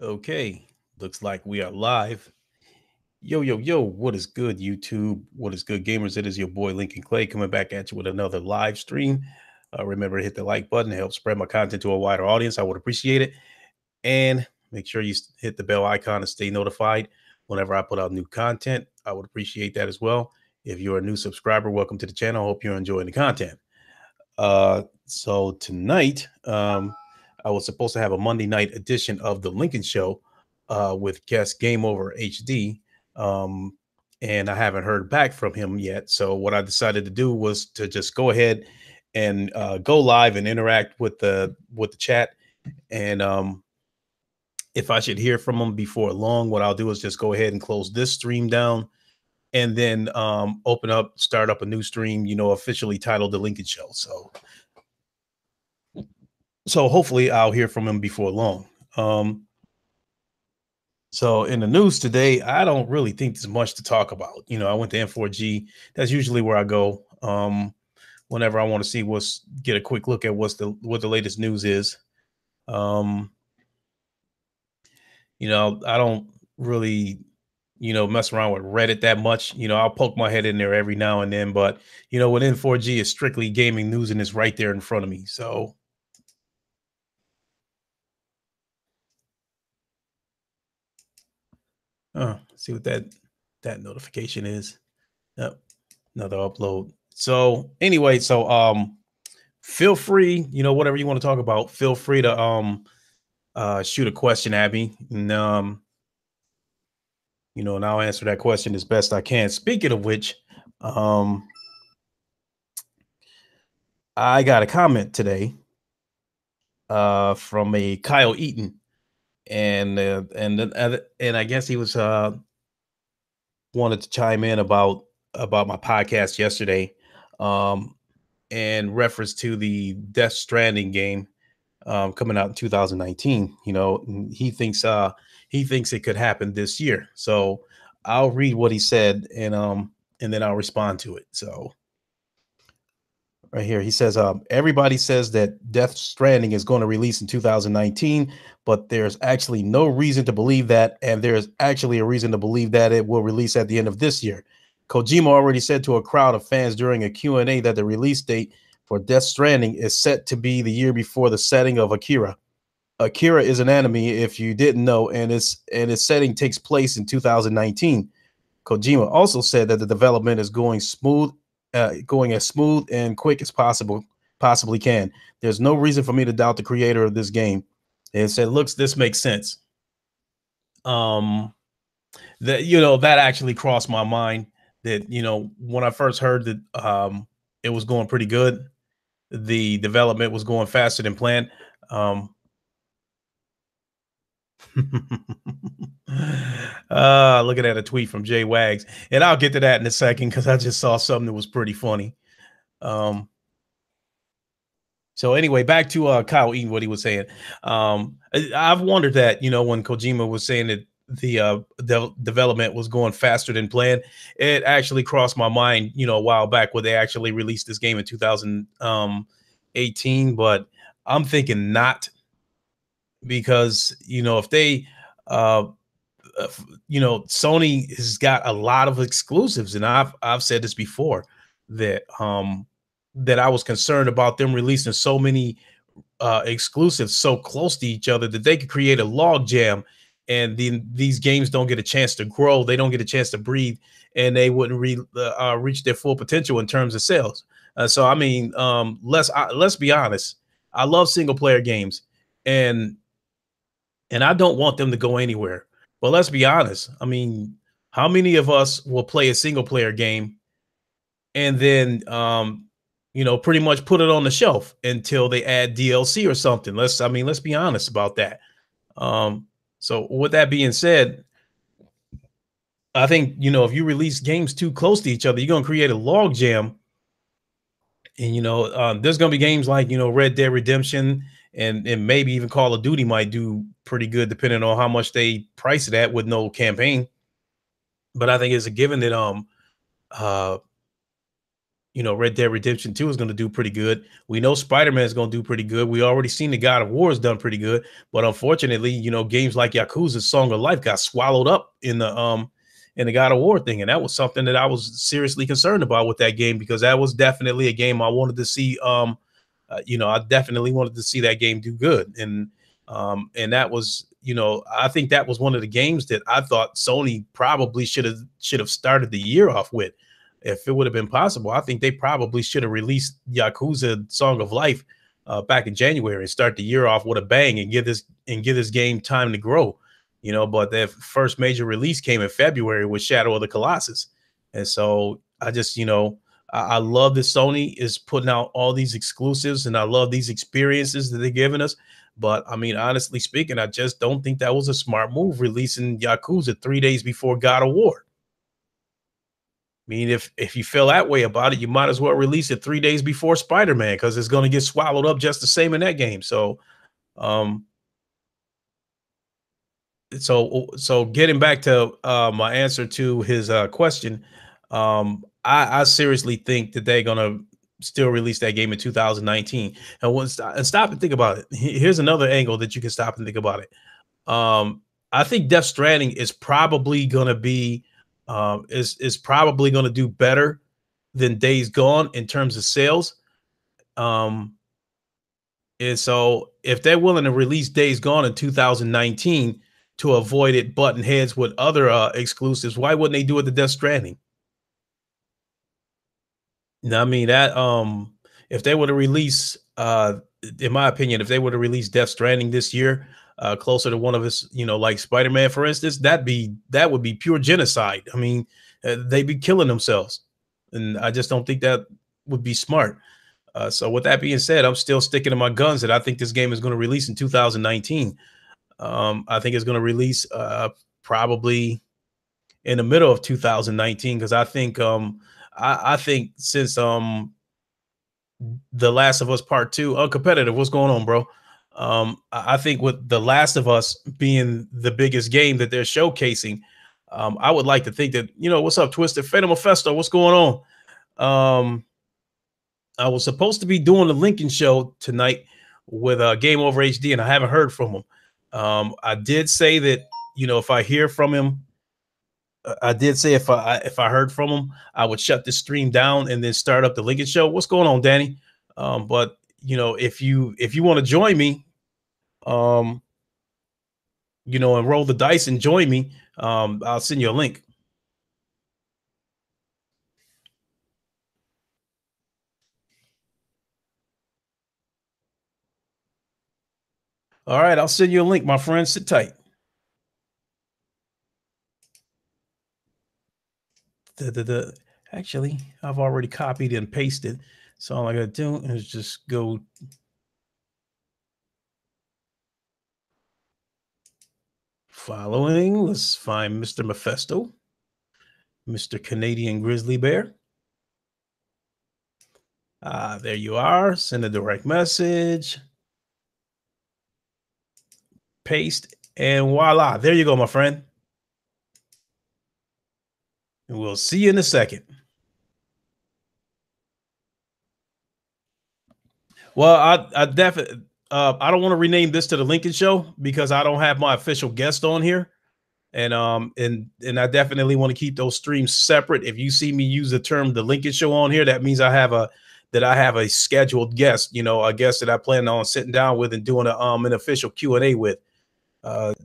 Okay, looks like we are live. Yo, yo, yo, what is good, YouTube? What is good, gamers? It is your boy Lincoln Clay coming back at you with another live stream. Remember to hit the like button to help spread my content to a wider audience. I would appreciate it. And make sure you hit the bell icon to stay notified whenever I put out new content. I would appreciate that as well. If you're a new subscriber, welcome to the channel. Hope you're enjoying the content. So tonight, I was supposed to have a Monday night edition of the Lincoln Show with guest Game Over HD, um, and I haven't heard back from him yet. So what I decided to do was to just go ahead and go live and interact with the chat. And if I should hear from him before long, what I'll do is just go ahead and close this stream down and then start up a new stream, officially titled the Lincoln Show. So hopefully I'll hear from him before long. So in the news today, I don't really think there's much to talk about. I went to N4G. That's usually where I go whenever I want to get a quick look at what the latest news is. I don't really mess around with Reddit that much. I'll poke my head in there every now and then, but with N4G is strictly gaming news and it's right there in front of me. So see what that notification is. Yep, another upload. So anyway, feel free, whatever you want to talk about, feel free to shoot a question at me. And and I'll answer that question as best I can. Speaking of which, I got a comment today from a Kyle Eaton, and I guess he was wanted to chime in about my podcast yesterday, in reference to the Death Stranding game coming out in 2019. He thinks it could happen this year. So I'll read what he said and then I'll respond to it. So right here, he says, everybody says that Death Stranding is going to release in 2019, but there's actually no reason to believe that. And there's actually a reason to believe that it will release at the end of this year. Kojima already said to a crowd of fans during a Q&A that the release date for Death Stranding is set to be the year before the setting of Akira. Akira is an anime, if you didn't know, and its setting takes place in 2019. Kojima also said that the development is going as smooth and quick as possibly can. There's no reason for me to doubt the creator of this game. And said, "Looks, this makes sense." That actually crossed my mind. That when I first heard that it was going pretty good, the development was going faster than planned. Looking at a tweet from Jay Wags, and I'll get to that in a second because I just saw something that was pretty funny. So anyway, back to Kyle Eaton, what he was saying. I've wondered that when Kojima was saying that the development was going faster than planned, it actually crossed my mind a while back where they actually released this game in 2018, but I'm thinking not, because if they Sony has got a lot of exclusives, and I've said this before, that that I was concerned about them releasing so many exclusives so close to each other that they could create a log jam, and then these games don't get a chance to grow, they don't get a chance to breathe, and they wouldn't reach their full potential in terms of sales. So I mean, let's be honest, I love single player games, and I don't want them to go anywhere. But let's be honest. I mean, how many of us will play a single player game and then pretty much put it on the shelf until they add DLC or something? Let's be honest about that. So with that being said, I think if you release games too close to each other, you're gonna create a log jam. And there's gonna be games like Red Dead Redemption and maybe even Call of Duty might do pretty good depending on how much they price it at with no campaign. But I think it's a given that Red Dead Redemption 2 is going to do pretty good. We know Spider-Man is going to do pretty good. We already seen the God of War has done pretty good, but unfortunately, games like Yakuza's Song of Life got swallowed up in the God of War thing, and that was something that I was seriously concerned about with that game, because that was definitely a game I wanted to see. I definitely wanted to see that game do good, and that was, I think that was one of the games that I thought Sony probably should have started the year off with. If it would have been possible, I think they probably should have released Yakuza Song of Life back in January and start the year off with a bang and give this game time to grow. But their first major release came in February with Shadow of the Colossus, and so I just, I love that Sony is putting out all these exclusives, and I love these experiences that they're giving us. But I mean, honestly speaking, I just don't think that was a smart move, releasing Yakuza 3 days before God of War. I mean, if you feel that way about it, you might as well release it 3 days before Spider-Man, because it's going to get swallowed up just the same in that game. Um, so getting back to my answer to his question, I seriously think that they're gonna still release that game in 2019. And stop and think about it. Here's another angle that you can stop and think about it. I think Death Stranding is probably gonna be is probably gonna do better than Days Gone in terms of sales. Um, and so if they're willing to release Days Gone in 2019 to avoid it butting heads with other exclusives, why wouldn't they do it to Death Stranding? No, I mean that if they were to release in my opinion, if they were to release Death Stranding this year, closer to one of his, like Spider-Man, for instance, that would be pure genocide. I mean, they'd be killing themselves. And I just don't think that would be smart. So with that being said, I'm still sticking to my guns that I think this game is going to release in 2019. I think it's going to release probably in the middle of 2019, because I think since The Last of Us Part Two, uncompetitive, what's going on, bro? I think with The Last of Us being the biggest game that they're showcasing, I would like to think that, what's up, Twisted Phantom Mephisto, what's going on? I was supposed to be doing the Lincoln show tonight with Game Over HD, and I haven't heard from him. I did say that, if I hear from him, I did say if I heard from him, I would shut the stream down and then start up the Lincoln show. What's going on, Danny? But if you want to join me, um, and roll the dice and join me, I'll send you a link. All right, I'll send you a link, my friend. Sit tight. Actually, I've already copied and pasted. So all I gotta do is just go following. Let's find Mr. Mephisto, Mr. Canadian Grizzly Bear. There you are. Send a direct message. Paste, and voila. There you go, my friend. And we'll see you in a second. Well, I definitely I don't want to rename this to the Lincoln Show, because I don't have my official guest on here. And I definitely want to keep those streams separate. If you see me use the term the Lincoln Show on here, that means I have a scheduled guest, a guest that I plan on sitting down with and doing an official Q&A with. But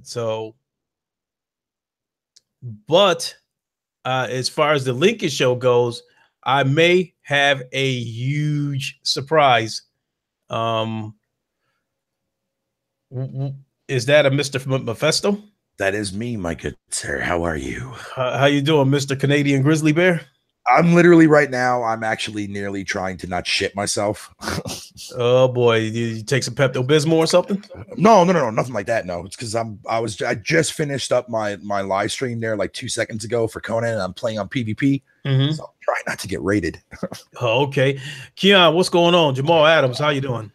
as far as the Lincoln Show goes, I may have a huge surprise. Is that a Mr. Mephisto? That is me, my good sir. How are you? How you doing, Mr. Canadian Grizzly Bear? I'm literally right now, I'm actually nearly trying to not shit myself. Oh boy, you take some Pepto-Bismol or something? No, nothing like that. No, it's because I just finished up my live stream there like 2 seconds ago for Conan, and I'm playing on PvP. Mm-hmm. So I'm trying not to get raided. Oh, okay. Keon, what's going on? Jamal Adams, how you doing?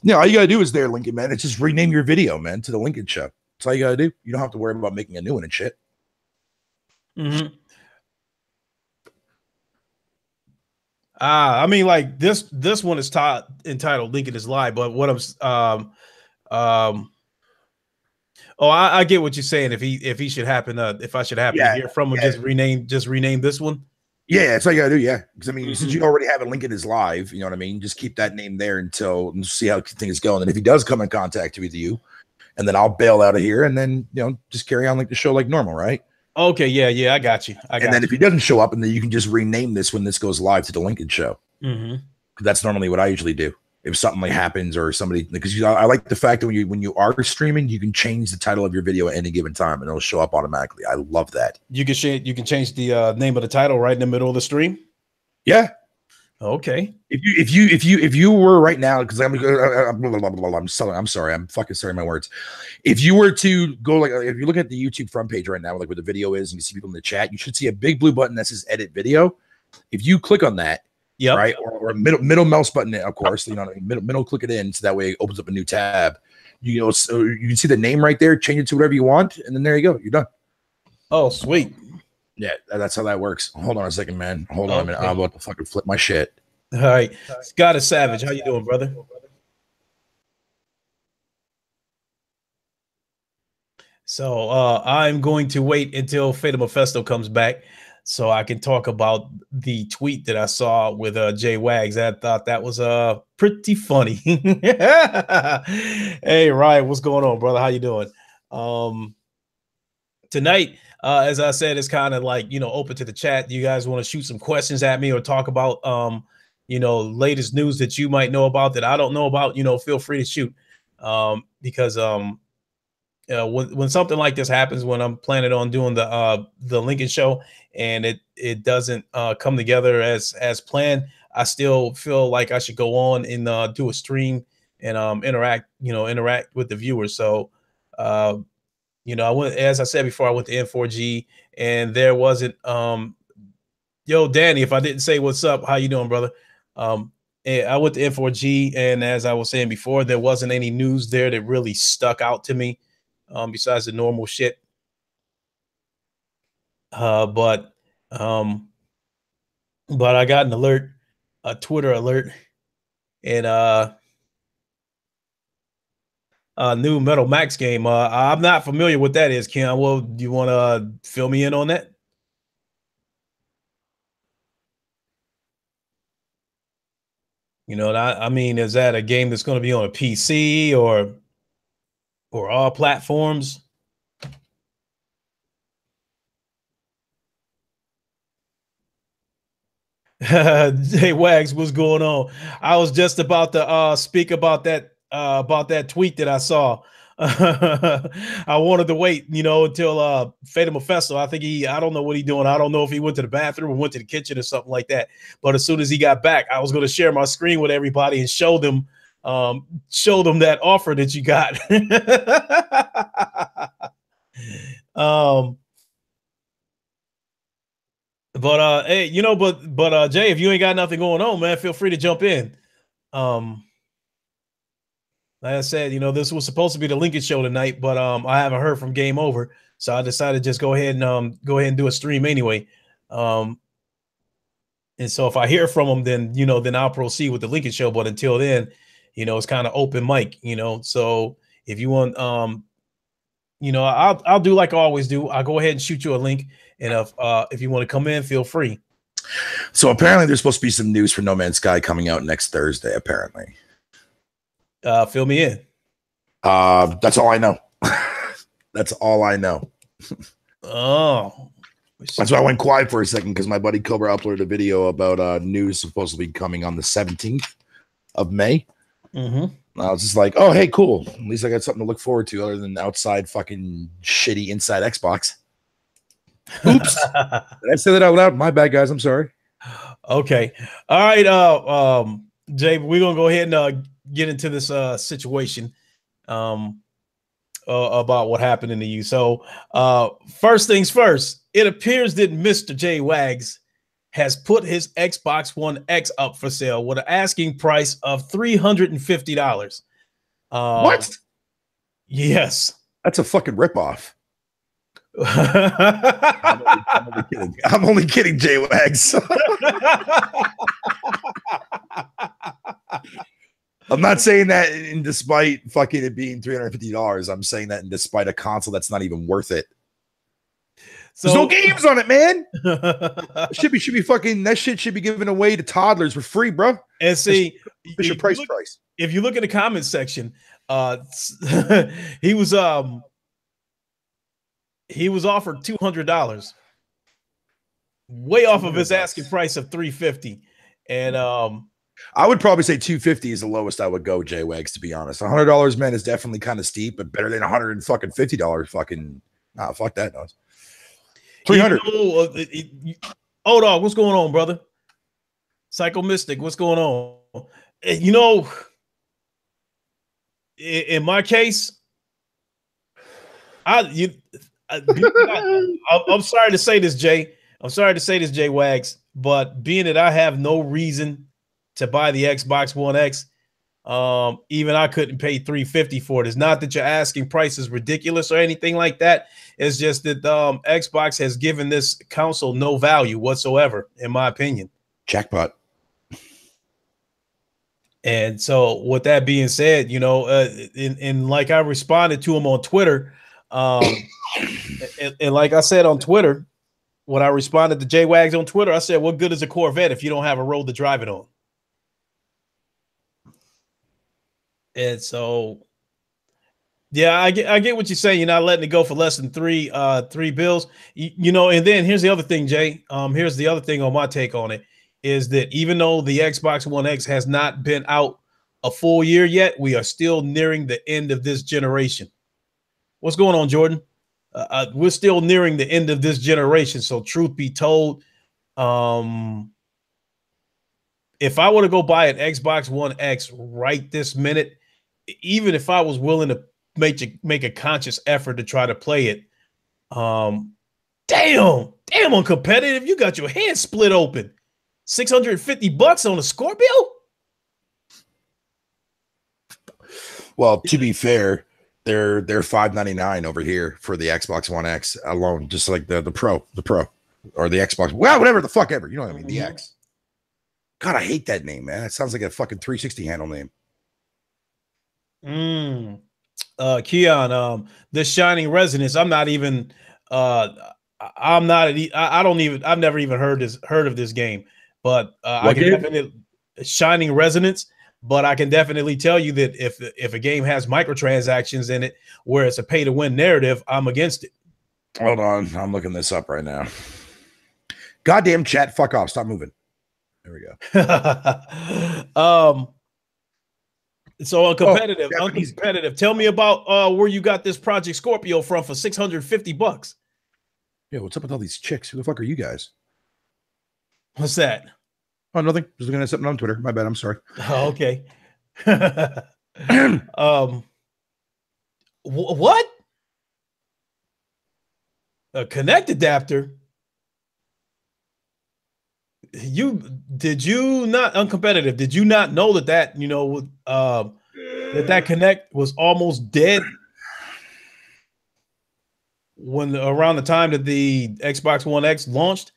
Yeah, all you gotta do is there, Lincoln, man. It's just rename your video, man, to the Lincoln Show. That's all you gotta do. You don't have to worry about making a new one and shit. Mm-hmm. I mean, like this one is entitled Lincoln is Live, but what um oh, I get what you're saying. If he should happen, if I should happen to Yeah, hear from him, yeah, just rename this one. yeah. That's all you gotta do. Yeah, because I mean, since Mm-hmm. you already have a Lincoln is live, you know what I mean. Just keep that name there until and see how things go. And then if he does come in contact with you, and then I'll bail out of here, and then just carry on like the show like normal, right? Okay, yeah, I got you. And then if he doesn't show up, and then you can just rename this when this goes live to the Lincoln Show. Mm-hmm. That's normally what I usually do. If something like happens or somebody, because I like the fact that when you are streaming, you can change the title of your video at any given time and it'll show up automatically. I love that. You can change the name of the title right in the middle of the stream. Yeah. Okay. If you were right now, because I'm sorry, I'm fucking sorry my words. If you were to go if you look at the YouTube front page right now, like where the video is, and you see people in the chat, you should see a big blue button that says Edit Video. If you click on that, yeah, right, or middle mouse button, of course, middle click it in, so that way it opens up a new tab. So you can see the name right there. Change it to whatever you want, and then there you go. You're done. Oh, sweet. Yeah, that's how that works. Hold on a second, man. Hold on a minute. I'm about to fucking flip my shit. All right, Scott is Savage. How you doing, brother? So I'm going to wait until Fatal Mephisto comes back so I can talk about the tweet that I saw with Jay Wags. I thought that was pretty funny. Hey, Ryan, what's going on, brother? How you doing? Tonight, as I said, it's kind of like, open to the chat. You guys want to shoot some questions at me or talk about, latest news that you might know about that I don't know about, feel free to shoot. Because when something like this happens, when I'm planning on doing the Lincoln Show and it doesn't come together as planned, I still feel like I should go on and do a stream and interact with the viewers. So I went, as I said before, I went to N4G and there wasn't yo, Danny, if I didn't say what's up, how you doing, brother? And I went to N4G, and as I was saying before, there wasn't any news there that really stuck out to me. Besides the normal shit. But I got an alert, a Twitter alert, and a new Metal Max game. I'm not familiar what that is, Ken. Well, do you want to fill me in on that? I mean, is that a game that's going to be on a PC or all platforms? Hey Wags, what's going on? I was just about to speak about that tweet that I saw. I wanted to wait, until Fatal Mephisto. I think I don't know what he's doing. I don't know if he went to the bathroom or went to the kitchen or something like that. But as soon as he got back, I was going to share my screen with everybody and show them that offer that you got. But hey, but Jay, if you ain't got nothing going on, man, feel free to jump in. Like I said, this was supposed to be the Lincoln Show tonight, but I haven't heard from Game Over, so I decided to just go ahead and do a stream anyway. And so if I hear from them, then I'll proceed with the Lincoln Show. But until then, it's kind of open mic, So if you want, I'll do like I always do. I'll go ahead and shoot you a link, and if you want to come in, feel free. So apparently, there's supposed to be some news for No Man's Sky coming out next Thursday. Apparently. Fill me in. That's all I know. That's all I know. Oh, that's why I went quiet for a second, because my buddy Cobra uploaded a video about news supposed to be coming on the 17th of May. Mm-hmm. I was just like, oh, hey, cool. At least I got something to look forward to other than outside fucking shitty inside Xbox. Oops. Did I say that out loud? My bad, guys. I'm sorry. Okay. All right. Jay, we're gonna go ahead and get into this situation about what happened in the U. So first things first, it appears that Mr. Jay Wags has put his Xbox One X up for sale with an asking price of $350. What? Yes. That's a fucking ripoff. I'm only kidding. I'm only kidding, Jay Wags. I'm not saying that in despite fucking it being $350. I'm saying that in despite a console that's not even worth it. So, there's no games on it, man. should be fucking that shit should be given away to toddlers for free, bro. And see, Fisher Price. If you look at the comment section, he was offered $200, way off of his asking price of $350, and I would probably say $250 is the lowest I would go, J-Wags, to be honest. $100, man, is definitely kind of steep, but better than $150 fucking. Nah, fuck that. No. 300. Oh, dog, what's going on, brother? Psycho Mystic, what's going on? You know, in my case, I'm sorry to say this, Jay. I'm sorry to say this, Jay Wags, but being that I have no reason to buy the Xbox One X, even I couldn't pay $350 for it. It's not that your asking price is ridiculous or anything like that. It's just that Xbox has given this console no value whatsoever, in my opinion. Jackpot. And so, with that being said, you know, and like I responded to him on Twitter, and like I said on Twitter, when I responded to J Wags on Twitter, I said, "What good is a Corvette if you don't have a road to drive it on?" And so, yeah, I get what you're saying. You're not letting it go for less than three bills, you know. And then here's the other thing, Jay. Here's the other thing on my take on it is that even though the Xbox One X has not been out a full year yet, we are still nearing the end of this generation. What's going on, Jordan? We're still nearing the end of this generation. So truth be told, if I were to go buy an Xbox One X right this minute, even if I was willing to make a conscious effort to try to play it, damn on competitive, you got your head split open. $650 on a Scorpio? Well, to be fair, they're $599 over here for the Xbox One X alone, just like the Pro, or the Xbox. Well, whatever the fuck ever. You know what I mean? The X. God, I hate that name, man. It sounds like a fucking 360 handle name. Keon, this Shining Resonance, I've never even heard of this game, but I can definitely Shining Resonance, but I can definitely tell you that if a game has microtransactions in it where it's a pay to win narrative, I'm against it. Hold on, I'm looking this up right now. Goddamn chat, fuck off, stop moving. There we go. So uncompetitive. Tell me about where you got this Project Scorpio from for $650. Yeah, what's up with all these chicks? Who the fuck are you guys? What's that? Oh, nothing. Just looking at something on Twitter. My bad. I'm sorry. Oh, okay. What? A Connect adapter? Did you not uncompetitive? Did you not know that you know that Connect was almost dead when around the time that the Xbox One X launched?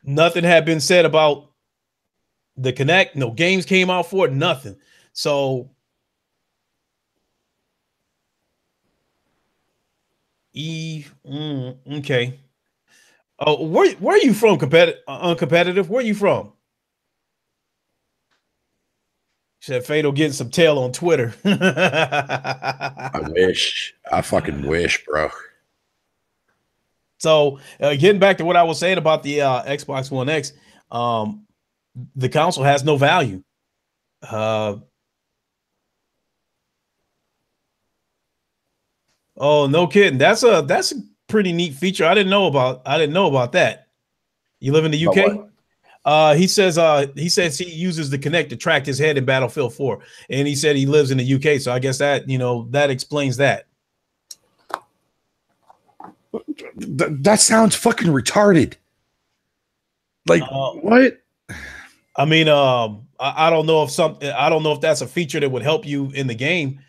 Nothing had been said about the Connect. No games came out for it. Nothing. So okay. Oh, where are you from, uncompetitive? Where are you from? Said Fatal getting some tail on Twitter. I wish. I fucking wish, bro. So getting back to what I was saying about the Xbox One X, the console has no value. Oh, no kidding. That's a pretty neat feature. I didn't know about that. You live in the UK? He says he uses the Kinect to track his head in Battlefield 4, and he said he lives in the UK. So I guess that that explains that. That sounds fucking retarded. Like what? I mean, I don't know if that's a feature that would help you in the game,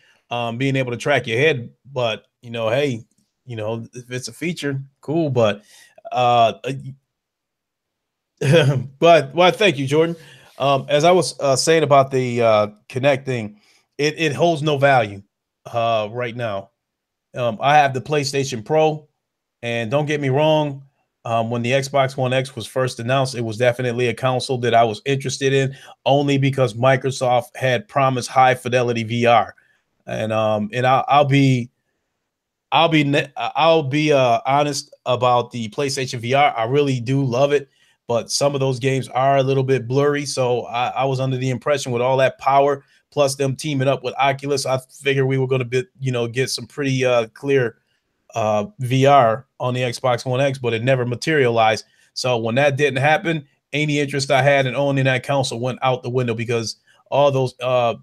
being able to track your head. But hey, if it's a feature, cool. But but thank you, Jordan. As I was saying about the Connect thing, it holds no value right now. I have the PlayStation Pro, and don't get me wrong, when the Xbox One X was first announced, it was definitely a console that I was interested in, only because Microsoft had promised high fidelity VR, and I'll be honest about the PlayStation VR. I really do love it, but some of those games are a little bit blurry. So I was under the impression with all that power plus them teaming up with Oculus, I figured we were going to get some pretty clear VR on the Xbox One X, but it never materialized. So when that didn't happen, any interest I had in owning that console went out the window because all those uh,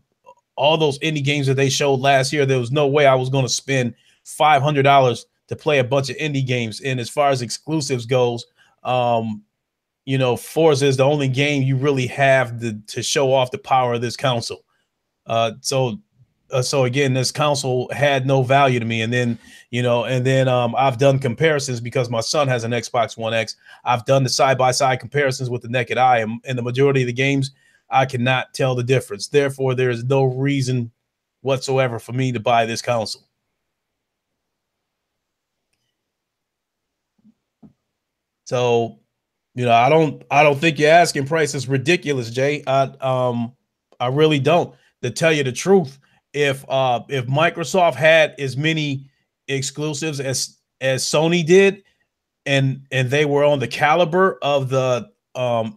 all those indie games that they showed last year, there was no way I was going to spend $500 to play a bunch of indie games. And as far as exclusives goes, Forza is the only game you really have to show off the power of this console. So again, this console had no value to me. And then I've done comparisons because my son has an Xbox One X. I've done the side by side comparisons with the naked eye, and the majority of the games I cannot tell the difference. Therefore, there is no reason whatsoever for me to buy this console. So, I don't think your asking price is ridiculous, Jay. I really don't. To tell you the truth, if Microsoft had as many exclusives as Sony did, and they were on the caliber of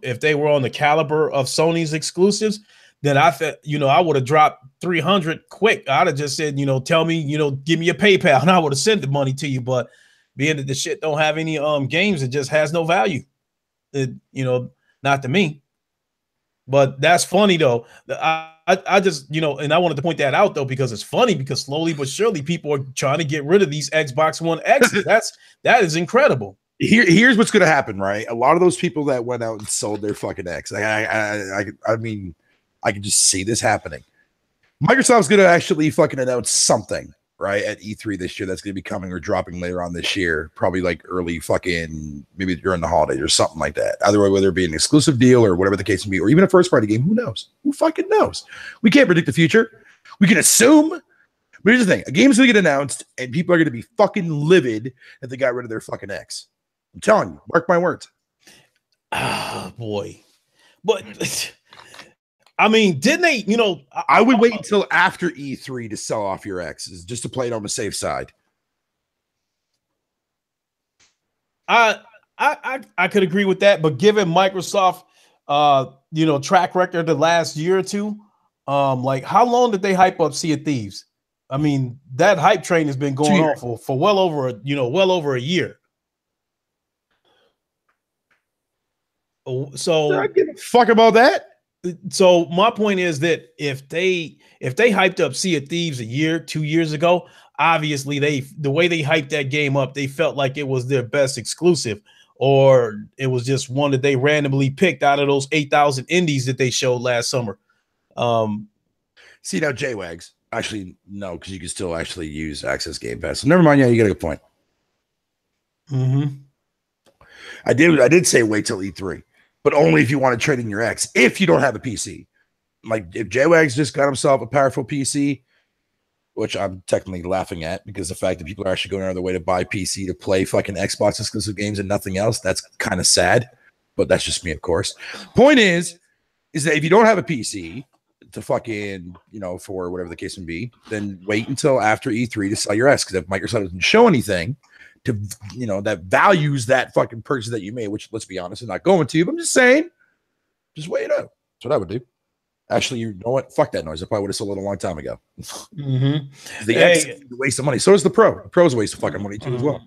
if they were on the caliber of Sony's exclusives, then I thought, I would have dropped 300 quick. I'd have just said, tell me, give me your PayPal, and I would have sent the money to you. But being that the shit don't have any games, it just has no value. Not to me. But that's funny though. I just, and I wanted to point that out though, because it's funny, because slowly but surely people are trying to get rid of these Xbox One X's. That is incredible. Here's what's going to happen, right? A lot of those people that went out and sold their fucking X. I mean, I can just see this happening. Microsoft's going to actually fucking announce something, right, at E3 this year that's going to be coming or dropping later on this year, probably like early fucking, maybe during the holidays or something like that. Either way, whether it be an exclusive deal or whatever the case may be, or even a first-party game, who knows? Who fucking knows? We can't predict the future. We can assume. But here's the thing. A game's going to get announced, and people are going to be fucking livid that they got rid of their fucking X. I'm telling you, mark my words. Oh, boy. But... I mean, didn't they, I would wait until after E3 to sell off your X's just to play it on the safe side. I could agree with that, but given Microsoft track record the last year or two, like how long did they hype up Sea of Thieves? I mean, that hype train has been going on for well over a year. So I give a fuck about that. So my point is that if they hyped up Sea of Thieves a year, 2 years ago, obviously the way they hyped that game up, they felt like it was their best exclusive, or it was just one that they randomly picked out of those 8,000 indies that they showed last summer. See, now JWAGs, actually no, because you can still actually use Access Game Pass. So never mind. Yeah, you got a good point. Mm-hmm. I did say wait till E3. But only if you want to trade in your X, if you don't have a PC. Like if JWAG's just got himself a powerful PC, which I'm technically laughing at because the fact that people are actually going out of their way to buy PC to play fucking Xbox exclusive games and nothing else, that's kind of sad. But that's just me, of course. Point is that if you don't have a PC to fucking, for whatever the case may be, then wait until after E3 to sell your X. Because if Microsoft doesn't show anything to that values that fucking purchase that you made, which let's be honest, is not going to, but I'm just saying, just wait it out. That's what I would do. Actually, you know what? Fuck that noise. I probably would have sold it a long time ago. Mm-hmm. The X is a waste of money. So is the Pro. The Pro's a waste of fucking money too, as well.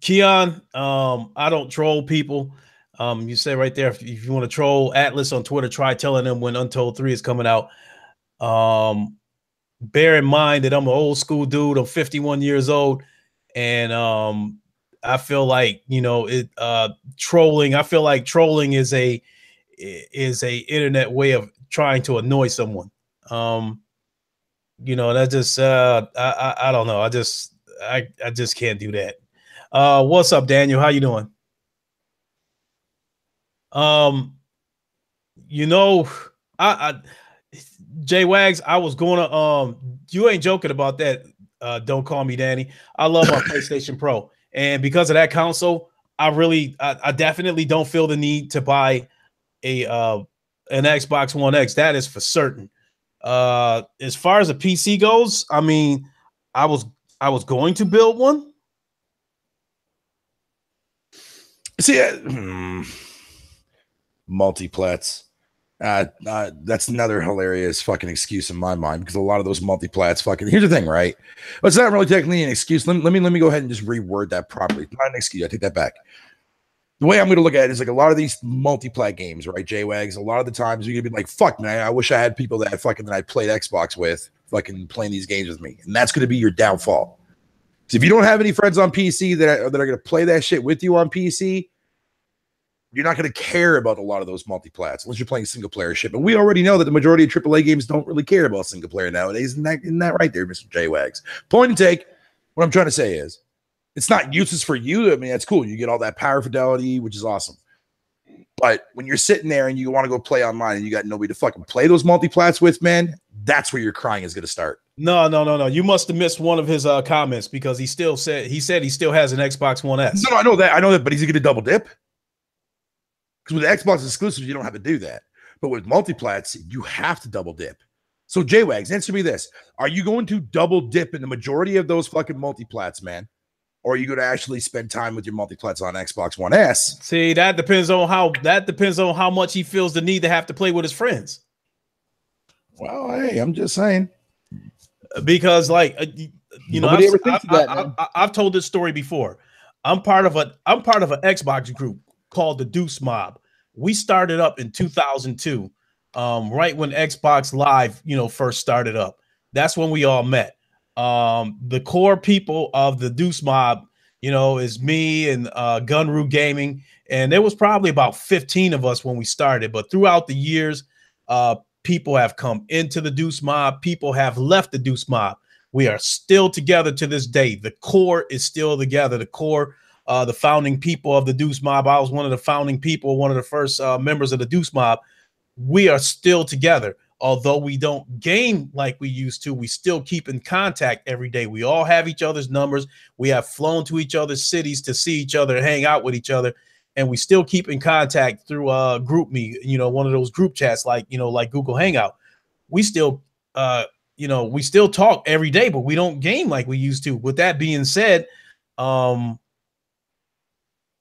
Keon, I don't troll people. You say right there, if you want to troll Atlas on Twitter, try telling them when Untold 3 is coming out. Bear in mind that I'm an old school dude. I'm 51 years old, and I feel like trolling. I feel like trolling is a internet way of trying to annoy someone. That just I don't know. I just can't do that. What's up, Daniel? How you doing? you know, I J Wags, I was gonna you ain't joking about that. Don't call me Danny. I love my PlayStation Pro, and because of that console, I definitely don't feel the need to buy a an Xbox One X. That is for certain. As far as a PC goes, I mean, I was going to build one. See, multiplats. That's another hilarious fucking excuse in my mind, because a lot of those multiplats fucking. Here's the thing, right? Well, it's not really technically an excuse. Let me go ahead and just reword that properly. It's not an excuse. I take that back. The way I'm going to look at it is like a lot of these multiplat games, right? J-Wags. A lot of the times you're going to be like, "Fuck, man! I wish I had people that I played Xbox with, fucking playing these games with me," and that's going to be your downfall. So if you don't have any friends on PC that are going to play that shit with you on PC, you're not going to care about a lot of those multiplats unless you're playing single player shit. But we already know that the majority of AAA games don't really care about single player nowadays. Isn't that right there, Mr. J-Wags? Point and take. What I'm trying to say is, it's not useless for you. I mean, that's cool. You get all that power fidelity, which is awesome. But when you're sitting there and you want to go play online and you got nobody to fucking play those multiplats with, man, that's where your crying is going to start. No. You must have missed one of his comments, because he said he still has an Xbox One S. No, I know that, but he's going to double dip. Because with Xbox exclusives, you don't have to do that. But with multiplats, you have to double dip. So, J-Wags, answer me this. Are you going to double dip in the majority of those fucking multiplats, man? Or are you going to actually spend time with your multiplats on Xbox One S? See, that depends on how much he feels the need to have to play with his friends. Well, hey, I'm just saying. Because, like, you know, I've told this story before. I'm part of an Xbox group called the Deuce Mob. We started up in 2002, right when Xbox Live, first started up. That's when we all met. The core people of the Deuce Mob, is me and Gunru Gaming, and there was probably about 15 of us when we started. But throughout the years, people have come into the Deuce Mob. People have left the Deuce Mob. We are still together to this day. The core is still together. The core. The founding people of the Deuce Mob. I was one of the founding people, one of the first members of the Deuce Mob. We are still together. Although we don't game like we used to, we still keep in contact every day. We all have each other's numbers. We have flown to each other's cities to see each other, hang out with each other, and we still keep in contact through GroupMe, one of those group chats like Google Hangout. We still, we still talk every day, but we don't game like we used to. With that being said,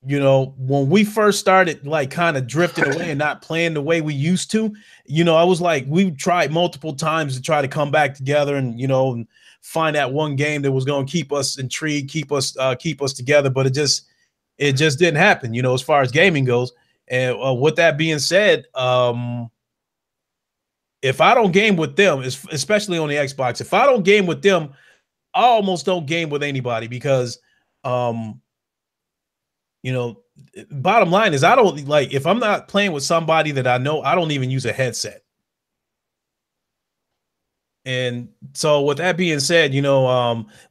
when we first started, like, kind of drifting away and not playing the way we used to, I was like, we tried multiple times to try to come back together and, and find that one game that was going to keep us intrigued, keep us together. But it just didn't happen, as far as gaming goes. And with that being said, if I don't game with them, especially on the Xbox, if I don't game with them, I almost don't game with anybody, because, bottom line is, I don't, like, if I'm not playing with somebody that I know, I don't even use a headset. And so with that being said,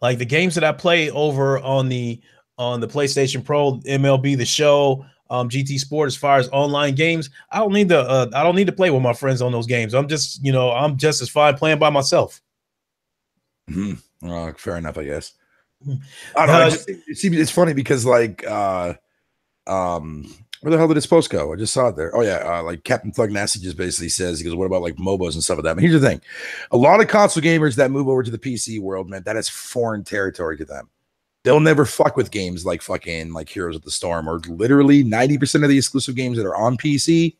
like the games that I play over on the PlayStation Pro, MLB The Show, GT Sport, as far as online games, I don't need to play with my friends on those games. I'm just as fine playing by myself. Mm-hmm. Fair enough, I guess. I don't know. It's funny because, like, where the hell did this post go? I just saw it there. Oh yeah, like Captain Thug Nasty just basically says, he goes, "What about like MOBAs and stuff like that?" But here's the thing: a lot of console gamers that move over to the PC world, man, that is foreign territory to them. They'll never fuck with games like fucking like Heroes of the Storm, or literally 90% of the exclusive games that are on PC.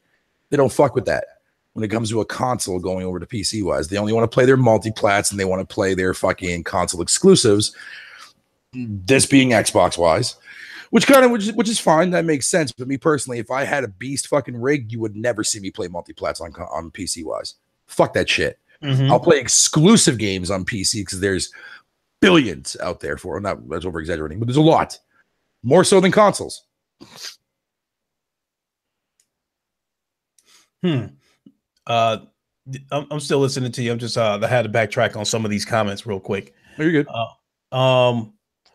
They don't fuck with that. When it comes to a console going over to PC wise, they only want to play their multiplats and they want to play their fucking console exclusives. This being Xbox wise, which is fine. That makes sense. But me personally, if I had a beast fucking rig, you would never see me play multiplats on PC wise. Fuck that shit. Mm-hmm. I'll play exclusive games on PC because there's billions out there for them. That's over exaggerating, but there's a lot more so than consoles. I'm still listening to you. I'm just I had to backtrack on some of these comments real quick. Oh, you're good.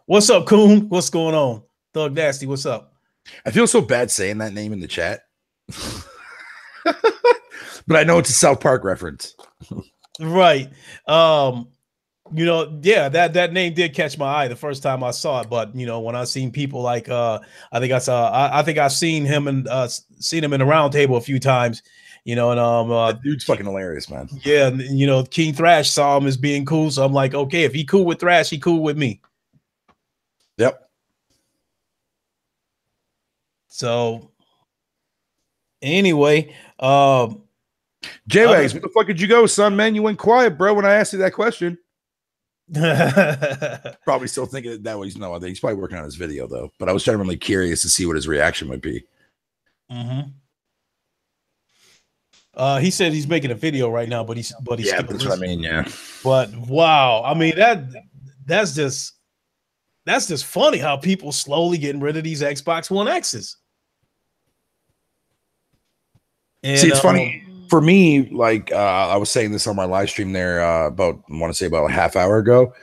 What's up, Coon? What's going on? Thug Nasty, what's up? I feel so bad saying that name in the chat. But I know it's a South Park reference. Right. You know, yeah, that name did catch my eye the first time I saw it. But you know, when I seen people like I think I've seen him in the round table a few times, you know, and that dude's fucking hilarious, man. Yeah, and you know, King Thrash saw him as being cool. So I'm like, okay, if he cool with Thrash, he cool with me. Yep. So anyway, J-Wags, where the fuck did you go, son, man? You went quiet, bro, when I asked you that question. Probably still thinking that way. He's probably working on his video though. But I was genuinely curious to see what his reaction would be. Mm-hmm. He said he's making a video right now, but he's yeah, that's what I mean. Yeah, but wow, I mean that's just funny how people slowly getting rid of these Xbox One X's. And, see, it's funny for me. Like I was saying this on my live stream there about a half hour ago.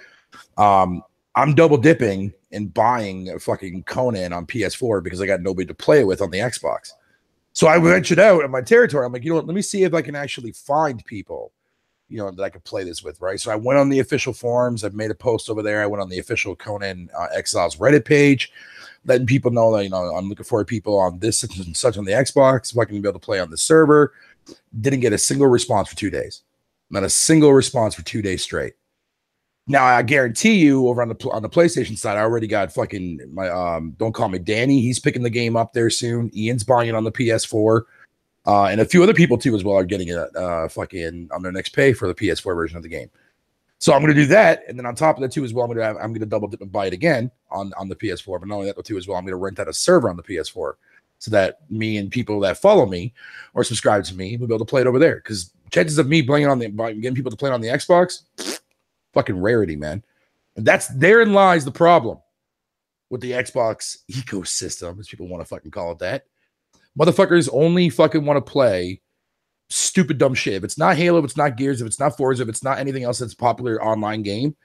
I'm double dipping and buying a fucking Conan on PS4 because I got nobody to play with on the Xbox. So I ventured out in my territory. I'm like, you know what? Let me see if I can actually find people, you know, that I could play this with, right? So I went on the official forums. I've made a post over there. I went on the official Conan Exiles Reddit page, letting people know that, you know, I'm looking for people on this such and such on the Xbox. If I can be able to play on the server. Didn't get a single response for 2 days. Not a single response for 2 days straight. Now I guarantee you, over on the PlayStation side, I already got fucking my Don't Call Me Danny. He's picking the game up there soon. Ian's buying it on the PS4, and a few other people too as well are getting it fucking on their next pay for the PS4 version of the game. So I'm going to do that, and then on top of that too as well, I'm going to double dip and buy it again on the PS4. But not only that too as well, I'm going to rent out a server on the PS4 so that me and people that follow me or subscribe to me will be able to play it over there. Because chances of me getting people to play it on the Xbox. Fucking rarity, man. And therein lies the problem with the Xbox ecosystem, as people want to fucking call it that. Motherfuckers only fucking want to play stupid dumb shit. If it's not Halo, if it's not Gears, if it's not Forza, if it's not anything else that's a popular online game,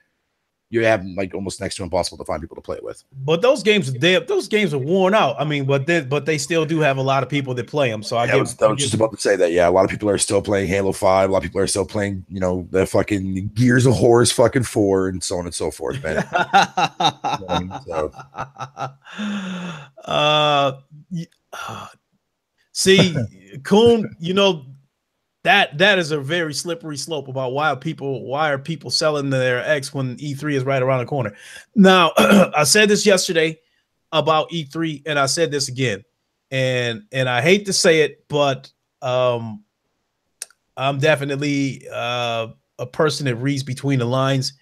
you have like almost next to impossible to find people to play it with. But those games are worn out. I mean, but they still do have a lot of people that play them. So I was just about to say that. Yeah, a lot of people are still playing Halo 5. A lot of people are still playing, you know, the fucking Gears of Horus fucking 4 and so on and so forth, man. See, Coon, you know, that is a very slippery slope about why are people selling their X when E3 is right around the corner. Now, I said this yesterday about E3, and I said this again, and I hate to say it, but I'm definitely a person that reads between the lines,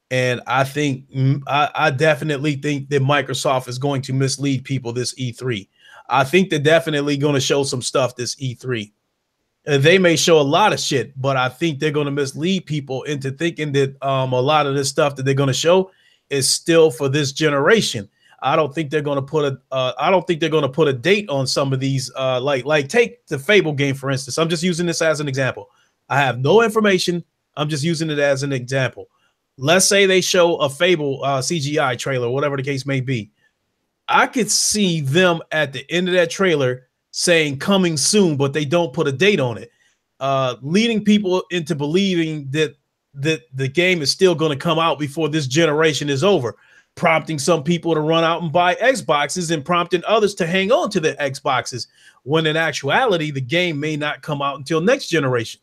and I think I definitely think that Microsoft is going to mislead people this E3. I think they're definitely going to show some stuff this E3. They may show a lot of shit, but I think they're going to mislead people into thinking that a lot of this stuff that they're going to show is still for this generation. I don't think they're going to put a date on some of these. Like take the Fable game for instance. I'm just using this as an example. I have no information. I'm just using it as an example. Let's say they show a Fable CGI trailer, whatever the case may be. I could see them at the end of that trailer saying coming soon, but they don't put a date on it, leading people into believing that the game is still going to come out before this generation is over, prompting some people to run out and buy Xboxes and prompting others to hang on to their Xboxes, when in actuality, the game may not come out until next generation.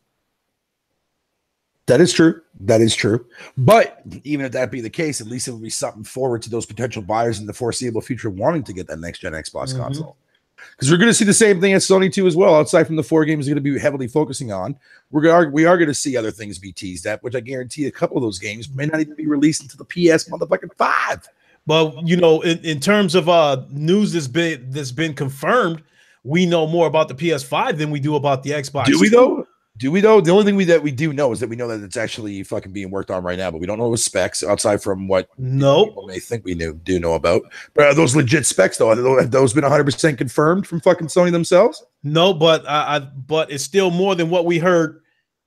That is true. That is true. But even if that be the case, at least it would be something forward to those potential buyers in the foreseeable future wanting to get that next-gen Xbox console. Because we're going to see the same thing at Sony too as well. Outside from the 4 games we're going to be heavily focusing on, we are going to see other things be teased at, which I guarantee a couple of those games may not even be released until the PS motherfucking 5. But you know, in terms of news that's been confirmed, we know more about the PS5 than we do about the Xbox. Do we though? Do we though? The only thing that we do know is that we know that it's actually fucking being worked on right now, but we don't know the specs outside from what people may think we do know about. But are those legit specs though? Have those been 100% confirmed from fucking Sony themselves? No, but but it's still more than what we heard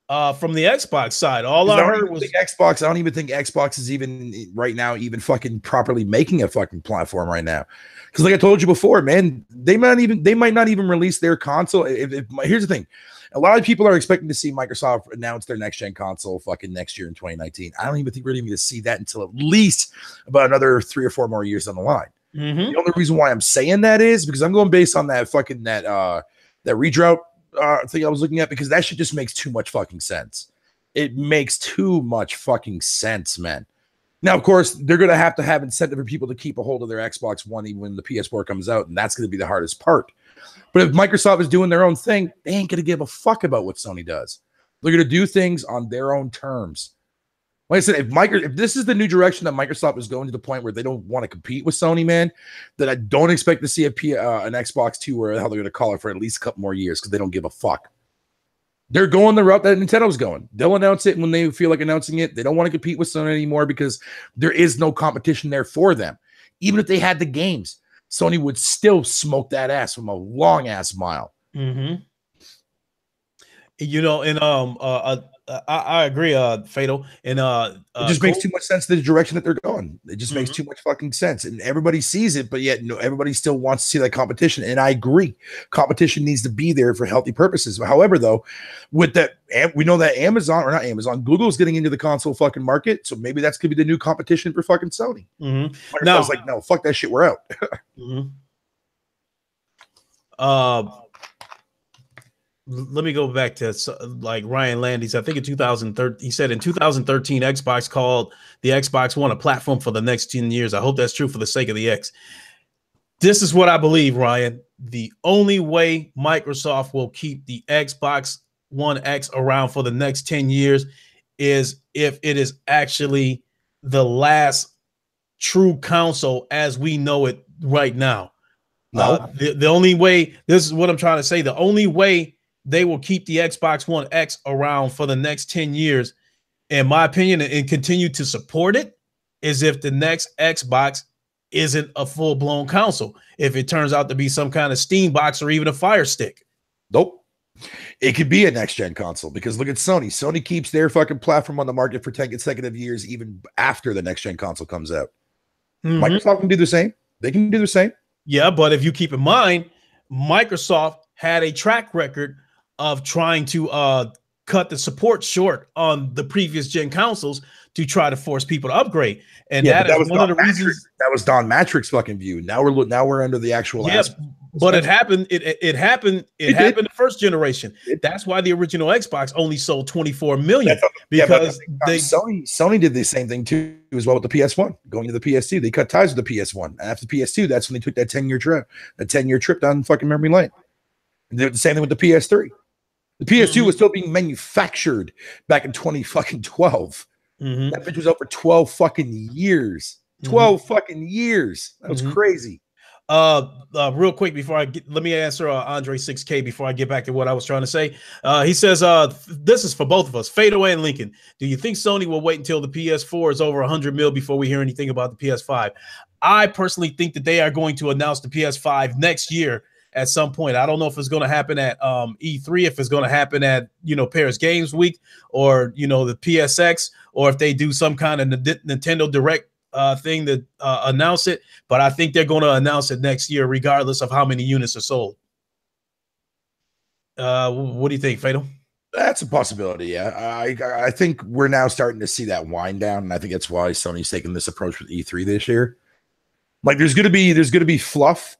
From the Xbox side, all I heard was Xbox. I don't even think Xbox is even right now even fucking properly making a fucking platform right now. Because like I told you before, man, they might not even release their console. Here's the thing. A lot of people are expecting to see Microsoft announce their next gen console fucking next year in 2019. I don't even think we're even going to see that until at least about another 3 or 4 more years down the line. The only reason why I'm saying that is because I'm going based on that fucking that redrought thing I was looking at, because that shit just makes too much fucking sense. It makes too much fucking sense, man. Now, of course, they're going to have incentive for people to keep a hold of their Xbox One even when the PS4 comes out, and that's going to be the hardest part. But if Microsoft is doing their own thing, they ain't going to give a fuck about what Sony does. They're going to do things on their own terms. Like I said, if this is the new direction that Microsoft is going, to the point where they don't want to compete with Sony, man, then I don't expect to see an Xbox 2, or how they're going to call it, for at least a couple more years, because they don't give a fuck. They're going the route that Nintendo's going. They'll announce it when they feel like announcing it. They don't want to compete with Sony anymore because there is no competition there for them. Even if they had the games, Sony would still smoke that ass from a long ass mile. You know, and I agree, Fatal, and it just makes too much sense the direction that they're going. It just makes too much fucking sense, and everybody sees it, but yet everybody still wants to see that competition. And I agree, competition needs to be there for healthy purposes. However, though, with that, we know that Google's getting into the console fucking market, so maybe that's gonna be the new competition for fucking Sony. Now I was like, no, fuck that shit, we're out. Let me go back to like Ryan Landis. I think in 2013, he said in 2013, Xbox called the Xbox One a platform for the next 10 years. I hope that's true for the sake of the X. This is what I believe, Ryan. The only way Microsoft will keep the Xbox One X around for the next 10 years is if it is actually the last true console as we know it right now. No. The only way, this is what I'm trying to say, the only way they will keep the Xbox One X around for the next 10 years, in my opinion, and continue to support it, is if the next Xbox isn't a full-blown console. If it turns out to be some kind of Steam box or even a Fire Stick. Nope. It could be a next-gen console, because look at Sony. Sony keeps their fucking platform on the market for 10 consecutive years, even after the next-gen console comes out. Microsoft can do the same. They can do the same. Yeah, but if you keep in mind, Microsoft had a track record of trying to cut the support short on the previous gen consoles to try to force people to upgrade, and that is one of the reasons. That was Don Matrix's fucking view. Now we're under the actual. Yeah, but it happened. It happened. It happened the first generation. That's why the original Xbox only sold 24 million, because Sony did the same thing too as well with the PS1. Going to the PS2, they cut ties with the PS1. And after the PS2, that's when they took that 10-year trip down fucking memory lane. And they did the same thing with the PS3. The PS2 was still being manufactured back in 2012. That bitch was out for 12 fucking years. 12 fucking years. That was crazy. Real quick before let me answer Andre 6K before I get back to what I was trying to say. He says, this is for both of us, Fadeaway and Lincoln. Do you think Sony will wait until the PS4 is over 100 mil before we hear anything about the PS5? I personally think that they are going to announce the PS5 next year at some point. I don't know if it's going to happen at E3, if it's going to happen at, Paris Games Week, or, the PSX, or if they do some kind of Nintendo Direct thing that announce it. But I think they're going to announce it next year, regardless of how many units are sold. What do you think, Fatal? That's a possibility. Yeah, I think we're now starting to see that wind down, and I think that's why Sony's taking this approach with E3 this year. Like, there's gonna be fluff,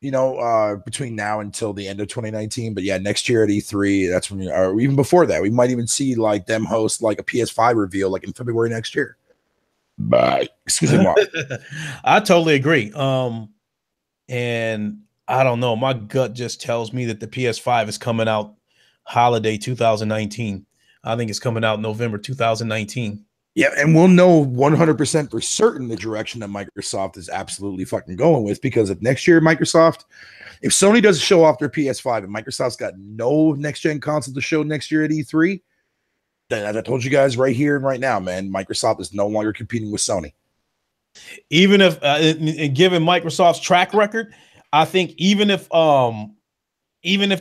between now until the end of 2019. But yeah, next year at E3, that's when, or even before that, we might even see like them host like a PS5 reveal, like in February next year. Bye. Excuse me, Mark. I totally agree. And I don't know. My gut just tells me that the PS5 is coming out holiday 2019. I think it's coming out November 2019. Yeah, and we'll know 100% for certain the direction that Microsoft is absolutely fucking going with, because if next year if Sony doesn't show off their PS5 and Microsoft's got no next-gen console to show next year at E3, then as I told you guys right here and right now, man, Microsoft is no longer competing with Sony. Even if, given Microsoft's track record, I think even if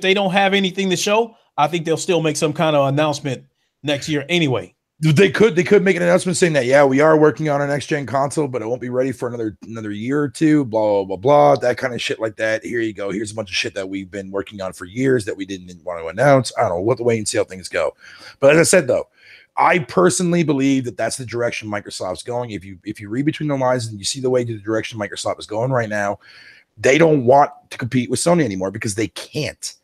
they don't have anything to show, I think they'll still make some kind of announcement next year anyway. They could make an announcement saying that, yeah, we are working on our next gen console, but it won't be ready for another year or two, blah, blah, blah, that kind of shit like that. Here you go. Here's a bunch of shit that we've been working on for years that we didn't want to announce. I don't know. We'll have to wait and see how things go. But as I said, though, I personally believe that that's the direction Microsoft's going. If you read between the lines and you see the way to the direction Microsoft is going right now, they don't want to compete with Sony anymore because they can't.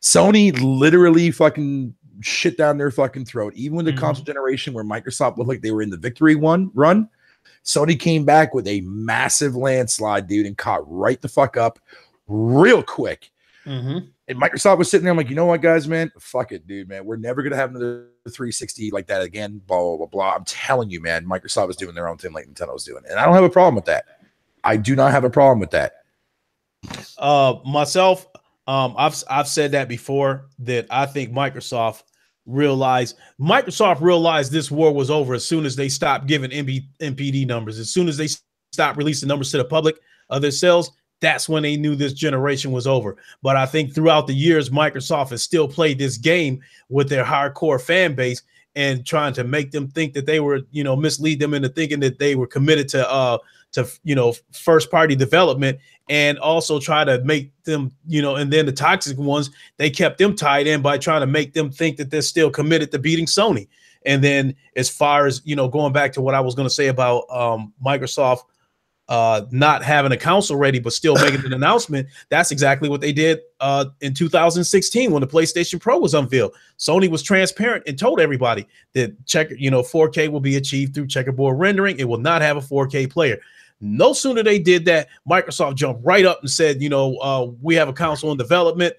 Sony literally fucking shit down their fucking throat. Even with the console generation where Microsoft looked like they were in the victory run, Sony came back with a massive landslide, dude, and caught right the fuck up real quick. And Microsoft was sitting there, I'm like, you know what, guys, man, fuck it, dude, man. We're never gonna have another 360 like that again. Blah blah blah blah. I'm telling you, man, Microsoft is doing their own thing like Nintendo was doing, and I don't have a problem with that. I do not have a problem with that. Myself, I've said that before, that I think Microsoft realized this war was over as soon as they stopped giving NPD numbers. As soon as they stopped releasing numbers to the public of their sales, that's when they knew this generation was over. But I think throughout the years, Microsoft has still played this game with their hardcore fan base and trying to make them think that they were, mislead them into thinking that they were committed to first party development, and also try to make them, and then the toxic ones, they kept them tied in by trying to make them think that they're still committed to beating Sony. And then as far as, going back to what I was going to say about Microsoft not having a console ready, but still making an announcement, that's exactly what they did in 2016 when the PlayStation Pro was unveiled. Sony was transparent and told everybody that 4K will be achieved through checkerboard rendering. It will not have a 4K player. No sooner they did that, Microsoft jumped right up and said, we have a console in development,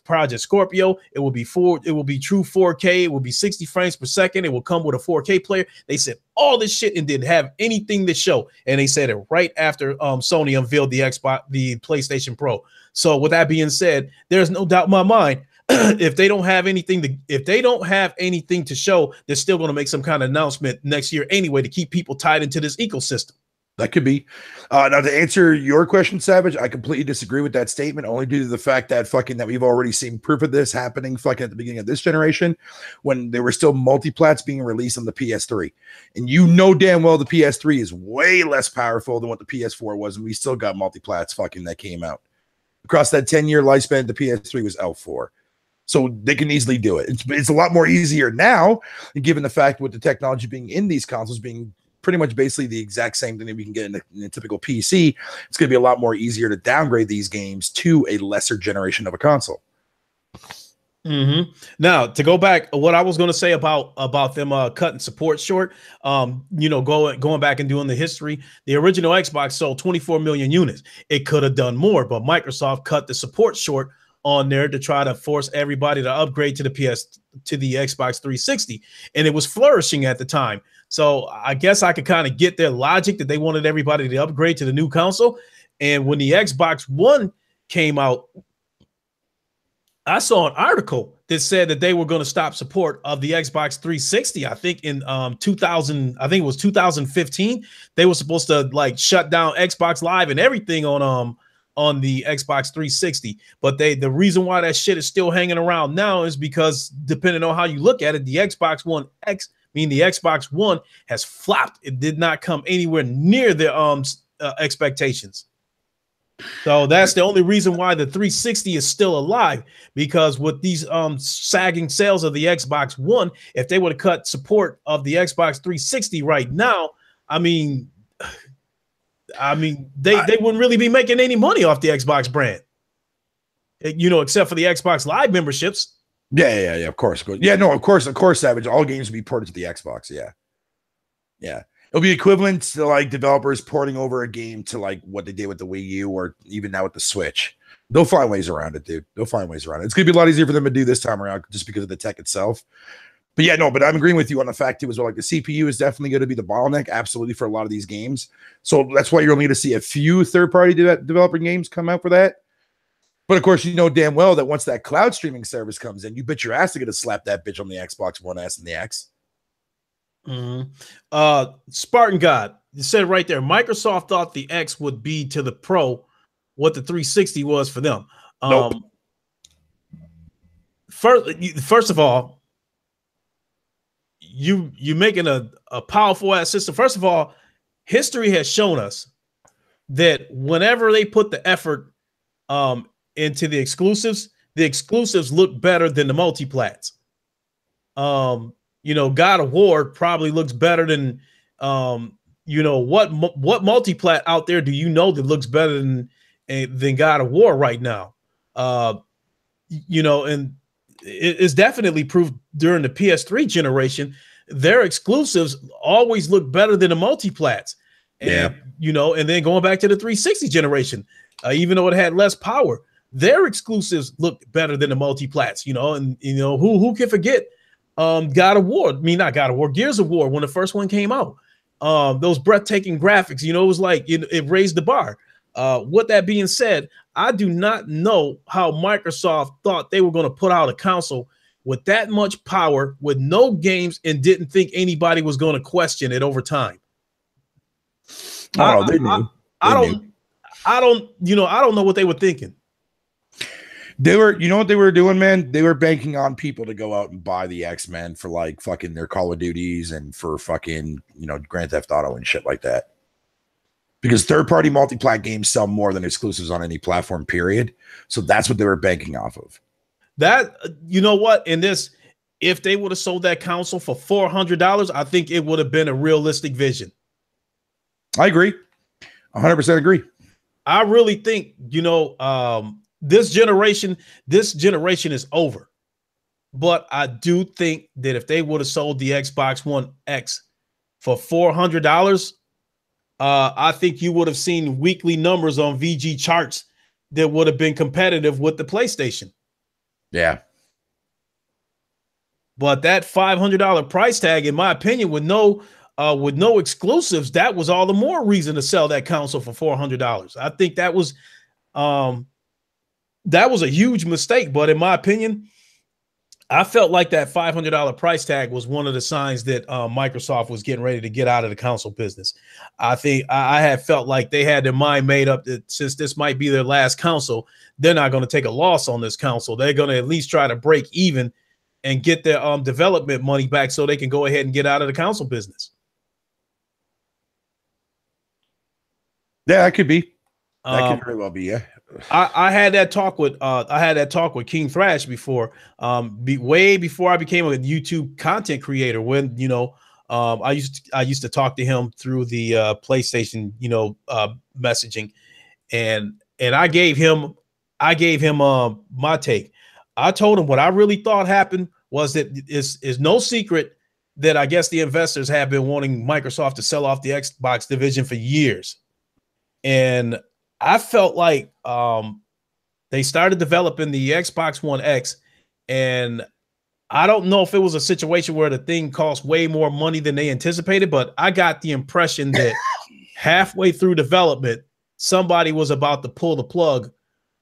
Project Scorpio. It will be true 4K. It will be 60 frames per second. It will come with a 4K player. They said all this shit and didn't have anything to show. And they said it right after Sony unveiled the PlayStation Pro. So with that being said, there's no doubt in my mind, if they don't have anything to show, they're still going to make some kind of announcement next year anyway to keep people tied into this ecosystem. That could be. Now, to answer your question, Savage, I completely disagree with that statement, only due to the fact that we've already seen proof of this happening at the beginning of this generation when there were still multiplats being released on the PS3. And damn well the PS3 is way less powerful than what the PS4 was, and we still got multiplats that came out. Across that 10-year lifespan, the PS3 was L4. So they can easily do it. It's a lot more easier now, given the fact with the technology being in these consoles being pretty much basically the exact same thing that we can get in a typical PC. It's going to be a lot more easier to downgrade these games to a lesser generation of a console. Now, to go back, what I was going to say about them cutting support short, going back and doing the history, the original Xbox sold 24 million units. It could have done more, but Microsoft cut the support short on there to try to force everybody to upgrade to the Xbox 360, and it was flourishing at the time. So I guess I could kind of get their logic that they wanted everybody to upgrade to the new console. And when the Xbox One came out, I saw an article that said that they were going to stop support of the Xbox 360. I think in 2015, they were supposed to shut down Xbox Live and everything on the Xbox 360. But the reason why that shit is still hanging around now is because, depending on how you look at it, the Xbox One X, the Xbox One, has flopped. It did not come anywhere near their expectations. So that's the only reason why the 360 is still alive, because with these sagging sales of the Xbox One, if they would have cut support of the Xbox 360 right now, they wouldn't really be making any money off the Xbox brand, except for the Xbox Live memberships. Yeah, of course. Yeah, no, of course, Savage. All games will be ported to the Xbox. Yeah. It'll be equivalent to developers porting over a game to what they did with the Wii U, or even now with the Switch. They'll find ways around it, dude. They'll find ways around it. It's gonna be a lot easier for them to do this time around just because of the tech itself. But yeah, no, but I'm agreeing with you on the fact too as well. The CPU is definitely going to be the bottleneck, absolutely, for a lot of these games. So that's why you're only going to see a few third-party developer games come out for that. But of course, damn well that once that cloud streaming service comes in, you bet your ass they're going to slap that bitch on the Xbox One S and the X. Spartan God, you said right there, Microsoft thought the X would be to the Pro what the 360 was for them. Nope. First of all, you making a powerful ass system. First of all, history has shown us that whenever they put the effort into the exclusives look better than the multiplats. God of War probably looks better than what multiplat out there do you know that looks better than God of War right now? And it's definitely proved during the PS3 generation, their exclusives always look better than the multiplats. And and then going back to the 360 generation, even though it had less power, their exclusives look better than the multiplats, and who can forget God of War? I mean, not God of War, Gears of War when the first one came out. Those breathtaking graphics, it was like it raised the bar. With that being said, I do not know how Microsoft thought they were going to put out a console with that much power, with no games, and didn't think anybody was going to question it over time. They knew. I don't know what they were thinking. They were, what they were doing, man? They were banking on people to go out and buy the X-Men for like fucking their Call of Duties and for fucking, Grand Theft Auto and shit like that. Because third-party multi-plat games sell more than exclusives on any platform, period. So that's what they were banking off of. That, what? In this, if they would have sold that console for $400, I think it would have been a realistic vision. I agree. 100% agree. I really think, this generation is over. But I do think that if they would have sold the Xbox One X for $400, I think you would have seen weekly numbers on VG charts that would have been competitive with the PlayStation. Yeah. But that $500 price tag, in my opinion, with no exclusives, that was all the more reason to sell that console for $400. I think that was a huge mistake. But in my opinion, I felt like that $500 price tag was one of the signs that Microsoft was getting ready to get out of the console business. I think I had felt like they had their mind made up that since this might be their last console, they're not going to take a loss on this console. They're going to at least try to break even and get their development money back so they can go ahead and get out of the console business. Yeah, that could be. That could very well be. Yeah. I had that talk with King Thrash before, way before I became a YouTube content creator. When I used to talk to him through the PlayStation messaging, and I gave him my take. I told him what I really thought happened was that is no secret that I guess the investors have been wanting Microsoft to sell off the Xbox division for years, and I felt like they started developing the Xbox One X, and I don't know if it was a situation where the thing cost way more money than they anticipated, but I got the impression that halfway through development, somebody was about to pull the plug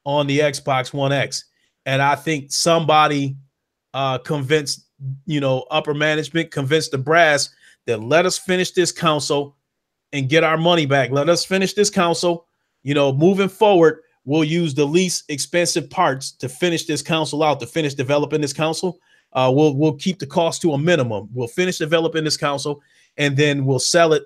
on the Xbox One X. And I think somebody convinced, upper management, convinced the brass that let us finish this console and get our money back. Let us finish this console. Moving forward, we'll use the least expensive parts to finish this console out, to finish developing this console. We'll keep the cost to a minimum. We'll finish developing this console, and then we'll sell it,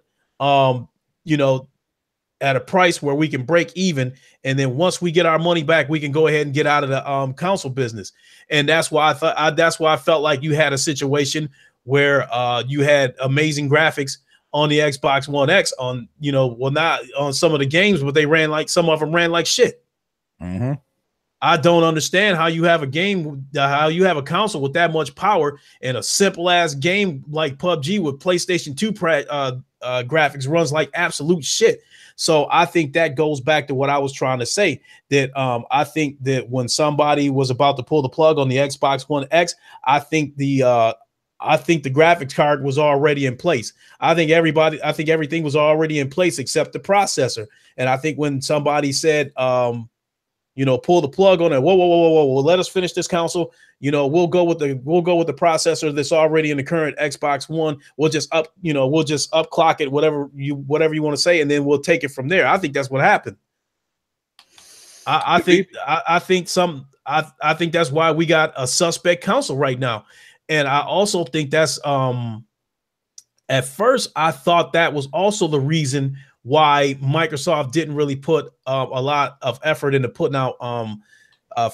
at a price where we can break even. And then once we get our money back, we can go ahead and get out of the console business. And that's why I felt like you had a situation where you had amazing graphics on the Xbox One X on, not on some of the games, but some of them ran like shit. Mm-hmm. I don't understand how you have a console with that much power and a simple ass game like PUBG with PlayStation 2 graphics runs like absolute shit. So I think that goes back to what I was trying to say, that I think that when somebody was about to pull the plug on the Xbox One X, I think the graphics card was already in place. I think everything was already in place except the processor. And I think when somebody said, pull the plug on it, whoa, let us finish this console. We'll go with the processor that's already in the current Xbox One. We'll just upclock it, whatever you want to say, and then we'll take it from there. I think that's what happened. I think that's why we got a suspect console right now. And I also think that's At first, I thought that was also the reason why Microsoft didn't really put a lot of effort into putting out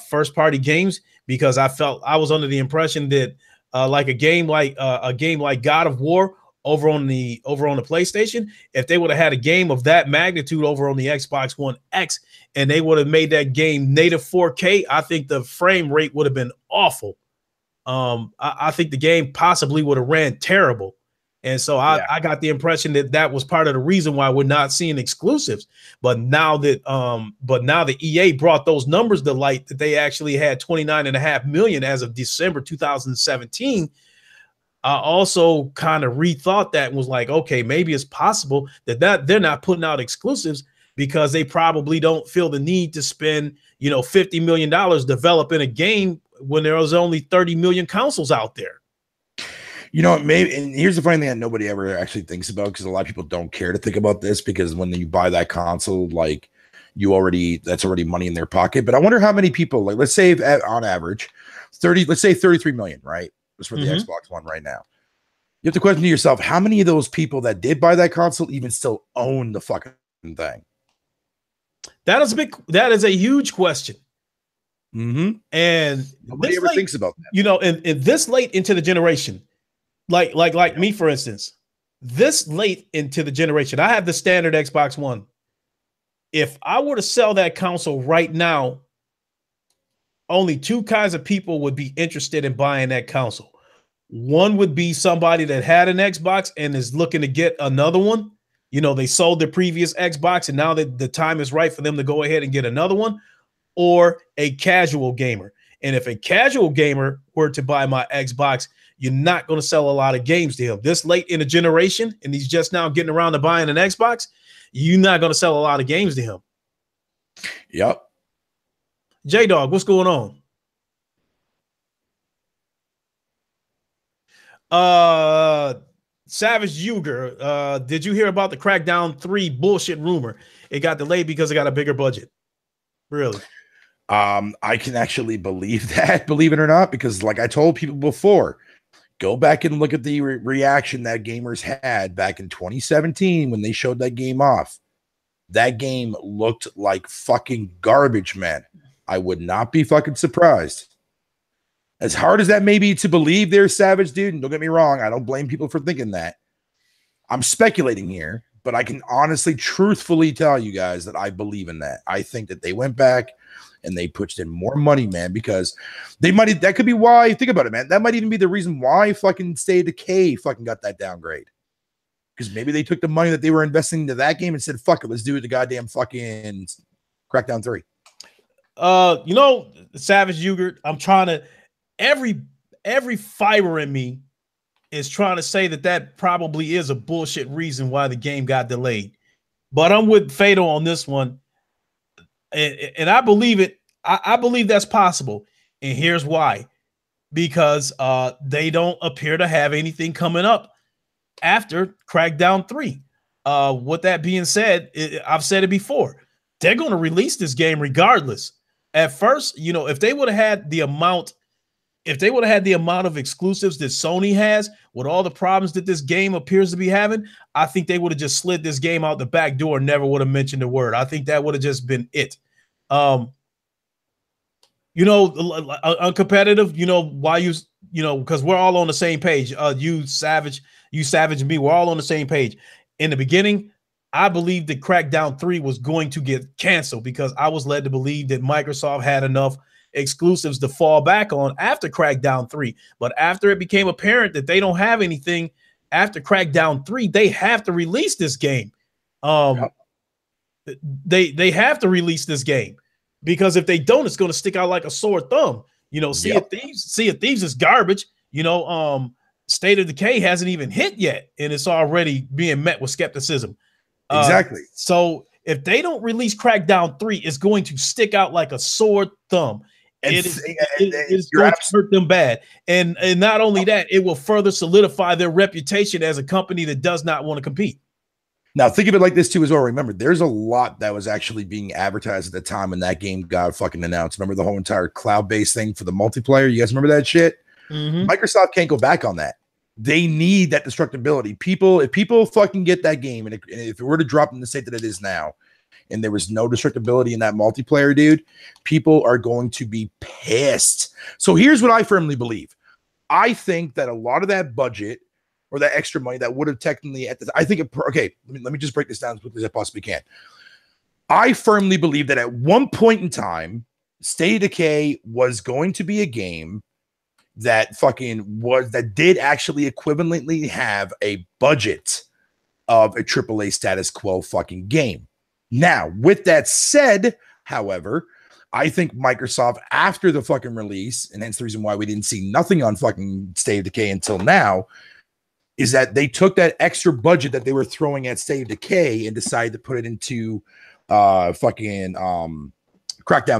first party games, because I felt I was under the impression that like a game like God of War over on the PlayStation, if they would have had a game of that magnitude over on the Xbox One X and they would have made that game native 4K, I think the frame rate would have been awful. I think the game possibly would have ran terrible. And so I got the impression that that was part of the reason why we're not seeing exclusives. But now that EA brought those numbers to light, that they actually had 29.5 million as of December 2017, I also kind of rethought that and was like, okay, maybe it's possible that they're not putting out exclusives because they probably don't feel the need to spend, $50 million developing a game when there was only 30 million consoles out there. Maybe, and here's the funny thing that nobody ever actually thinks about, because a lot of people don't care to think about this, because when you buy that console, like that's already money in their pocket. But I wonder how many people, like, let's say on average, 33 million, right? Just for the Xbox One right now. You have to question to yourself, how many of those people that did buy that console even still own the fucking thing? That is a huge question. Mm-hmm. And nobody ever thinks about that. In this late into the generation, like me, for instance, this late into the generation, I have the standard Xbox One. If I were to sell that console right now, only two kinds of people would be interested in buying that console. One would be somebody that had an Xbox and is looking to get another one. They sold their previous Xbox and now that the time is right for them to go ahead and get another one, or a casual gamer. And if a casual gamer were to buy my Xbox, you're not going to sell a lot of games to him. This late in the generation, and he's just now getting around to buying an Xbox, you're not going to sell a lot of games to him. Yep. J-Dog, what's going on? Savage Uger, did you hear about the Crackdown 3 bullshit rumor? It got delayed because it got a bigger budget. Really? I can actually believe that, believe it or not, because like I told people before, go back and look at the reaction that gamers had back in 2017 when they showed that game off. That game looked like fucking garbage, man. I would not be fucking surprised. As hard as that may be to believe there, Savage, dude, and don't get me wrong, I don't blame people for thinking that. I'm speculating here, but I can honestly, truthfully tell you guys that I believe in that. I think that they went back and they pushed in more money, man, because that could be why, think about it, man. That might even be the reason why fucking State of Decay fucking got that downgrade. Because maybe they took the money that they were investing into that game and said, fuck it, let's do it the goddamn fucking Crackdown 3. Savage Uger, I'm trying to, every fiber in me is trying to say that probably is a bullshit reason why the game got delayed. But I'm with Fado on this one. And I believe it. I believe that's possible. And here's why. Because they don't appear to have anything coming up after Crackdown 3. With that being said, I've said it before. They're going to release this game regardless. At first, if they would have had the amount of exclusives that Sony has, with all the problems that this game appears to be having, I think they would have just slid this game out the back door and never would have mentioned a word. I think that would have just been it. Uncompetitive, why because we're all on the same page. You Savage and me, we're all on the same page. In the beginning, I believed that Crackdown 3 was going to get canceled because I was led to believe that Microsoft had enough exclusives to fall back on after Crackdown 3. But after it became apparent that they don't have anything after Crackdown 3, they have to release this game. They have to release this game, because if they don't, it's going to stick out like a sore thumb. Sea of Thieves is garbage. State of Decay hasn't even hit yet, and it's already being met with skepticism. Exactly. So if they don't release Crackdown 3, it's going to stick out like a sore thumb. It is going to hurt them bad. And not only that, it will further solidify their reputation as a company that does not want to compete. Now, think of it like this too as well. Remember, there's a lot that was actually being advertised at the time when that game got fucking announced. Remember the whole entire cloud-based thing for the multiplayer? You guys remember that shit? Mm-hmm. Microsoft can't go back on that. They need that destructibility. If people fucking get that game, and if it were to drop in the state that it is now, and there was no destructibility in that multiplayer, dude, people are going to be pissed. So here's what I firmly believe. I think that a lot of that budget or that extra money that would have technically let me just break this down as quickly as I possibly can. I firmly believe that at one point in time, State of Decay was going to be a game that did actually equivalently have a budget of a AAA status quo fucking game. Now, with that said, however, I think Microsoft, after the fucking release, and hence the reason why we didn't see nothing on fucking State of Decay until now, is that they took that extra budget that they were throwing at State of Decay and decided to put it into Crackdown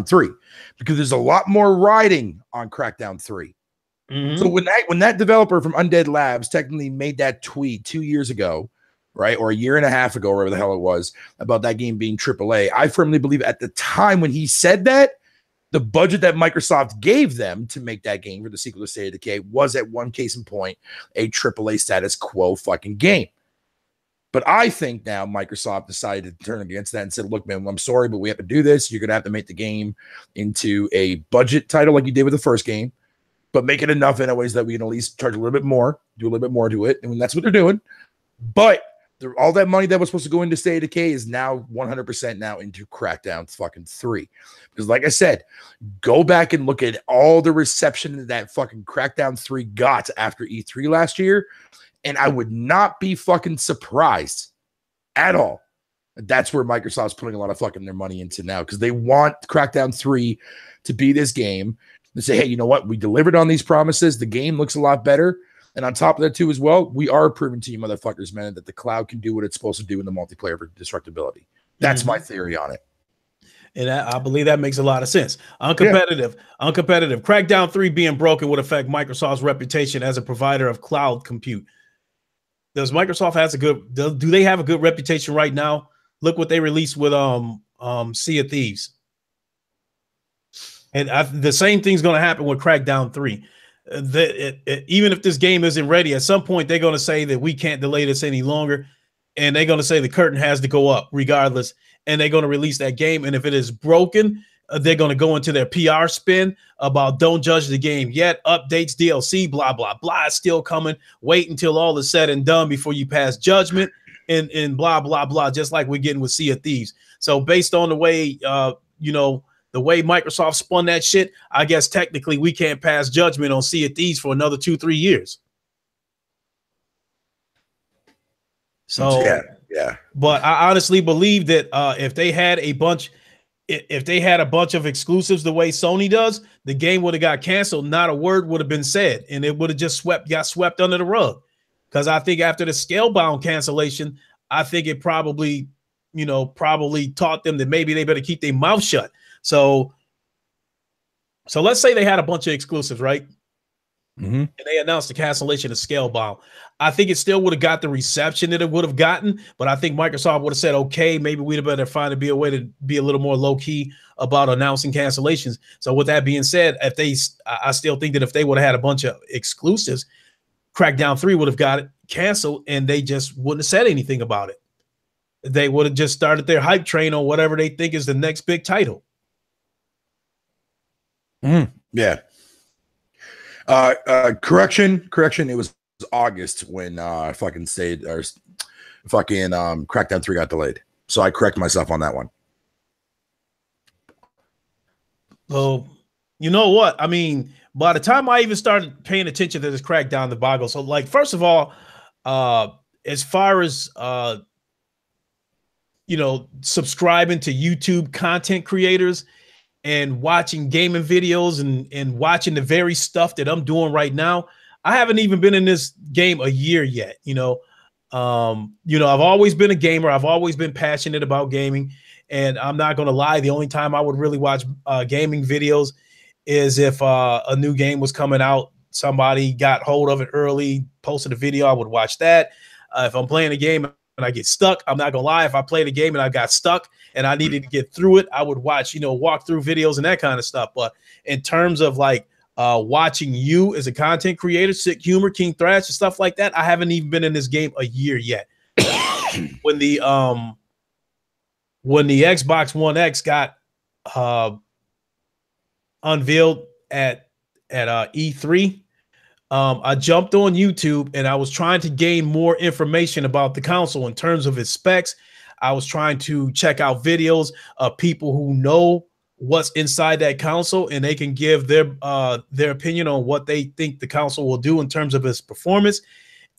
3, because there's a lot more riding on Crackdown 3. Mm-hmm. So when that developer from Undead Labs technically made that tweet 2 years ago, right, or a year and a half ago, whatever the hell it was, about that game being AAA, I firmly believe at the time when he said that, the budget that Microsoft gave them to make that game for the sequel to State of Decay was, at one case in point, a AAA status quo fucking game. But I think now Microsoft decided to turn against that and said, look, man, I'm sorry, but we have to do this. You're going to have to make the game into a budget title like you did with the first game, but make it enough in ways that we can at least charge a little bit more, do a little bit more to it. And that's what they're doing. But all that money that was supposed to go into State of Decay is now 100% now into Crackdown fucking 3. Because like I said, go back and look at all the reception that fucking Crackdown 3 got after E3 last year, and I would not be fucking surprised at all. That's where Microsoft's putting a lot of fucking their money into now, because they want Crackdown 3 to be this game. They say, hey, you know what? We delivered on these promises. The game looks a lot better. And on top of that, too, as well, we are proving to you motherfuckers, man, that the cloud can do what it's supposed to do in the multiplayer for destructibility. That's my theory on it. And I believe that makes a lot of sense. Uncompetitive. Crackdown 3 being broken would affect Microsoft's reputation as a provider of cloud compute. Does Microsoft do they have a good reputation right now? Look what they released with Sea of Thieves. And the same thing's going to happen with Crackdown 3. Even if this game isn't ready, at some point they're going to say that we can't delay this any longer, and they're going to say the curtain has to go up regardless, and they're going to release that game. And if it is broken, they're going to go into their PR spin about don't judge the game yet, updates, DLC, blah blah blah, it's still coming, wait until all is said and done before you pass judgment, and blah blah blah, just like we're getting with Sea of Thieves. So based on the way the way Microsoft spun that shit, I guess technically we can't pass judgment on Sea of Thieves for another 2-3 years. So yeah. But I honestly believe that if they had a bunch of exclusives the way Sony does, the game would have got canceled. Not a word would have been said, and it would have just got swept under the rug. Because I think after the Scalebound cancellation, I think it probably taught them that maybe they better keep their mouth shut. So let's say they had a bunch of exclusives, right? Mm-hmm. And they announced the cancellation of Scalebound. I think it still would have got the reception that it would have gotten, but I think Microsoft would have said, okay, maybe we'd have better find a way to be a little more low key about announcing cancellations. So with that being said, I still think that if they would have had a bunch of exclusives, Crackdown 3 would have got it canceled, and they just wouldn't have said anything about it. They would have just started their hype train on whatever they think is the next big title. Yeah. Correction. It was August when Crackdown 3 got delayed. So I correct myself on that one. Well, you know what? I mean, by the time I even started paying attention to this Crackdown debacle, so like, first of all, as far as subscribing to YouTube content creators and watching gaming videos and watching the very stuff that I'm doing right now, I haven't even been in this game a year yet. I've always been a gamer. I've always been passionate about gaming. And I'm not going to lie, the only time I would really watch gaming videos is if a new game was coming out, somebody got hold of it early, posted a video, I would watch that. If I'm playing a game and I get stuck, I'm not going to lie, if I played a game and I got stuck and I needed to get through it, I would watch, walkthrough videos and that kind of stuff. But in terms of like watching you as a content creator, Sick Humor, King Thrash, and stuff like that. I haven't even been in this game a year yet. When the Xbox One X got unveiled at E3, I jumped on YouTube and I was trying to gain more information about the console in terms of its specs. I was trying to check out videos of people who know what's inside that console, and they can give their opinion on what they think the console will do in terms of its performance.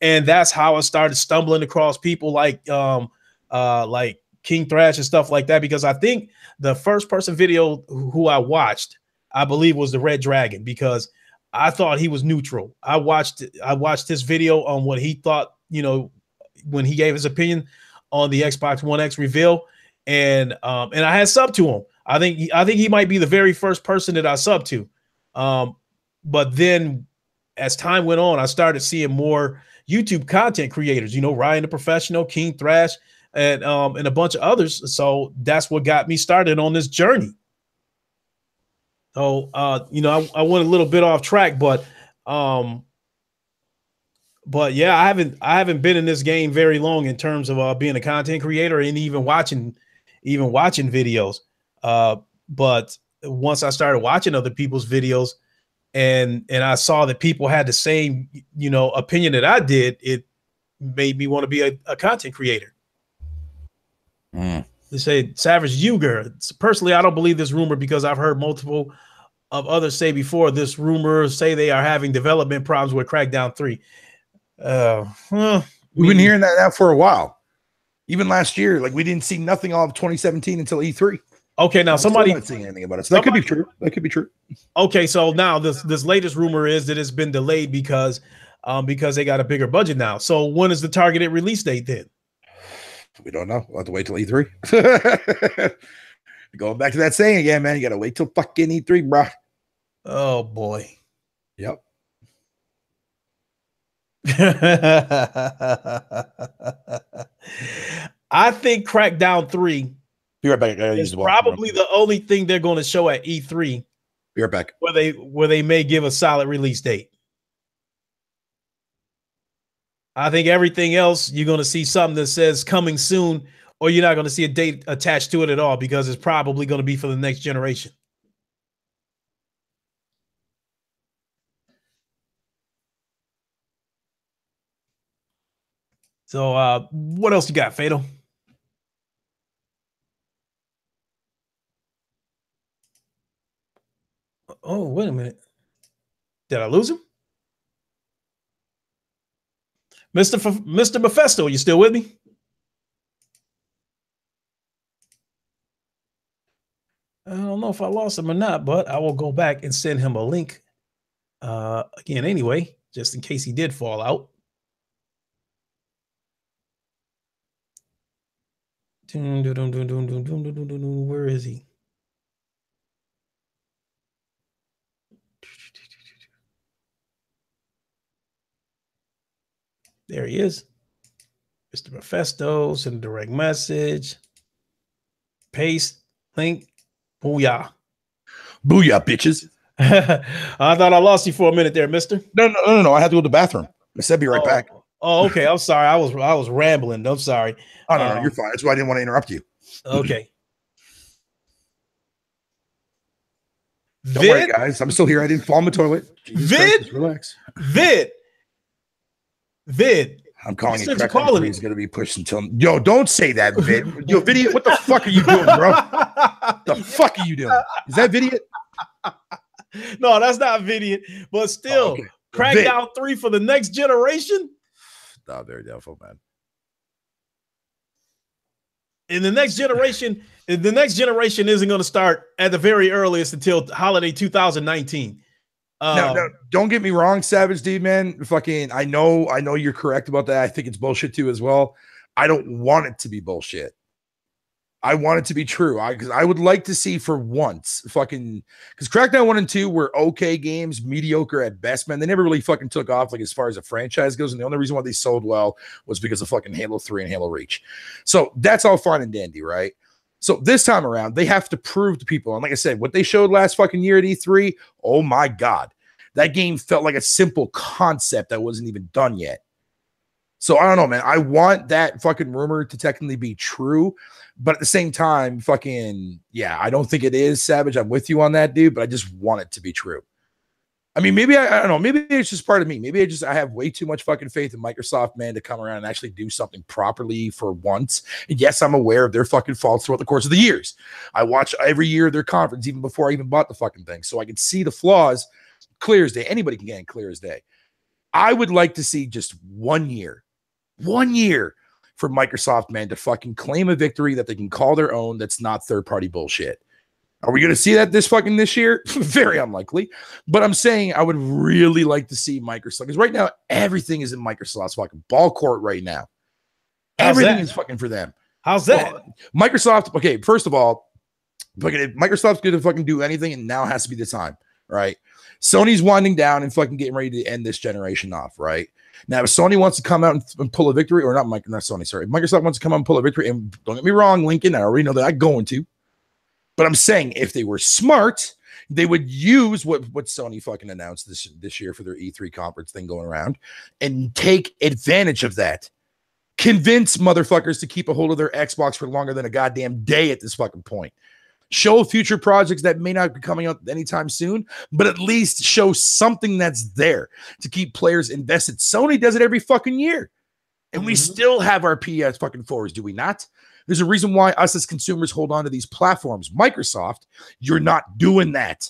And that's how I started stumbling across people like King Thrash and stuff like that, because I think the first person video who I watched, I believe, was the Red Dragon, because I thought he was neutral. I watched his video on what he thought, when he gave his opinion on the Xbox One X reveal, and I had subbed to him. I think he might be the very first person that I subbed to. But then as time went on, I started seeing more YouTube content creators, Ryan the Professional, King Thrash, and a bunch of others. So that's what got me started on this journey. So, I went a little bit off track, but yeah, I haven't been in this game very long in terms of being a content creator and even watching videos. But once I started watching other people's videos and I saw that people had the same, opinion that I did, it made me want to be a content creator. They say Savage Uger. Personally, I don't believe this rumor because I've heard multiple of others say before this rumor say they are having development problems with Crackdown 3. We've been hearing that now for a while. Even last year, like, we didn't see nothing all of 2017 until E3. Okay, now somebody not saying anything about it. So that could be true. That could be true. Okay, so now this latest rumor is that it's been delayed because they got a bigger budget now. So when is the targeted release date then? We don't know. We'll have to wait till E3. Going back to that saying again, man, you got to wait till fucking E3, bro. Oh, boy. Yep. I think Crackdown 3 be right back. is probably the only thing they're going to show at E3. Be right back. Where they may give a solid release date. I think everything else, you're going to see something that says coming soon, or you're not going to see a date attached to it at all, because it's probably going to be for the next generation. So what else you got, Fatal? Oh, wait a minute. Did I lose him? Mr. Mephisto, you still with me? I don't know if I lost him or not, but I will go back and send him a link again anyway, just in case he did fall out. Where is he? There he is. Mr. Mephisto, send a direct message. Paste, link. Booyah. Booyah, bitches. I thought I lost you for a minute there, mister. No. I had to go to the bathroom. I said be right back. Oh, okay. I'm sorry. I was rambling. I'm sorry. Oh, no, you're fine. That's why I didn't want to interrupt you. Okay. Don't worry, guys. I'm still here. I didn't fall in the toilet. Vid, relax. Vid. I'm calling it. He's going to be pushed until. Yo, don't say that, Vid. Yo, Video. What the fuck are you doing, bro? The fuck are you doing? Is that Video? No, that's not Video. But still, okay. Crackdown 3 for the next generation. Not very doubtful, man. In the next generation isn't going to start at the very earliest until holiday 2019. No, don't get me wrong, Savage dude, man. Fucking, I know you're correct about that. I think it's bullshit too as well. I don't want it to be bullshit. I want it to be true. Because I would like to see for once, fucking, because Crackdown 1 and 2 were okay games, mediocre at best, man. They never really fucking took off, like, as far as a franchise goes. And the only reason why they sold well was because of fucking Halo 3 and Halo Reach. So that's all fine and dandy, right? So this time around, they have to prove to people. And like I said, what they showed last fucking year at E3, oh my God. That game felt like a simple concept that wasn't even done yet. So I don't know, man. I want that fucking rumor to technically be true, but at the same time, fucking, yeah, I don't think it is, Savage. I'm with you on that, dude, but I just want it to be true. I mean, maybe I don't know. Maybe it's just part of me. Maybe I have way too much fucking faith in Microsoft, man, to come around and actually do something properly for once. And yes, I'm aware of their fucking faults throughout the course of the years. I watch every year their conference, even before I even bought the fucking thing, so I can see the flaws clear as day. Anybody can get it clear as day. I would like to see just 1 year for Microsoft, man, to fucking claim a victory that they can call their own. That's not third-party bullshit. Are we going to see that this year? Very unlikely. But I'm saying I would really like to see Microsoft, because right now everything is in Microsoft's fucking ball court right now. Everything is fucking for them. How's that? Well, Microsoft, okay, first of all, if Microsoft's going to fucking do anything, and now has to be the time, right? Sony's winding down and fucking getting ready to end this generation off, right? Now, if Sony wants to come out and pull a victory, or not Sony, sorry. If Microsoft wants to come out and pull a victory, and don't get me wrong, Lincoln, I already know that I'm going to. But I'm saying if they were smart, they would use what Sony fucking announced this year for their E3 conference thing going around and take advantage of that. Convince motherfuckers to keep a hold of their Xbox for longer than a goddamn day at this fucking point. Show future projects that may not be coming out anytime soon, but at least show something that's there to keep players invested. Sony does it every fucking year. And we still have our PS fucking 4s, do we not? There's a reason why us as consumers hold on to these platforms. Microsoft, you're not doing that.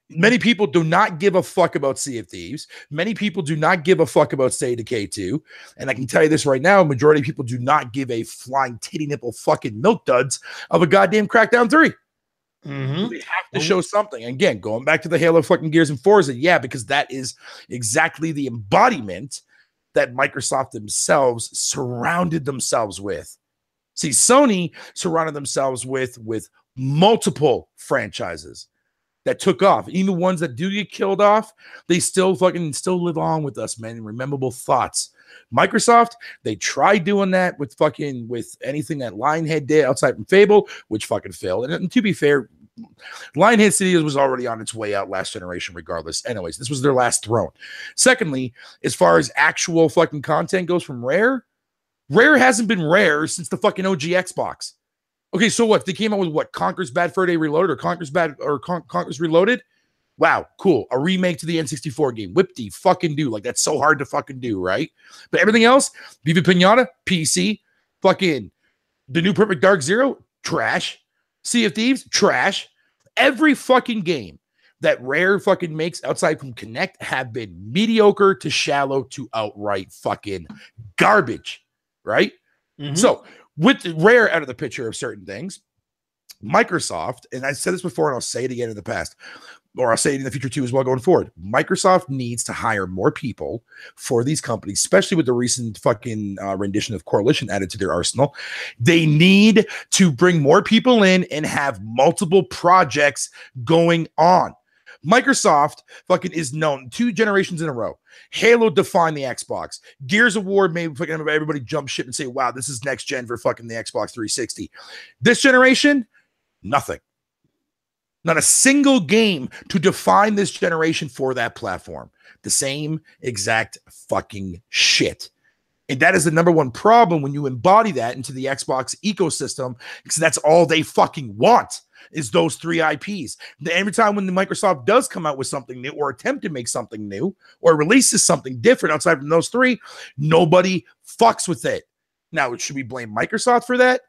Many people do not give a fuck about Sea of Thieves. Many people do not give a fuck about State of Decay 2. And I can tell you this right now, a majority of people do not give a flying titty nipple fucking milk duds of a goddamn Crackdown 3. We have to show something. Again, going back to the Halo fucking Gears and Forza, yeah, because that is exactly the embodiment that Microsoft themselves surrounded themselves with. See, Sony surrounded themselves with multiple franchises that took off. Even the ones that do get killed off, they still live on with us, man, in memorable thoughts. Microsoft, they tried doing that with anything that Lionhead did outside from Fable, which fucking failed. And to be fair, Lionhead Studios was already on its way out last generation regardless. Anyways, this was their last throne. Secondly, as far as actual fucking content goes from Rare hasn't been Rare since the fucking OG Xbox. Okay, so what? They came out with what? Conker's Bad Fur Day Reloaded or Conker's Reloaded? Wow, cool. A remake to the N64 game. Whip-de fucking do. Like, that's so hard to fucking do, right? But everything else, Viva Pinata, PC, fucking the new Perfect Dark Zero, trash. Sea of Thieves, trash. Every fucking game that Rare fucking makes outside from Connect have been mediocre to shallow to outright fucking garbage, right? So with Rare out of the picture of certain things, Microsoft, and I said this before and I'll say it again in the past, or I'll say it in the future too as well going forward, Microsoft needs to hire more people for these companies, especially with the recent fucking rendition of Coalition added to their arsenal. They need to bring more people in and have multiple projects going on. Microsoft fucking is known 2 generations in a row. Halo defined the Xbox. Gears of War made fucking everybody jump ship and say, wow, this is next gen for fucking the Xbox 360. This generation, nothing. Not a single game to define this generation for that platform. The same exact fucking shit. And that is the number one problem when you embody that into the Xbox ecosystem, because that's all they fucking want is those 3 IPs. Every time when the Microsoft does come out with something new or attempt to make something new or releases something different outside from those 3, nobody fucks with it. Now, should we blame Microsoft for that?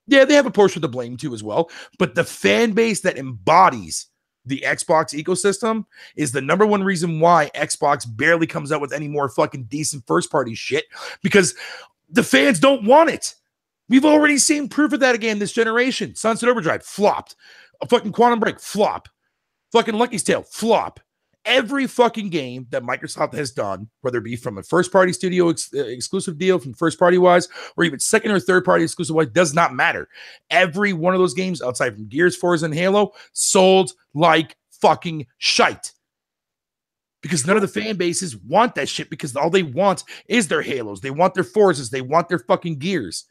Yeah, they have a portion to blame too as well. But the fan base that embodies the Xbox ecosystem is the number one reason why Xbox barely comes out with any more fucking decent first-party shit, because the fans don't want it. We've already seen proof of that again this generation. Sunset Overdrive, flopped. A fucking Quantum Break, flop. Fucking Lucky's Tale, flop. Every fucking game that Microsoft has done, whether it be from a first-party studio exclusive deal, from first-party wise, or even second or third-party exclusive wise, does not matter. Every one of those games, outside from Gears, Forza, and Halo, sold like fucking shite. Because none of the fan bases want that shit, because all they want is their Halos. They want their Forzas. They want their fucking Gears.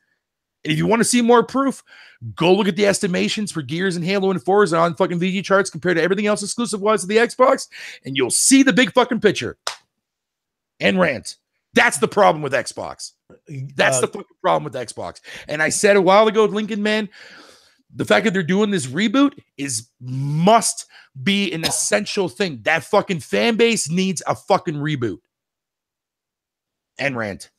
And if you want to see more proof, go look at the estimations for Gears and Halo and Forza on fucking VG charts compared to everything else exclusive wise to the Xbox, and you'll see the big fucking picture. And rant. That's the problem with Xbox. That's the fucking problem with Xbox. And I said a while ago, Lincoln, man, the fact that they're doing this reboot must be an essential thing. That fucking fan base needs a fucking reboot. And rant.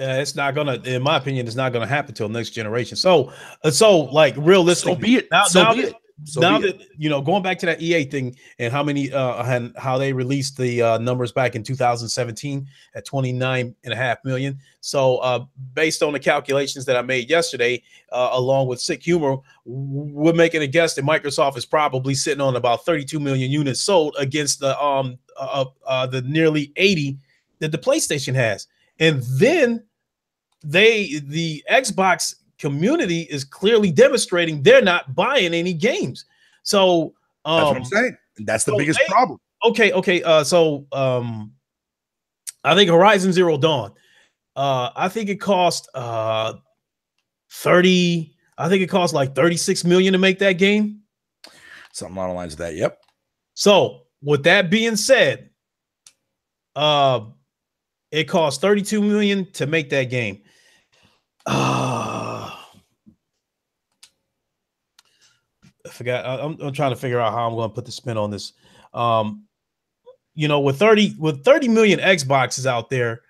It's not gonna, in my opinion, it's not gonna happen till next generation. So like realistically, so be it. Now that you know, going back to that EA thing and how many and how they released the numbers back in 2017 at 29.5 million. So based on the calculations that I made yesterday, along with Sick Humor, we're making a guess that Microsoft is probably sitting on about 32 million units sold against the nearly 80 that the PlayStation has. And then the Xbox community is clearly demonstrating they're not buying any games. So that's what I'm saying. That's the biggest problem. Okay. So I think Horizon Zero Dawn, I think it cost 30. I think it cost like 36 million to make that game. Something along the lines of that. Yep. So with that being said, it cost 32 million to make that game. I forgot. I'm trying to figure out how I'm going to put the spin on this. You know, with 30 million Xboxes out there,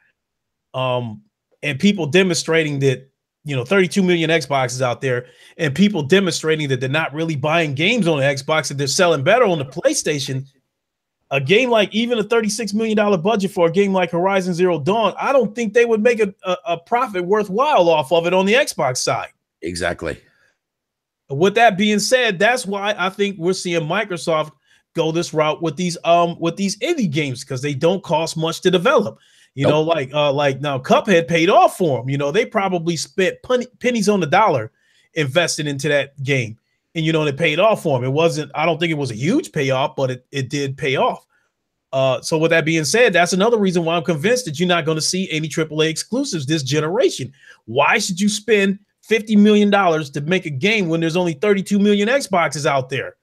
and people demonstrating that, you know, 32 million Xboxes out there, and people demonstrating that they're not really buying games on the Xbox, and they're selling better on the PlayStation. A game like, even a $36 million budget for a game like Horizon Zero Dawn, I don't think they would make a profit worthwhile off of it on the Xbox side. Exactly. With that being said, that's why I think we're seeing Microsoft go this route with these indie games, because they don't cost much to develop. You know, like now Cuphead paid off for them. You know, they probably spent pennies on the dollar invested into that game. And, you know, it paid off for him. I don't think it was a huge payoff, but it did pay off. So with that being said, that's another reason why I'm convinced that you're not going to see any AAA exclusives this generation. Why should you spend $50 million to make a game when there's only 32 million Xboxes out there?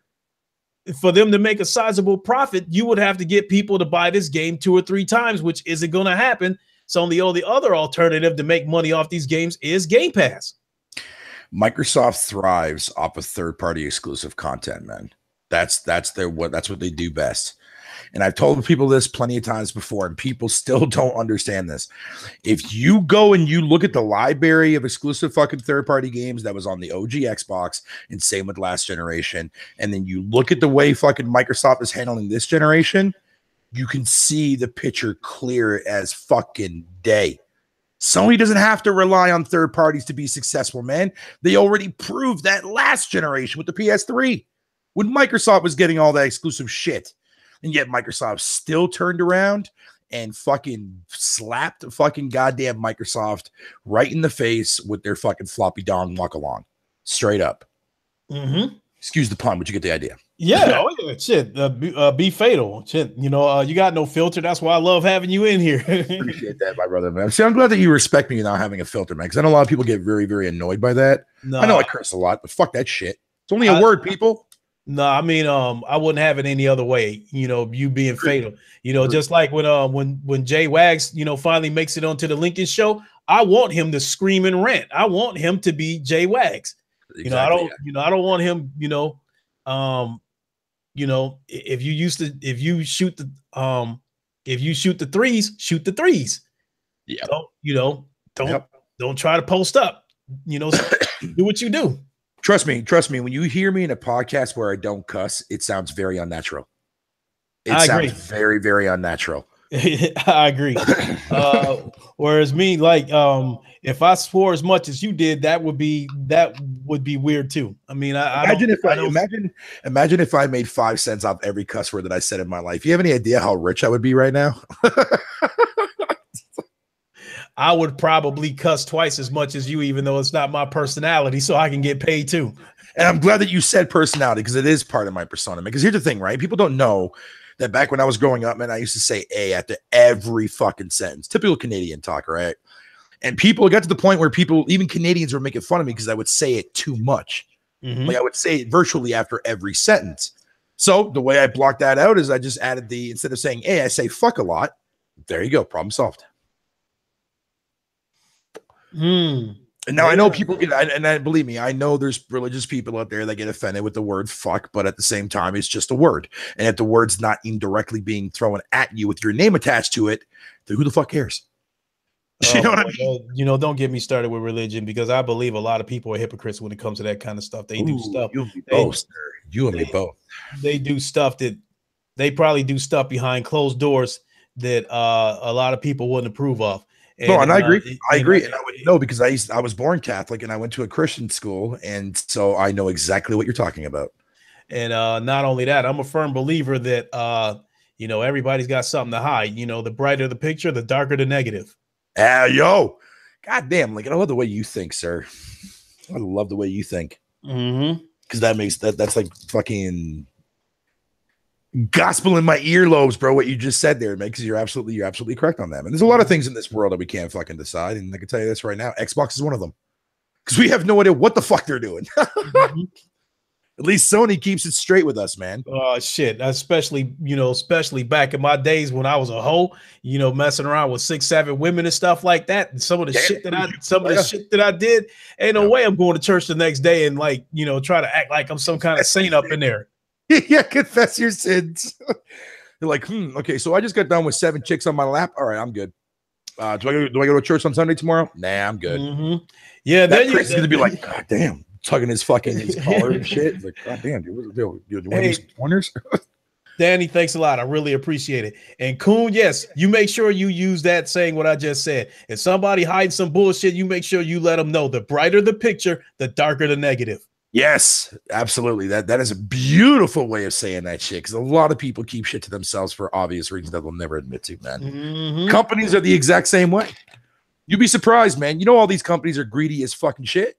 For them to make a sizable profit, you would have to get people to buy this game 2 or 3 times, which isn't going to happen. So the only other alternative to make money off these games is Game Pass. Microsoft thrives off of third-party exclusive content, man. That's what they do best. And I've told people this plenty of times before, and people still don't understand this. If you go and you look at the library of exclusive fucking third-party games that was on the OG Xbox, and same with last generation, and then you look at the way fucking Microsoft is handling this generation, you can see the picture clear as fucking day. Sony doesn't have to rely on third parties to be successful, man. They already proved that last generation with the PS3 when Microsoft was getting all that exclusive shit. And yet Microsoft still turned around and fucking slapped fucking goddamn Microsoft right in the face with their fucking floppy dong walk along. Straight up. Mm-hmm. Excuse the pun, but you get the idea. Yeah, shit. Be fatal. Shit. You know, you got no filter. That's why I love having you in here. Appreciate that, my brother, man. See, I'm glad that you respect me not having a filter, man, because I know a lot of people get very, very annoyed by that. No, I know I curse a lot, but fuck that shit. It's only a word, people. No, I mean, I wouldn't have it any other way. You know, you being fatal. You know, just like when Jay Wags, you know, finally makes it onto the Lincoln show, I want him to scream and rant. I want him to be Jay Wags. Exactly, you know, I don't want him, if you shoot the threes, shoot the threes. Yeah. Don't try to post up. You know, do what you do. Trust me. When you hear me in a podcast where I don't cuss, it sounds very unnatural. I agree. Very, very unnatural. I agree. Whereas me, like, if I swore as much as you did, that would be weird too. I mean, imagine if I made 5 cents off every cuss word that I said in my life. You have any idea how rich I would be right now? I would probably cuss twice as much as you, even though it's not my personality, so I can get paid too. And I'm glad that you said personality, because it is part of my persona. Because here's the thing, right? People don't know that back when I was growing up, man, I used to say A after every fucking sentence. Typical Canadian talk, right? And people got to the point where people, even Canadians, were making fun of me because I would say it too much. Like I would say it virtually after every sentence. So the way I blocked that out is I just added instead of saying "hey," I say "fuck" a lot. There you go, problem solved. And now I know people get, and believe me, I know there's religious people out there that get offended with the word "fuck," but at the same time, it's just a word. And if the word's not indirectly being thrown at you with your name attached to it, then who the fuck cares? You know what I mean? You know, don't get me started with religion, because I believe a lot of people are hypocrites when it comes to that kind of stuff. They do stuff. You and me both, sir. You and me both. They do stuff that they probably do stuff behind closed doors that a lot of people wouldn't approve of. And I agree. I agree. And I would know because I was born Catholic and I went to a Christian school. And so I know exactly what you're talking about. And not only that, I'm a firm believer that, you know, everybody's got something to hide. You know, the brighter the picture, the darker the negative. Yo, goddamn, like I love the way you think, sir. I love the way you think. Because that makes that's like fucking gospel in my earlobes, bro. What you just said there, man, because you're absolutely correct on that. And there's a lot of things in this world that we can't fucking decide. And I can tell you this right now, Xbox is one of them. Because we have no idea what the fuck they're doing. At least Sony keeps it straight with us, man. Oh shit. Especially back in my days when I was a hoe, you know, messing around with 6-7 women and stuff like that. And some of the shit that I did, ain't no way I'm going to church the next day and like, you know, try to act like I'm some kind of saint up in there. Yeah, confess your sins. You're like, okay, so I just got done with 7 chicks on my lap. All right, I'm good. Do I go to church on Sunday tomorrow? Nah, I'm good. Yeah, then you're gonna be like, God damn, tugging his collar and shit. It's like, God damn, dude, you want to use pointers? Danny, thanks a lot. I really appreciate it. And Coon, yes, you make sure you use that saying what I just said. If somebody hides some bullshit, you make sure you let them know. The brighter the picture, the darker the negative. Yes, absolutely. That is a beautiful way of saying that shit, because a lot of people keep shit to themselves for obvious reasons that they'll never admit to, man. Companies are the exact same way. You'd be surprised, man. You know, all these companies are greedy as fucking shit.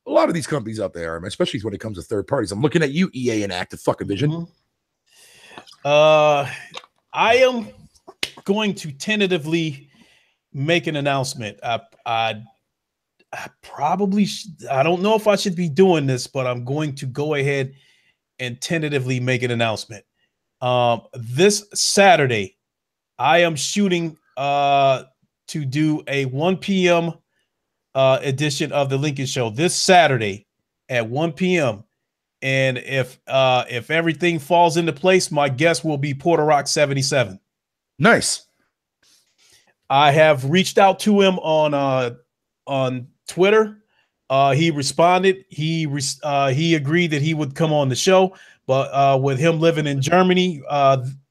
A lot of these companies out there are, especially when it comes to third parties. I'm looking at you, EA and Activision. I am going to tentatively make an announcement. I probably I don't know if I should be doing this, but I'm going to go ahead and tentatively make an announcement. This Saturday, I am shooting to do a 1 p.m. Edition of the Lincoln Show this Saturday at 1 p.m. And if everything falls into place, my guest will be Porter Rock 77. Nice. I have reached out to him on Twitter. He responded. He agreed that he would come on the show, but with him living in Germany,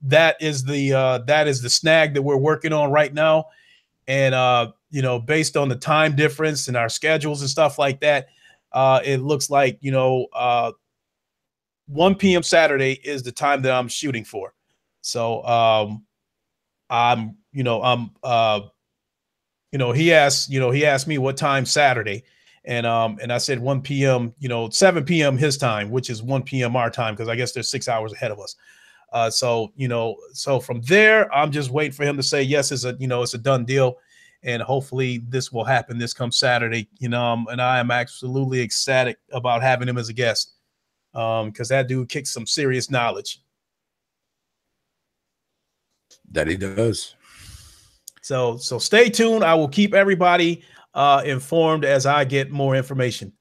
that is the snag that we're working on right now. And you know, based on the time difference and our schedules and stuff like that, it looks like 1 p.m. Saturday is the time that I'm shooting for. So he asked me what time Saturday, and I said 1 p.m., 7 p.m. his time, which is 1 p.m. our time, because I guess they're 6 hours ahead of us. So from there, I'm just waiting for him to say yes. It's a done deal, and hopefully this will happen this come Saturday. And I am absolutely ecstatic about having him as a guest, because that dude kicks some serious knowledge. That he does. So stay tuned. I will keep everybody informed as I get more information.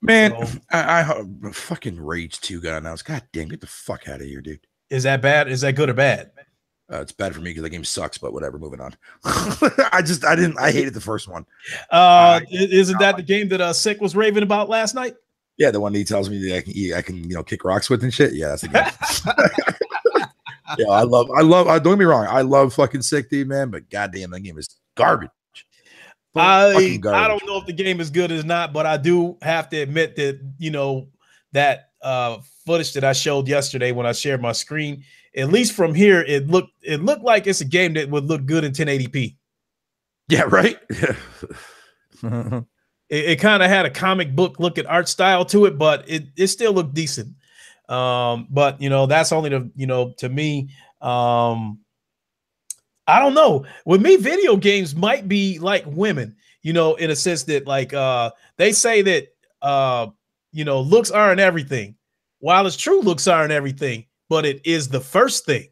Man, so, I fucking Rage 2 got announced. God damn, get the fuck out of here, dude. Is that bad? Is that good or bad? It's bad for me because the game sucks, but whatever. Moving on. I hated the first one. Isn't that the game that Sick was raving about last night? Yeah, the one that he tells me that I can kick rocks with and shit. Yeah, that's the game. Yeah, I love. Don't get me wrong. I love fucking Sick, dude, man. But goddamn, that game is garbage. I don't know if the game is good or not, but I do have to admit that that footage that I showed yesterday when I shared my screen, at least from here, it looked like it's a game that would look good in 1080p. Yeah, right. It kind of had a comic book look at art style to it, but it still looked decent. But that's only to me. I don't know. With me, video games might be like women, in a sense that like they say that looks aren't everything. While it's true, looks aren't everything, but it is the first thing.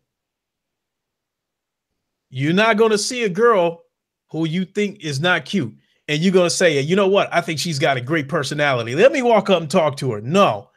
You're not going to see a girl who you think is not cute, and you're going to say, you know what? I think she's got a great personality. Let me walk up and talk to her. No,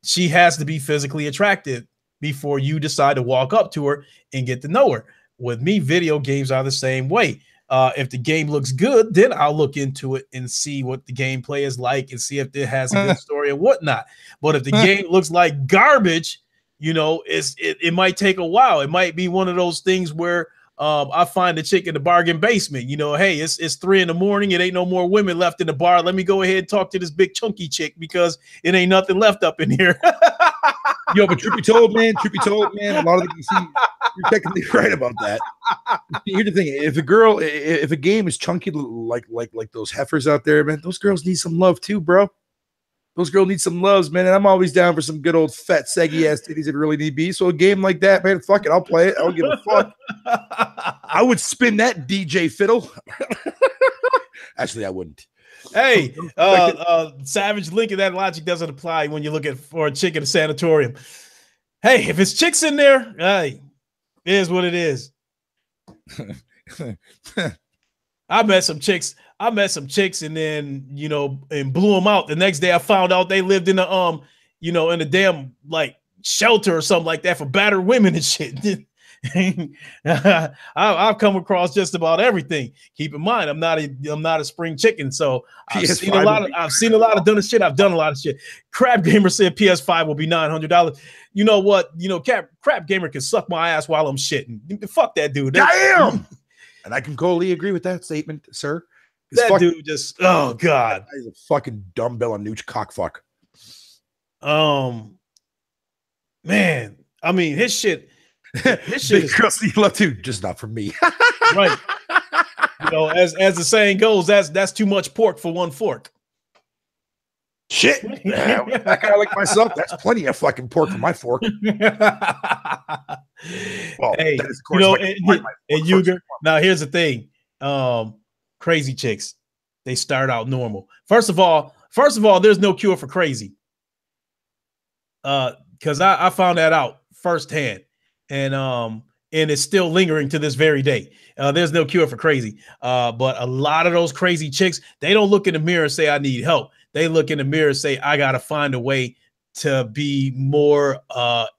she has to be physically attractive before you decide to walk up to her and get to know her. With me, video games are the same way. If the game looks good, then I'll look into it and see what the gameplay is like and see if it has a good story and whatnot. But if the game looks like garbage, it might take a while. It might be one of those things where I find a chick in the bargain basement. Hey, it's 3 a.m. It ain't no more women left in the bar. Let me go ahead and talk to this big chunky chick because it ain't nothing left up in here. Yo, but truth be told, man, a lot of you're technically right about that. Here's the thing: if a game is chunky like those heifers out there, man, those girls need some love too, bro. Those girls need some loves, man. And I'm always down for some good old fat, saggy ass titties if it really need be. So a game like that, man, fuck it, I'll play it. I don't give a fuck. I would spin that DJ fiddle. Actually, I wouldn't. Hey, Savage Lincoln, that logic doesn't apply when you're looking for a chick in a sanatorium. Hey, if it's chicks in there, hey, it is what it is. I met some chicks and then, and blew them out. The next day I found out they lived in a, in a damn like shelter or something like that for battered women and shit. I've come across just about everything. Keep in mind, I'm not a spring chicken, so I've seen a lot of done shit. I've done a lot of shit. Crap Gamer said PS5 will be $900. You know what? Crap Gamer can suck my ass while I'm shitting. Fuck that dude. Damn. And I can totally agree with that statement, sir. That dude just, oh god, he's a fucking dumbbell and nooch cockfuck. Man, I mean his shit. This shit is crusty love too, just not for me. Right. As the saying goes, that's too much pork for one fork. Shit. That guy like myself, that's plenty of fucking pork for my fork. Well, hey, that is, of course, and Yuger. Now here's the thing. Crazy chicks, they start out normal. First of all, there's no cure for crazy. Because I found that out firsthand. And it's still lingering to this very day. There's no cure for crazy. But a lot of those crazy chicks, they don't look in the mirror and say, I need help. They look in the mirror and say, I got to find a way to be more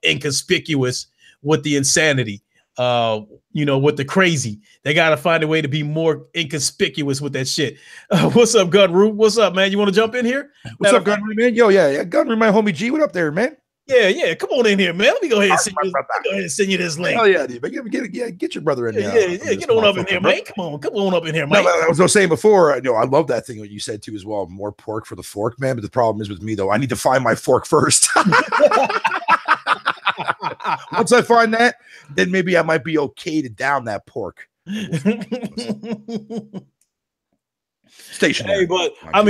inconspicuous with the insanity, with the crazy. They got to find a way to be more inconspicuous with that shit. What's up, Gunru? What's up, man? You want to jump in here? What's up, Gunru, man? Yo, yeah. Gunru, my homie G. What up there, man? Yeah. Come on in here, man. Let me go ahead and send you this link. Oh yeah, dude. Get your brother in there. Yeah. Get on up in here, man. Come on up in here, man. No, I was saying before. I love that thing what you said too as well. More pork for the fork, man. But the problem is with me though. I need to find my fork first. Once I find that, then maybe I might be okay to down that pork. Stationary. Hey, but I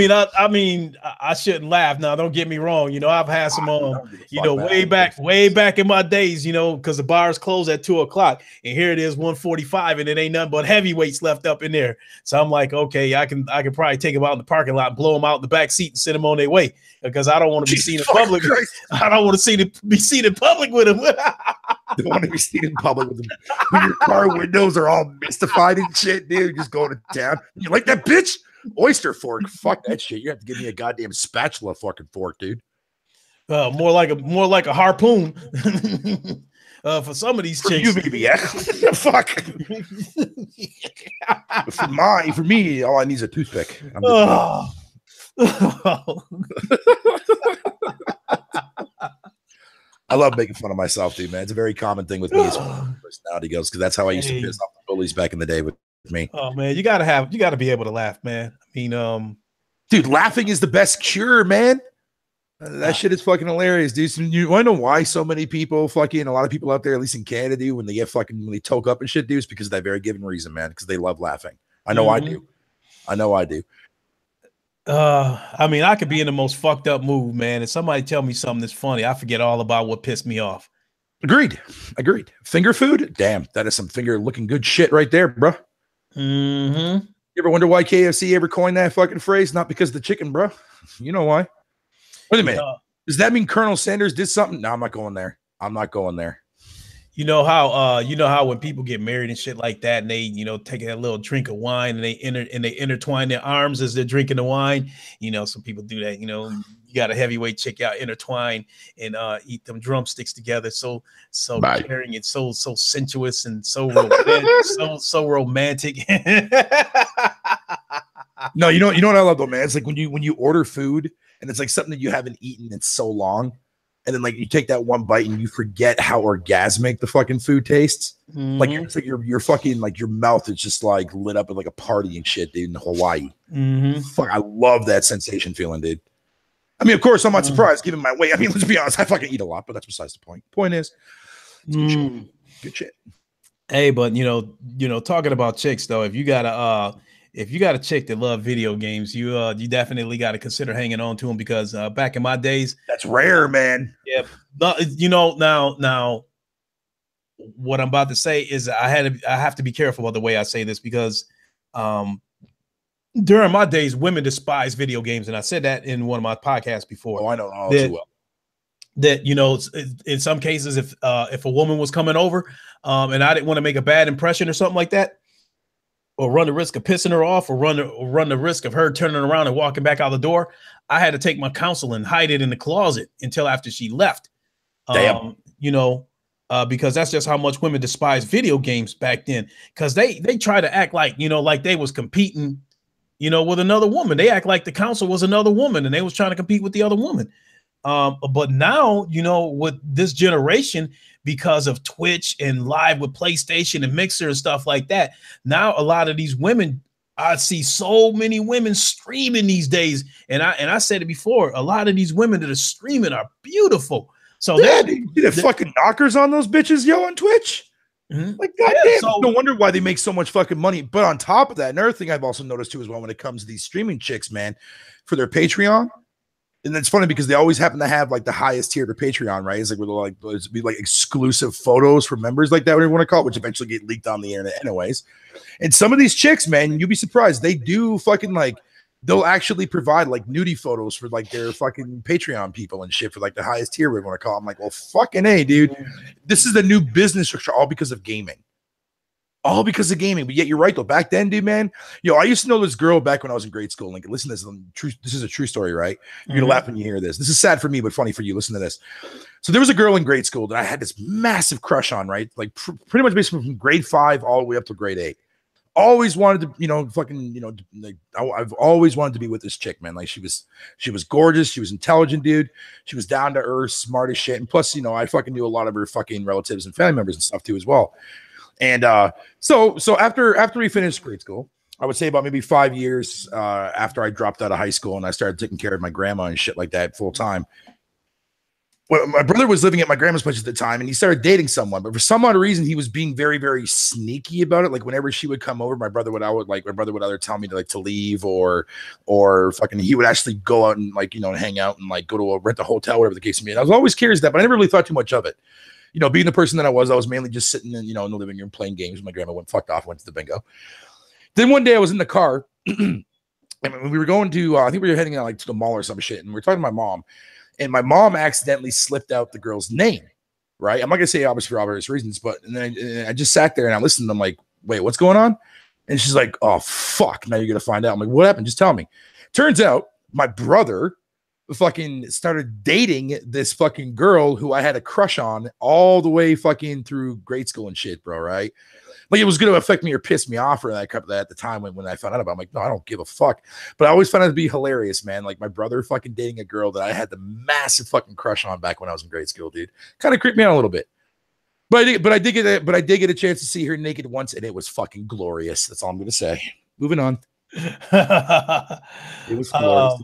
mean, I shouldn't laugh. Now, don't get me wrong. I've had some, way back in my days, because the bars close at 2:00, and here it is 1:45, and it ain't nothing but heavyweights left up in there. So I'm like, okay, I can probably take them out in the parking lot and blow them out in the back seat and send them on their way because I don't want to be seen in public. I don't want to be seen in public with them. Don't want to be seen in public with them. When your car windows are all mystified and shit, dude, just going to town. You like that bitch? Oyster fork, fuck that shit. You have to give me a goddamn spatula fucking fork, dude. More like a harpoon. For some of these chicks. You maybe, yeah. Fuck. For me, all I need is a toothpick. I love making fun of myself, dude, man. It's a very common thing with me as far as personality goes, because that's how I used to piss off the bullies back in the day with me. Oh man, you gotta be able to laugh, man. I mean, dude, laughing is the best cure, man. That shit is fucking hilarious, dude. You want to know why so many people fucking, a lot of people out there, at least in Canada, do when they get fucking, when they toke up and shit, dude, it's because of that very given reason, man. Because they love laughing. I know I do. I mean, I could be in the most fucked up mood, man, and somebody tell me something that's funny, I forget all about what pissed me off. Agreed. Finger food? Damn, that is some finger looking good shit right there, bro. Mm-hmm. You ever wonder why KFC ever coined that fucking phrase? Not because of the chicken, bro. You know why. Wait a minute. Does that mean Colonel Sanders did something? No, I'm not going there. You know how when people get married and shit like that, and they, take a little drink of wine and they intertwine their arms as they're drinking the wine. Some people do that. You got a heavyweight chick out, intertwine and eat them drumsticks together. So caring and so sensuous and so romantic, so romantic. No, you know what I love though, man? It's like when you order food and it's like something that you haven't eaten in so long. And then like you take that one bite and you forget how orgasmic the fucking food tastes. Mm-hmm. Like it's like your fucking like your mouth is just like lit up at like a party and shit, dude, in Hawaii. Mm-hmm. Fuck, I love that sensation feeling, dude. I mean, of course, I'm not surprised given my weight. I mean, let's be honest, I fucking eat a lot, but that's besides the point. Point is, it's good shit. Hey, but talking about chicks though, if you got a chick that love video games, you definitely got to consider hanging on to them because back in my days, that's rare, man. Yeah, now what I'm about to say is I have to be careful about the way I say this because during my days, women despise video games, and I said that in one of my podcasts before. Oh, I know all too well. That in some cases, if a woman was coming over, and I didn't want to make a bad impression or something like that, or run the risk of pissing her off, or run the risk of her turning around and walking back out the door, I had to take my counsel and hide it in the closet until after she left. Damn. Because that's just how much women despise video games back then. Because they try to act like like they was competing, with another woman. They act like the counsel was another woman and they was trying to compete with the other woman. But now, with this generation, because of Twitch and live with PlayStation and Mixer and stuff like that, now a lot of these women, I see so many women streaming these days. And I said it before, a lot of these women that are streaming are beautiful. So they're fucking knockers on those bitches, yo, on Twitch. Mm-hmm. Like, goddamn, no wonder why they make so much fucking money. But on top of that, another thing I've also noticed too as well when it comes to these streaming chicks, man, for their Patreon. And it's funny because they always happen to have like the highest tier of Patreon, right? It's like with be like exclusive photos for members, like that, whatever you want to call it, which eventually get leaked on the internet, anyways. And some of these chicks, man, you'll be surprised. They do fucking like they'll actually provide like nudie photos for like their fucking Patreon people and shit for like the highest tier we want to call it. I'm like, well, fucking A, dude. This is the new business structure, all because of gaming. All because of gaming. But yet you're right though. Back then, dude, man, I used to know this girl back when I was in grade school. Like, listen to this. This is a true story, right? You're gonna laugh when you hear this. This is sad for me, but funny for you. Listen to this. So there was a girl in grade school that I had this massive crush on, right? Like pretty much basically from grade 5 all the way up to grade 8. Always wanted to, I've always wanted to be with this chick, man. Like she was gorgeous. She was intelligent, dude. She was down to earth, smart as shit. And plus, I fucking knew a lot of her fucking relatives and family members and stuff too as well. And so after we finished grade school, I would say about maybe 5 years after I dropped out of high school and I started taking care of my grandma and shit like that full time. Well, my brother was living at my grandma's place at the time, and he started dating someone. But for some odd reason, he was being very, very sneaky about it. Like whenever she would come over, my brother would either tell me to leave or fucking he would actually go out and hang out and go to rent a hotel, whatever the case may be. And I was always curious that, but I never really thought too much of it. Being the person that I was mainly just sitting in the living room playing games. My grandma went to the bingo. Then one day I was in the car, and we were going to I think we were heading out to the mall or some shit, and we were talking to my mom. And my mom accidentally slipped out the girl's name, right? I'm not going to say obviously for obvious reasons, but and then I just sat there and I listened. I'm like, wait, what's going on? And she's like, oh, fuck. Now you're going to find out. I'm like, what happened? Just tell me. Turns out my brother fucking started dating this fucking girl who I had a crush on all the way fucking through grade school and shit, bro, right? Like it was going to affect me or piss me off or that at the time when I found out about it. I'm like, no, I don't give a fuck. But I always found it to be hilarious, man. Like my brother fucking dating a girl that I had the massive fucking crush on back when I was in grade school, dude. Kind of creeped me out a little bit. But I did get a chance to see her naked once, and it was fucking glorious. That's all I'm going to say. Moving on. It was glorious.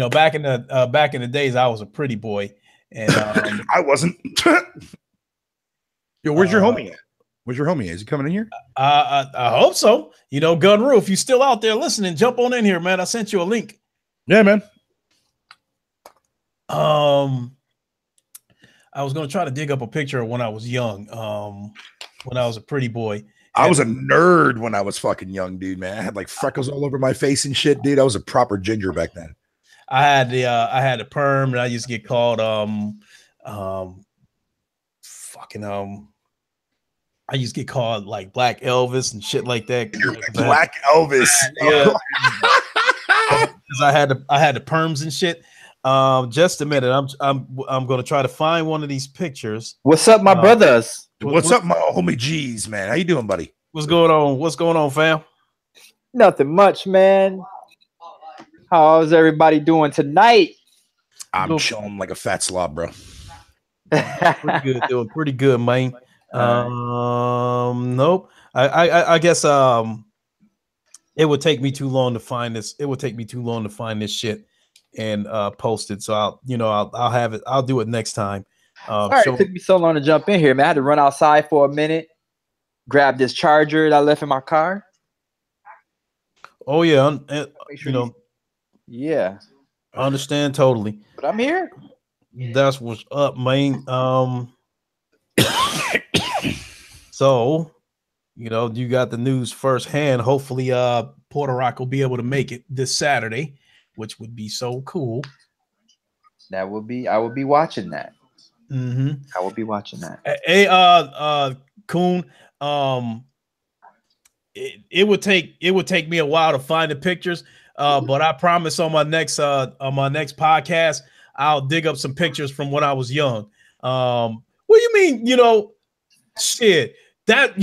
Back in the days, I was a pretty boy, and I wasn't. Yo, where's your homie at? Where's your homie? Is he coming in here? I hope so. Gunru, if you still out there listening, jump on in here, man. I sent you a link. Yeah, man. I was gonna try to dig up a picture of when I was young, when I was a pretty boy. I was a nerd when I was fucking young, dude, man. I had like freckles all over my face and shit, dude. I was a proper ginger back then. I had the perm, and I used to get called fucking I used to get called like Black Elvis and shit like that. You're Black Elvis. Yeah. Because I had the perms and shit. Just a minute. I'm gonna try to find one of these pictures. What's up, my brothers? What's up, my homie G's, man? How you doing, buddy? What's going on? What's going on, fam? Nothing much, man. How's everybody doing tonight? I'm chilling like a fat slob, bro. Pretty good, doing pretty good, man. Nope. I guess it would take me too long to find this. It would take me too long to find this shit and post it. So I'll have it. I'll do it next time. All right, it took me so long to jump in here, man. I had to run outside for a minute, grab this charger that I left in my car. Oh yeah, yeah, I understand totally. But I'm here. That's what's up, man. So, you got the news firsthand. Hopefully, Puerto Rock will be able to make it this Saturday, which would be so cool. That would be. I would be watching that. Mm-hmm. I will be watching that. Hey, Coon. It would take me a while to find the pictures. But I promise on my next podcast, I'll dig up some pictures from when I was young. What do you mean? Shit. That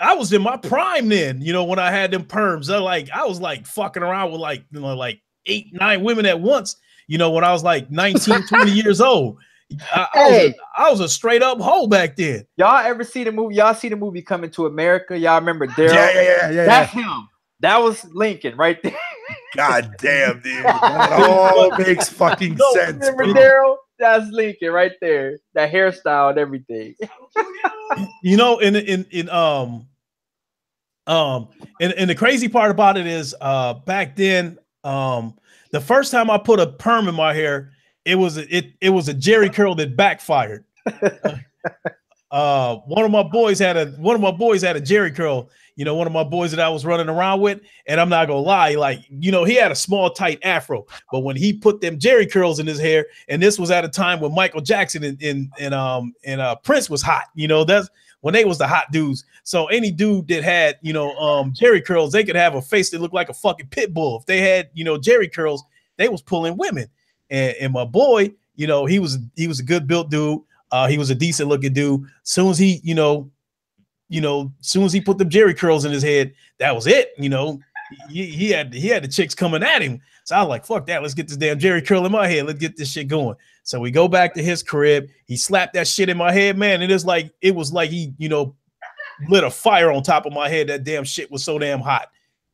I was in my prime then. When I had them perms, I was like fucking around with like 8-9 women at once. When I was like 19, 20 years old. I was a straight up hoe back then. Y'all ever see the movie? Y'all see the movie Coming to America? Y'all remember Daryl? Yeah. That's him. That was Lincoln right there. God damn, dude. That all makes fucking sense. Remember Daryl? That's Lincoln right there. That hairstyle and everything. And the crazy part about it is back then, the first time I put a perm in my hair, it was a Jerry curl that backfired. One of my boys had a Jerry curl, one of my boys that I was running around with, and I'm not gonna lie, he had a small tight afro, but when he put them Jerry curls in his hair, and this was at a time when Michael Jackson and Prince was hot, that's when they was the hot dudes. So any dude that had Jerry curls, they could have a face that looked like a fucking pit bull. If they had Jerry curls, they was pulling women. And my boy, he was a good built dude. He was a decent looking dude. Soon as he, soon as he put the Jerry curls in his head, that was it. He had the chicks coming at him. So I was like, fuck that. Let's get this damn Jerry curl in my head. Let's get this shit going. So we go back to his crib. He slapped that shit in my head, man. It was like he, lit a fire on top of my head. That damn shit was so damn hot.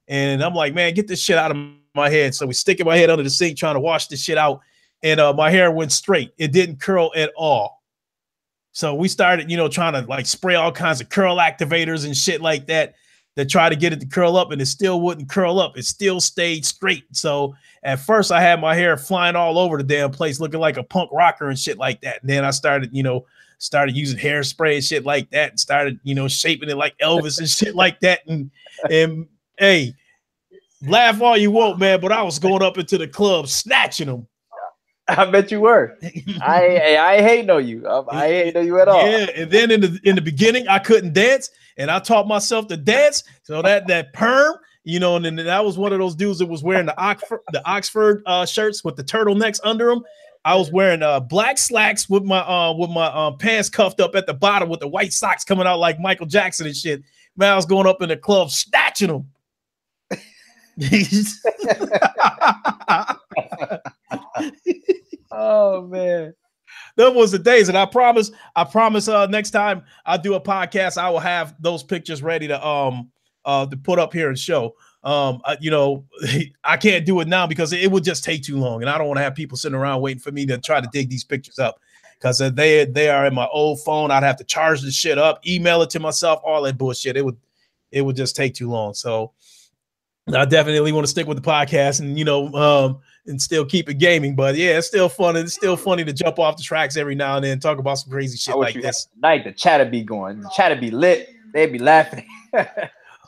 And I'm like, man, get this shit out of my head. So we sticking my head under the sink trying to wash this shit out. And my hair went straight. It didn't curl at all. So we started, trying to spray all kinds of curl activators and shit like that try to get it to curl up, and it still wouldn't curl up. It still stayed straight. So at first I had my hair flying all over the damn place, looking like a punk rocker and shit like that. And then I started using hairspray and shit like that, and started, shaping it like Elvis and shit like that. And hey, laugh all you want, man, but I was going up into the club snatching them. I bet you were. I hate no you. I hate no you at all. Yeah, and then in the beginning, I couldn't dance, and I taught myself to dance. So that perm, and then I was one of those dudes that was wearing the Oxford shirts with the turtlenecks under them. I was wearing black slacks with my pants cuffed up at the bottom with the white socks coming out like Michael Jackson and shit. Man, I was going up in the club snatching them. Oh man, that was the days. And I promise next time I do a podcast, I will have those pictures ready to put up here and show. I can't do it now because it would just take too long, and I don't want to have people sitting around waiting for me to try to dig these pictures up, because they are in my old phone. I'd have to charge the shit up, email it to myself, all that bullshit. It would just take too long. So I definitely want to stick with the podcast, and and still keep it gaming. But yeah, it's still fun. It's still funny to jump off the tracks every now and then, talk about some crazy shit like this. Night the chatter be going, the chatter be lit. They be laughing.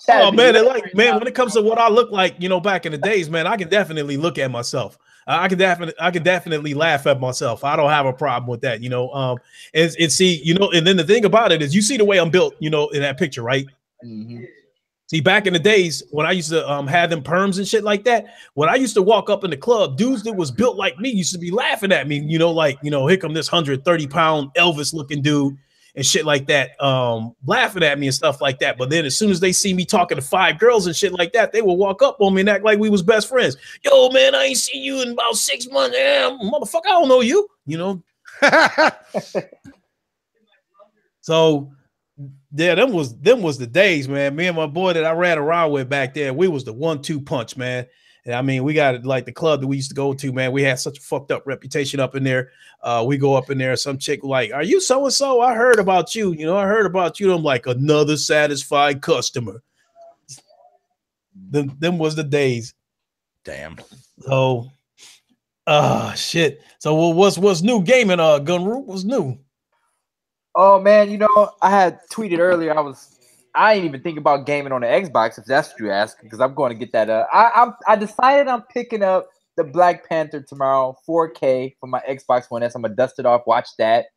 Oh man, man, when it comes to what I look like, you know, back in the days, man, I can definitely look at myself. I can definitely laugh at myself. I don't have a problem with that, you know. And see, you know, and then the thing about it is, you see the way I'm built, you know, in that picture, right? Mm-hmm. See, back in the days when I used to have them perms and shit like that, when I used to walk up in the club, dudes that was built like me used to be laughing at me, you know, like, you know, here come this 130-pound Elvis looking dude and shit like that, laughing at me and stuff like that. But then as soon as they see me talking to 5 girls and shit like that, they will walk up on me and act like we was best friends. Yo, man, I ain't seen you in about 6 months. Yeah, motherfucker, I don't know you, you know. So yeah, them was the days, man. Me and my boy that I ran around with back there, we was the 1-2 punch, man. And I mean, we got like the club that we used to go to, man. We had such a fucked up reputation up in there. We go up in there, some chick like, "Are you so and so? I heard about you. You know, I heard about you." I'm like, "Another satisfied customer." Them was the days. Damn. So, shit. So what's new gaming? Gunru, what's new? Oh man, you know, I had tweeted earlier. I ain't even think about gaming on the Xbox, if that's what you ask, because I'm going to get that. I decided I'm picking up the Black Panther tomorrow, 4K for my Xbox One S. I'm gonna dust it off, watch that,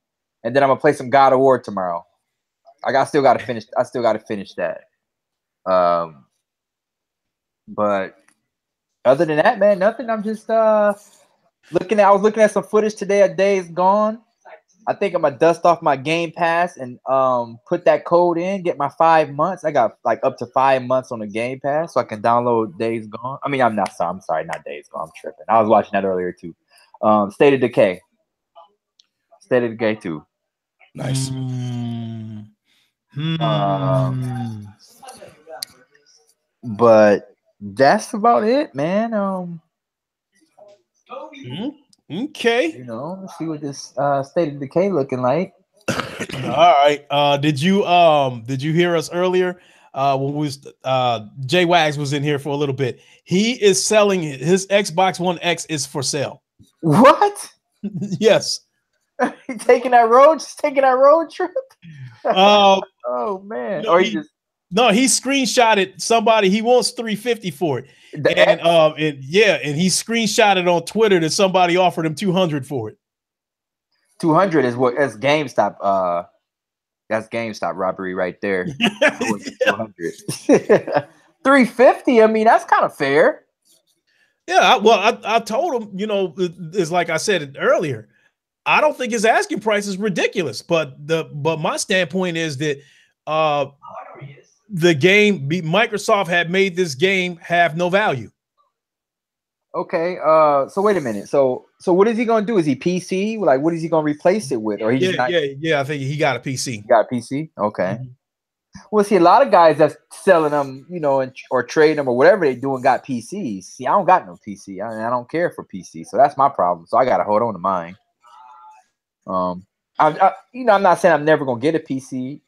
and then I'm gonna play some God of War tomorrow. I still got to finish that. But other than that, man, nothing. I'm just I was looking at some footage today of Days Gone. I think I'm gonna dust off my Game Pass and put that code in, get my 5 months. I got like up to 5 months on the Game Pass, so I can download Days Gone. I mean, I'm sorry, not Days Gone. I'm tripping. I was watching that earlier too. State of Decay 2. Nice. But that's about it, man. Okay. You know, let's see what this State of Decay looking like. All right. Did you hear us earlier? When we was Jay Wags was in here for a little bit. He is selling his Xbox One X is for sale. What? Yes. taking that road trip? Oh man. No, he screenshotted somebody. He wants $350 for it. And he screenshotted on Twitter that somebody offered him $200 for it. 200 is what? That's GameStop. That's GameStop robbery right there. 200. 350. I mean, that's kind of fair. Yeah. I told him, you know, it's like I said earlier. I don't think his asking price is ridiculous, but my standpoint is that the game Microsoft had made this game have no value. Okay. So wait a minute. So what is he gonna do? Is he PC? Like, what is he gonna replace it with? Or he I think he got a PC. He got a PC. Okay. Mm-hmm. Well, see, a lot of guys that's selling them, you know, or trading them or whatever they doing got PCs. See, I don't got no PC. I don't care for PC, so that's my problem. So I gotta hold on to mine. I'm not saying I'm never gonna get a PC.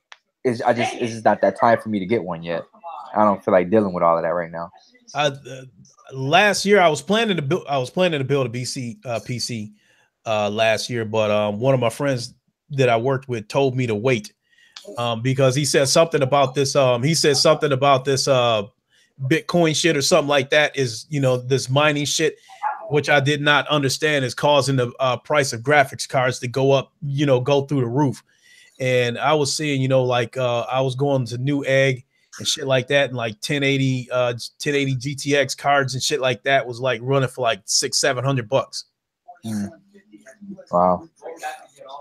It's just not that time for me to get one yet. I don't feel like dealing with all of that right now. Last year I was planning to build a PC last year, but one of my friends that I worked with told me to wait because he said something about this. He said something about this Bitcoin shit or something like that is, you know, this mining shit, which I did not understand, is causing the price of graphics cards to go up, you know, go through the roof. And I was seeing, you know, like I was going to Newegg and shit like that, and like 1080 GTX cards and shit like that was like running for like $600-700. Wow.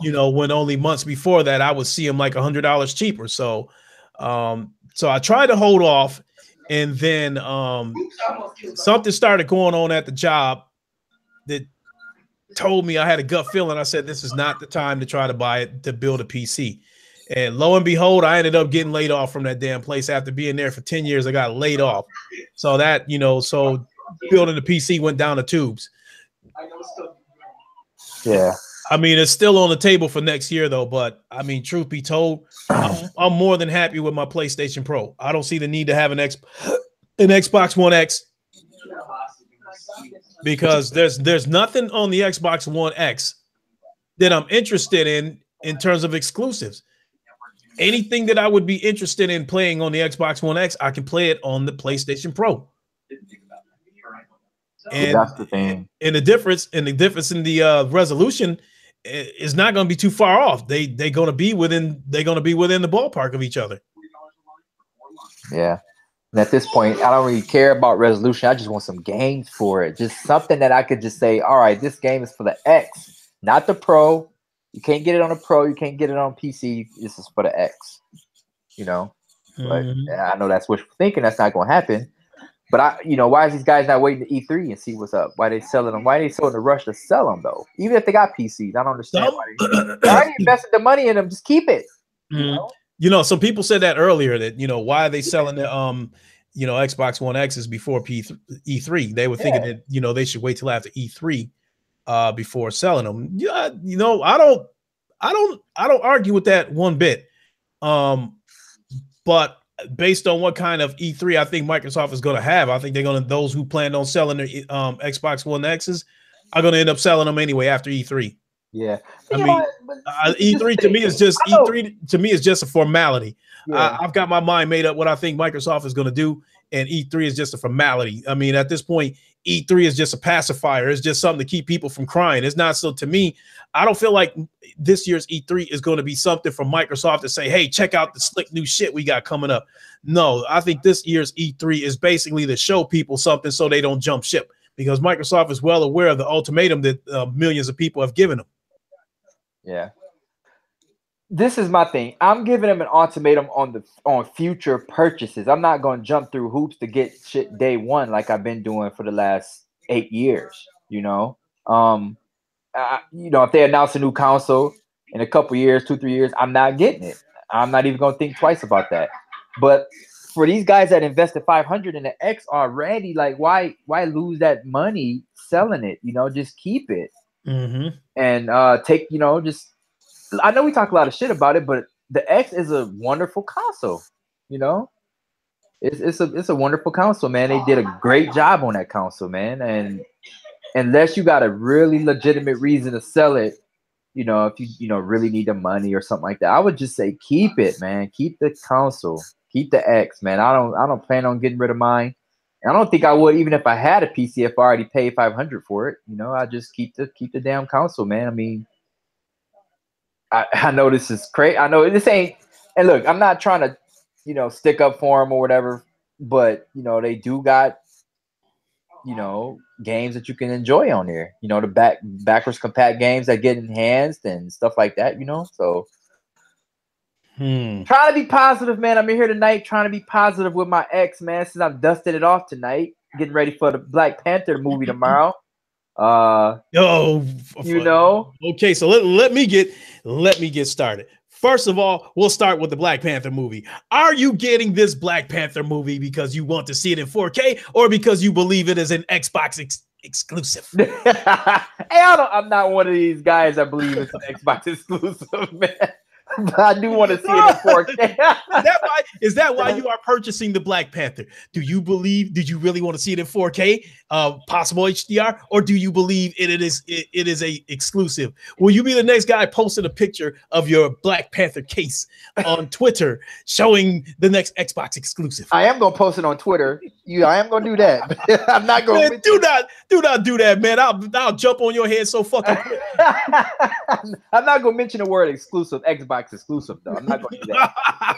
You know, when only months before that I would see them like $100 cheaper. So I tried to hold off, and then something started going on at the job that told me, I had a gut feeling. I said, this is not the time to try to buy it, to build a PC. And lo and behold, I ended up getting laid off from that damn place. After being there for 10 years, I got laid off. So that, you know, so building the PC went down the tubes. Yeah. I mean, it's still on the table for next year though. But I mean, truth be told, I'm more than happy with my PlayStation Pro. I don't see the need to have an Xbox One X. because there's nothing on the Xbox One X that I'm interested in terms of exclusives. Anything that I would be interested in playing on the Xbox One X, I can play it on the PlayStation Pro. And that's the thing. And the difference in the resolution is not going to be too far off. They're going to be within the ballpark of each other. Yeah. And at this point, I don't really care about resolution. I just want some games for it. Just something that I could just say, all right, this game is for the X, not the Pro. You can't get it on a Pro. You can't get it on PC. This is for the X, you know. But I know that's wishful thinking. That's not going to happen. But why is these guys not waiting to E3 and see what's up? Why they selling them? Why are they so in a rush to sell them though? Even if they got PCs, I don't understand why they already invested the money in them. Just keep it. You know, some people said that earlier that why are they selling the Xbox One X's before E3? They were thinking that they should wait till after E3 before selling them. Yeah, I don't argue with that one bit. But based on what kind of E3 I think Microsoft is going to have, I think those who planned on selling their Xbox One X's are going to end up selling them anyway after E3. Yeah, I mean, E3 to me is just a formality. Yeah. I've got my mind made up what I think Microsoft is going to do, and E3 is just a formality. I mean, at this point, E3 is just a pacifier. It's just something to keep people from crying. It's not so. To me, I don't feel like this year's E3 is going to be something from Microsoft to say, "Hey, check out the slick new shit we got coming up." No, I think this year's E3 is basically to show people something so they don't jump ship, because Microsoft is well aware of the ultimatum that millions of people have given them. Yeah. This is my thing. I'm giving them an ultimatum on future purchases. I'm not going to jump through hoops to get shit day one like I've been doing for the last 8 years. If they announce a new console in a couple years, 2-3 years, I'm not getting it. I'm not even going to think twice about that. But for these guys that invested $500 in the X already, like why lose that money selling it? Just keep it. And take, I know we talk a lot of shit about it, but the X is a wonderful console. It's a wonderful console, man. They did a great job on that console, man. And unless you got a really legitimate reason to sell it, if you really need the money or something like that, I would just say keep it, man. Keep the console, keep the X, man. I don't plan on getting rid of mine. I don't think I would, even if I had a PC, if I already paid $500 for it. I just keep the damn console, man. I mean, I know this is crazy. I know this ain't. And look, I'm not trying to, stick up for them or whatever. But they do got, games that you can enjoy on there. The backwards compact games that get enhanced and stuff like that. So. Trying to be positive, man. I'm here tonight trying to be positive with my ex, man, since I've dusted it off tonight. Getting ready for the Black Panther movie tomorrow. Okay, so let me get started. First of all, we'll start with the Black Panther movie. Are you getting this Black Panther movie because you want to see it in 4K or because you believe it is an Xbox exclusive? Hey, I'm not one of these guys that believe it's an Xbox exclusive, man. But I do want to see it in 4K. Is that why you are purchasing the Black Panther? Did you really want to see it in 4K, possible HDR, or do you believe it is a exclusive? Will you be the next guy posting a picture of your Black Panther case on Twitter showing the next Xbox exclusive? I am gonna post it on Twitter. I am gonna do that. I'm not gonna. Man, do not do that, man. I'll jump on your head so fucking quick. I'm not gonna mention the word exclusive, Xbox exclusive though. I'm not gonna do that.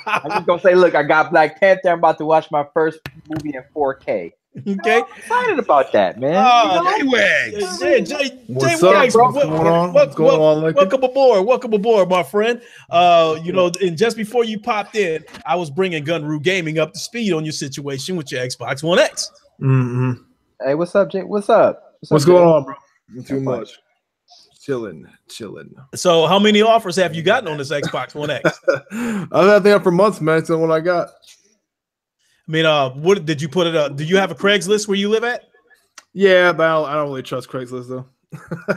I'm just gonna say, look, I got Black Panther. I'm about to watch my first movie in 4K. Okay, I'm excited about that, man. Jay, what's up, bro? What's going on? What's going on? Welcome aboard, my friend. And just before you popped in, I was bringing Gunru Gaming up to speed on your situation with your Xbox One X. Hey, what's up, Jay? What's up? What's going on, bro? Not too much. Chilling. So, how many offers have you gotten on this Xbox One X? I've had that for months, man. That's what I got. I mean, what did you put it up? Do you have a Craigslist where you live at? Yeah, but I don't really trust Craigslist though.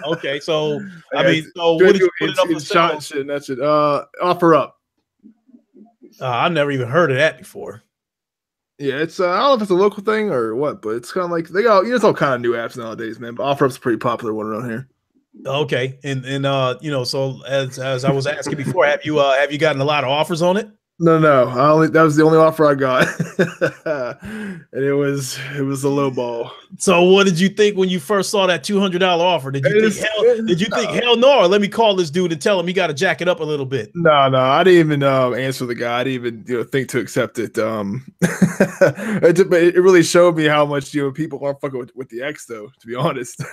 Okay, so what did you put it up for sale? Shit, and that shit. Offer up. I've never even heard of that before. Yeah, it's I don't know if it's a local thing or what, but it's kind of like they got there's all kind of new apps nowadays, man. But OfferUp's a pretty popular one around here. Okay, and you know, so as I was asking before, have you gotten a lot of offers on it? No, that was the only offer I got, and it was a low ball. So what did you think when you first saw that $200 offer? Did you think hell no, or let me call this dude and tell him he got to jack it up a little bit? No, I didn't even answer the guy. I didn't even think to accept it. It really showed me how much people aren't fucking with the X though. To be honest,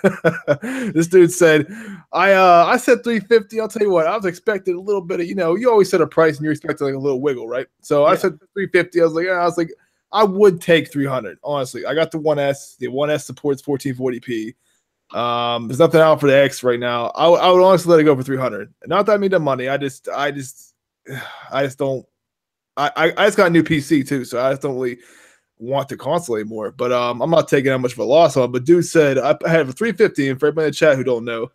this dude said, I said 350. I'll tell you what, I was expecting a little bit of you always set a price and you're expecting like a little wiggle, right? So I said 350. I was like, I would take 300. Honestly, I got the 1S. The 1S supports 1440p. There's nothing out for the X right now. I would honestly let it go for 300. Not that I mean the money. I just don't. I just got a new PC too, so I just don't really want the console anymore. But I'm not taking that much of a loss on it. But dude said I had a 350, and for everybody in the chat who don't know,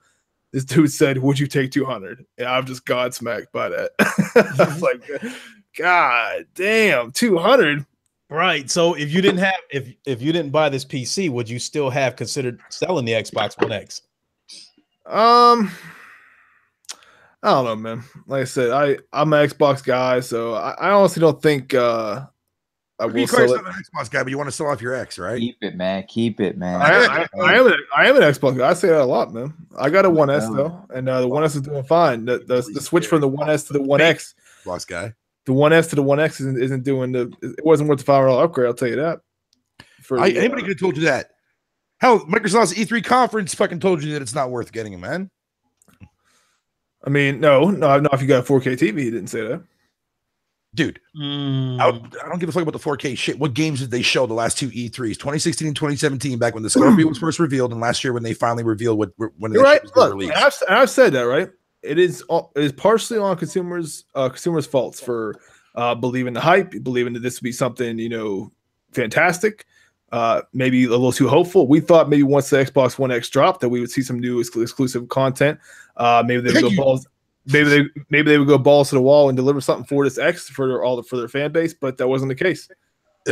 this dude said, "Would you take 200?" And I'm just godsmacked by that. I was like, God damn, 200. Right. So if you didn't have if you didn't buy this PC, would you still have considered selling the Xbox One X? I don't know, man. Like I said, I'm an Xbox guy, so I honestly don't think I will sell it. An Xbox guy, but you want to sell off your X, right? Keep it, man. Keep it, man. I am an Xbox guy. I say that a lot, man. I got a 1S though, and the 1S is doing fine. The switch from the 1S to the 1X, Xbox guy. The 1S to the 1X isn't doing it wasn't worth the $5 upgrade. I'll tell you that. Anybody could have told you that. Hell, Microsoft's E3 conference fucking told you that it's not worth getting it, man. I mean, no. If you got a 4K TV, he didn't say that. Dude, I don't give a fuck about the 4K shit. What games did they show the last two E3s? 2016 and 2017, back when the Scorpio was first revealed, and last year when they finally revealed when You're right. was Look, released. I've said that, right? It is partially on consumers' faults for believing the hype, believing that this would be something fantastic. Maybe a little too hopeful. We thought maybe once the Xbox One X dropped that we would see some new exclusive content. Maybe they would go balls. Maybe they would go balls to the wall and deliver something for this X for their fan base, but that wasn't the case.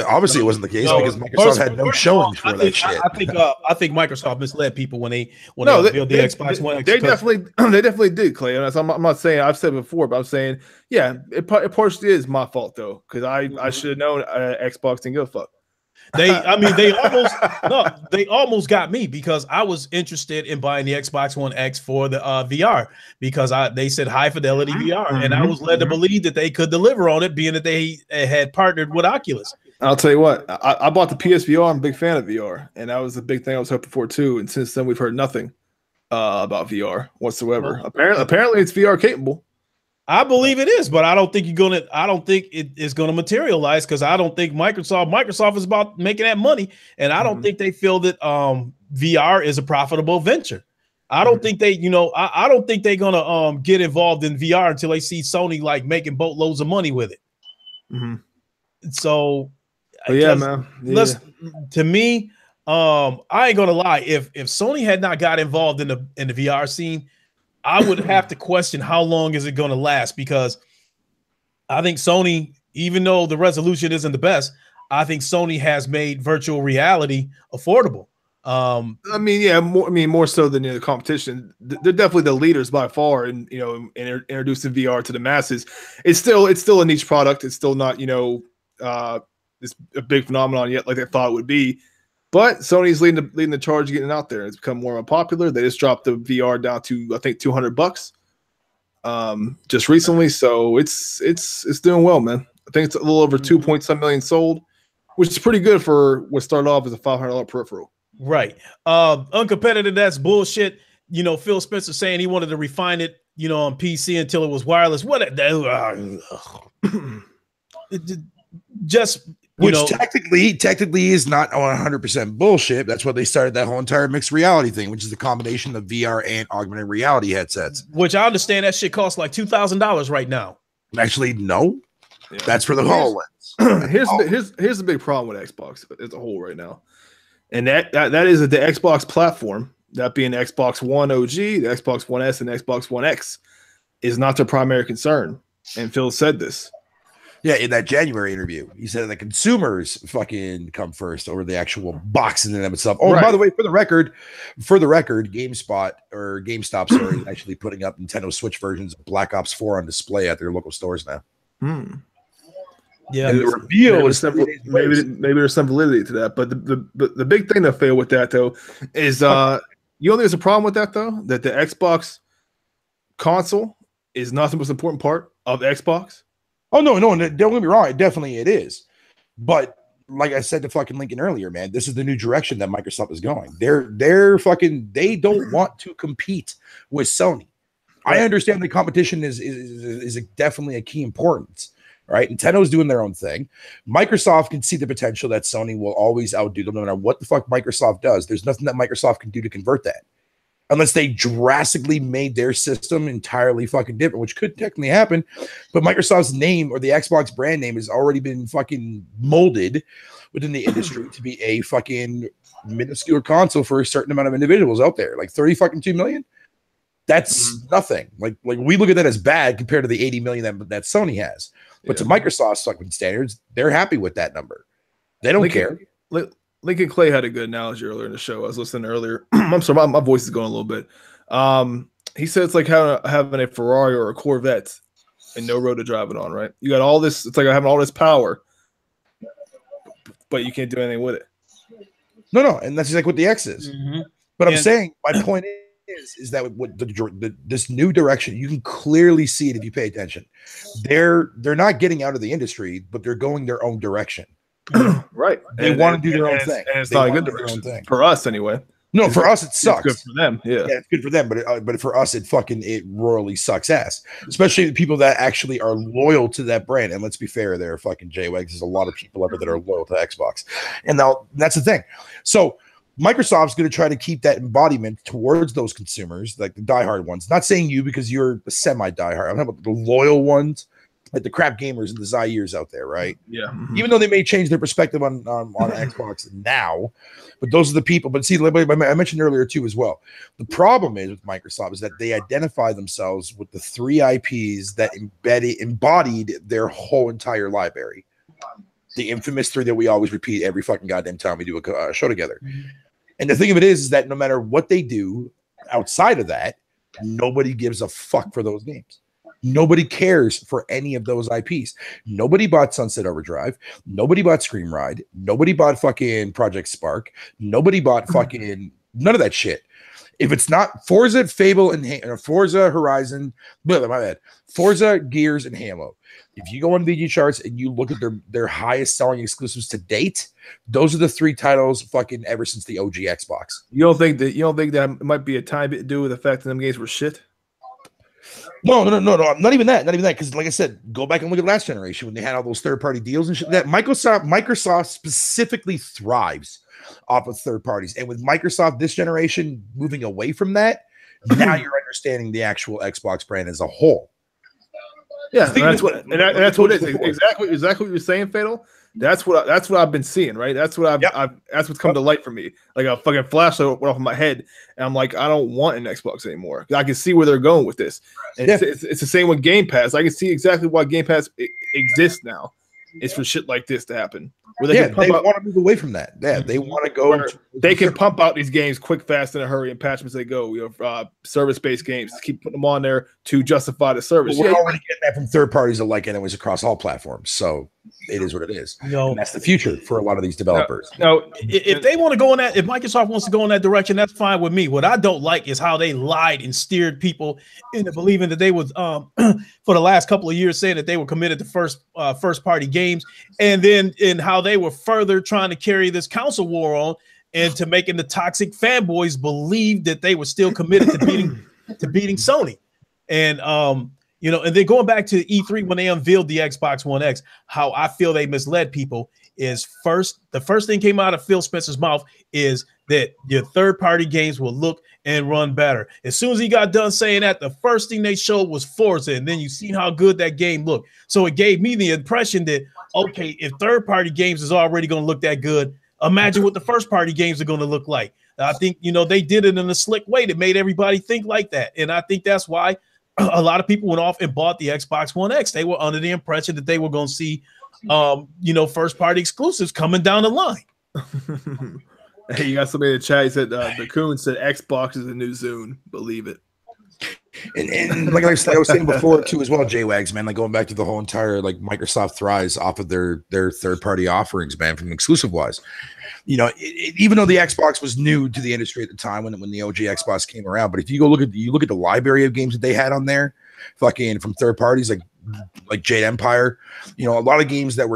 Obviously, it wasn't the case because Microsoft had no showings for that shit. I think Microsoft misled people when they revealed the Xbox One X. They definitely did, Clay. I'm not saying I've said it before, but I'm saying it partially is my fault though because I should have known Xbox didn't give a fuck. They almost got me because I was interested in buying the Xbox One X for the VR because they said high fidelity VR, and I was led to believe that they could deliver on it, being that they had partnered with Oculus. I'll tell you what, I bought the PSVR. I'm a big fan of VR, and that was the big thing I was hoping for too. And since then, we've heard nothing about VR whatsoever. Apparently, it's VR capable. I believe it is, but I don't think it is gonna materialize because I don't think Microsoft is about making that money, and I don't think they feel that VR is a profitable venture. I don't think they, I don't think they're gonna get involved in VR until they see Sony like making boatloads of money with it. So, man. Yeah. To me, I ain't gonna lie. If Sony had not got involved in the VR scene, I would have to question how long is it going to last, because I think Sony, even though the resolution isn't the best, I think Sony has made virtual reality affordable. More so than the competition. They're definitely the leaders by far in introducing VR to the masses. It's still a niche product. It's still not this a big phenomenon yet like they thought it would be. But Sony's leading the charge, getting out there. It's become more popular. They just dropped the VR down to I think $200 just recently. So it's doing well, man. I think it's a little over 2.7 million sold, which is pretty good for what started off as a $500 peripheral. Right. Uncompetitive, that's bullshit. Phil Spencer saying he wanted to refine it, on PC until it was wireless. Which technically is not 100% bullshit. That's why they started that whole entire mixed reality thing, which is the combination of VR and augmented reality headsets. Which I understand that shit costs like $2,000 right now. Actually, no. Yeah. That's for the HoloLens. Here's the big problem with Xbox as a whole right now. And that is that the Xbox platform, that being the Xbox One OG, the Xbox One S, and the Xbox One X, is not their primary concern. And Phil said this. Yeah, in that January interview, he said the consumers fucking come first over the actual box in and of itself. Oh, and by the way, for the record, GameStop, sorry, is actually putting up Nintendo Switch versions of Black Ops 4 on display at their local stores now. Yeah, and the reveal is maybe there's some validity to that, but the big thing that failed with that though is you don't think there's a problem with that though, that the Xbox console is not the most important part of Xbox. Oh no, don't get me wrong, it is, but like I said to fucking Lincoln earlier, man, this is the new direction that Microsoft is going. They don't want to compete with Sony. I understand the competition is definitely a key importance. Right, Nintendo's doing their own thing. Microsoft can see the potential that Sony will always outdo them no matter what the fuck Microsoft does. There's nothing that Microsoft can do to convert that, unless they drastically made their system entirely fucking different, which could technically happen. But Microsoft's name or the Xbox brand name has already been fucking molded within the industry to be a fucking minuscule console for a certain amount of individuals out there, like 32 million. That's nothing. Like we look at that as bad compared to the 80 million that Sony has. But to Microsoft's fucking standards, they're happy with that number. They don't care. Lincoln Clay had a good analogy earlier in the show. I was listening earlier. I'm sorry, my voice is going a little bit. He said it's like having a Ferrari or a Corvette and no road to drive it on, right? You got all this, it's like having all this power, but you can't do anything with it. No, and that's like what the X is. But I'm saying, my point is that with this new direction, you can clearly see it if you pay attention. They're not getting out of the industry, but they're going their own direction. Right. They want to do their own thing. And it's not a good direction for us anyway. No, for us it sucks. It's good for them. Yeah, it's good for them, but for us it royally sucks ass. Especially the people that actually are loyal to that brand. And let's be fair, there are fucking JWAGs. There's a lot of people ever that are loyal to Xbox, and now that's the thing. So Microsoft's going to try to keep that embodiment towards those consumers, like the diehard ones. Not saying you because you're a semi-diehard. I'm talking about the loyal ones, like the crap gamers and the Zaire's out there, right? Yeah. Even though they may change their perspective on Xbox now, but those are the people. But see, I mentioned earlier too as well. The problem is with Microsoft is that they identify themselves with the 3 IPs that embodied their whole entire library. The infamous 3 that we always repeat every fucking goddamn time we do a show together. And the thing of it is that no matter what they do outside of that, nobody gives a fuck for those games. Nobody cares for any of those IPs. Nobody bought Sunset Overdrive. Nobody bought Scream Ride. Nobody bought fucking Project Spark. Nobody bought fucking none of that shit. If it's not Forza, Fable, and Forza Horizon, my bad, Forza, Gears, and Halo. If you go on VG charts and you look at their highest selling exclusives to date, those are the 3 titles fucking ever since the OG Xbox. You don't think that might be a time to do with the fact that them games were shit? No, not even that. Because like I said, go back and look at last generation when they had all those third-party deals and shit. That Microsoft specifically thrives off of third parties, and with Microsoft this generation moving away from that, now you're understanding the actual Xbox brand as a whole. Yeah, that's what it is. Exactly what you're saying, Fatal. That's what I've been seeing, right? That's what that's what's come to light for me. Like a fucking flashlight went off in my head, and I'm like, I don't want an Xbox anymore. I can see where they're going with this. And it's the same with Game Pass. I can see exactly why Game Pass exists now. It's for shit like this to happen. Where they want to move away from that. Yeah, they want to go. They can pump out these games quick, fast, in a hurry, and patch them as they go. Service-based games. Just keep putting them on there to justify the service. Well, we're already getting that from third parties alike, anyways, across all platforms. So it is what it is. And that's the future for a lot of these developers. No, if they want to go in that, if Microsoft wants to go in that direction, that's fine with me. What I don't like is how they lied and steered people into believing that they was for the last couple of years saying that they were committed to first party games, and then in how they were further trying to carry this console war on and to making the toxic fanboys believe that they were still committed to beating Sony. And and then going back to E3 when they unveiled the Xbox One X, how I feel they misled people is the first thing came out of Phil Spencer's mouth is that your third-party games will look and run better. As soon as he got done saying that, the first thing they showed was Forza, and then you seen how good that game looked. So it gave me the impression that, okay, if third-party games is already going to look that good, imagine what the first-party games are going to look like. I think, they did it in a slick way that made everybody think like that. And I think that's why a lot of people went off and bought the Xbox One X. They were under the impression that they were going to see, first party exclusives coming down the line. Hey, you got somebody in the chat. He said the Coon said Xbox is a new Zune. Believe it. And like I was saying before too, as well, J-Wags, man, like going back to the whole entire like Microsoft thrives off of their third party offerings, man, from exclusive wise. Even though the Xbox was new to the industry at the time when the OG Xbox came around, but if you look at the library of games that they had on there, fucking from third parties like Jade Empire, a lot of games that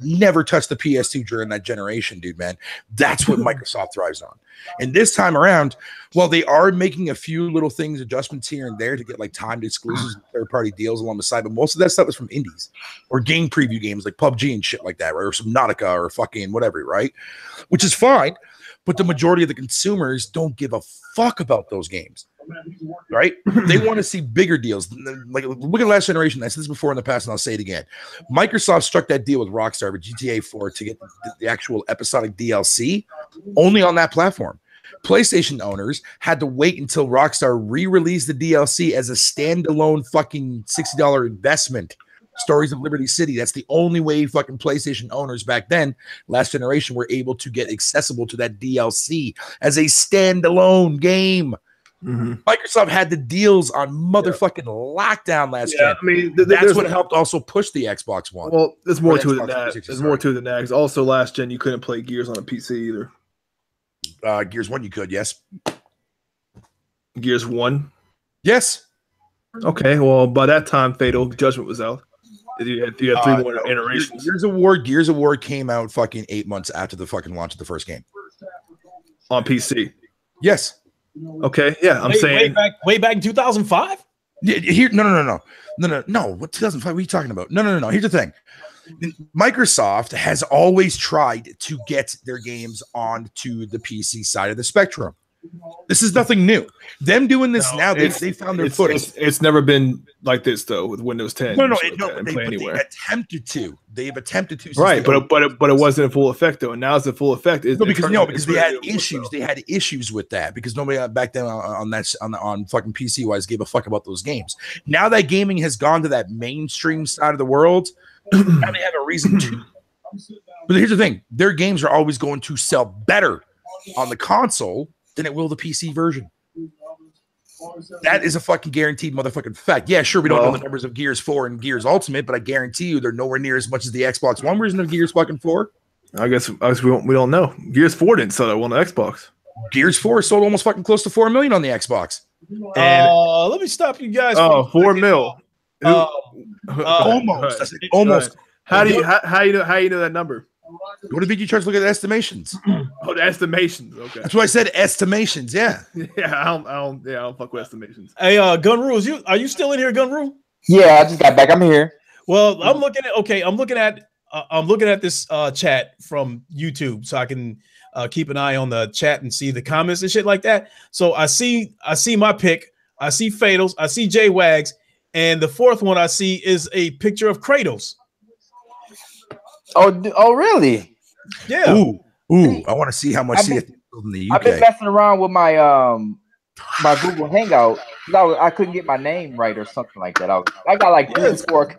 never touched the PS2 during that generation, dude, man. That's what Microsoft thrives on. And this time around, while they are making a few little things, adjustments here and there to get like timed exclusives and third-party deals along the side, but most of that stuff is from indies or game preview games like PUBG and shit like that, right? Or Subnautica or fucking whatever, right? Which is fine, but the majority of the consumers don't give a fuck about those games, right? They want to see bigger deals. Like, look at last generation. I said this before in the past, and I'll say it again. Microsoft struck that deal with Rockstar with GTA 4 to get the actual episodic DLC only on that platform. PlayStation owners had to wait until Rockstar re-released the DLC as a standalone fucking $60 investment. Stories of Liberty City. That's the only way fucking PlayStation owners back then, last generation, were able to get accessible to that DLC as a standalone game. Mm-hmm. Microsoft had the deals on motherfucking lockdown last year. I mean, that's what helped also push the Xbox One. Well, there's more to it than that. There's more to it than that. Because also last gen, you couldn't play Gears on a PC either. Gears 1, you could, yes. Gears 1? Yes. Okay, well, by that time, Fatal Judgment was out. You had 3 more iterations. Gears of War came out fucking 8 months after the fucking launch of the first game. On PC? Yes. Okay, yeah, I'm saying way back in 2005. Here, no. What 2005? What are you talking about? No. Here's the thing. Microsoft has always tried to get their games onto the PC side of the spectrum. This is nothing new. Them doing this now, they found their footing. It's never been like this though with Windows 10. They've attempted to. They've attempted to. Right, but it wasn't in full effect though. And now it's in full effect. Because they had issues. They had issues with that because nobody back then on fucking PC wise gave a fuck about those games. Now that gaming has gone to that mainstream side of the world, now they have a reason to. But here's the thing: their games are always going to sell better on the console than it will the PC version. That is a fucking guaranteed motherfucking fact. Yeah, sure, we don't know the numbers of Gears 4 and Gears Ultimate, but I guarantee you they're nowhere near as much as the Xbox One version of Gears fucking 4. I guess we don't know. Gears 4 didn't sell that well on the Xbox. Gears 4 sold almost fucking close to 4 million on the Xbox. And let me stop you guys. 4 mil. Almost. Almost. How do you know that number? Go to VG Charts, look at the estimations. Oh, the estimations. Okay. That's why I said estimations. Yeah. Yeah, I don't fuck with estimations. Hey, Gunru, are you still in here, Gunru? Yeah, I just got back. I'm here. Well, I'm looking at this chat from YouTube, so I can keep an eye on the chat and see the comments and shit like that. So I see my pick. I see Fatals. I see J-Wags, and the fourth one I see is a picture of Kratos. Oh, really? Yeah. Ooh. I want to see how much in the UK. I've been messing around with my my Google Hangout. I couldn't get my name right or something like that. I got like 3 or 4.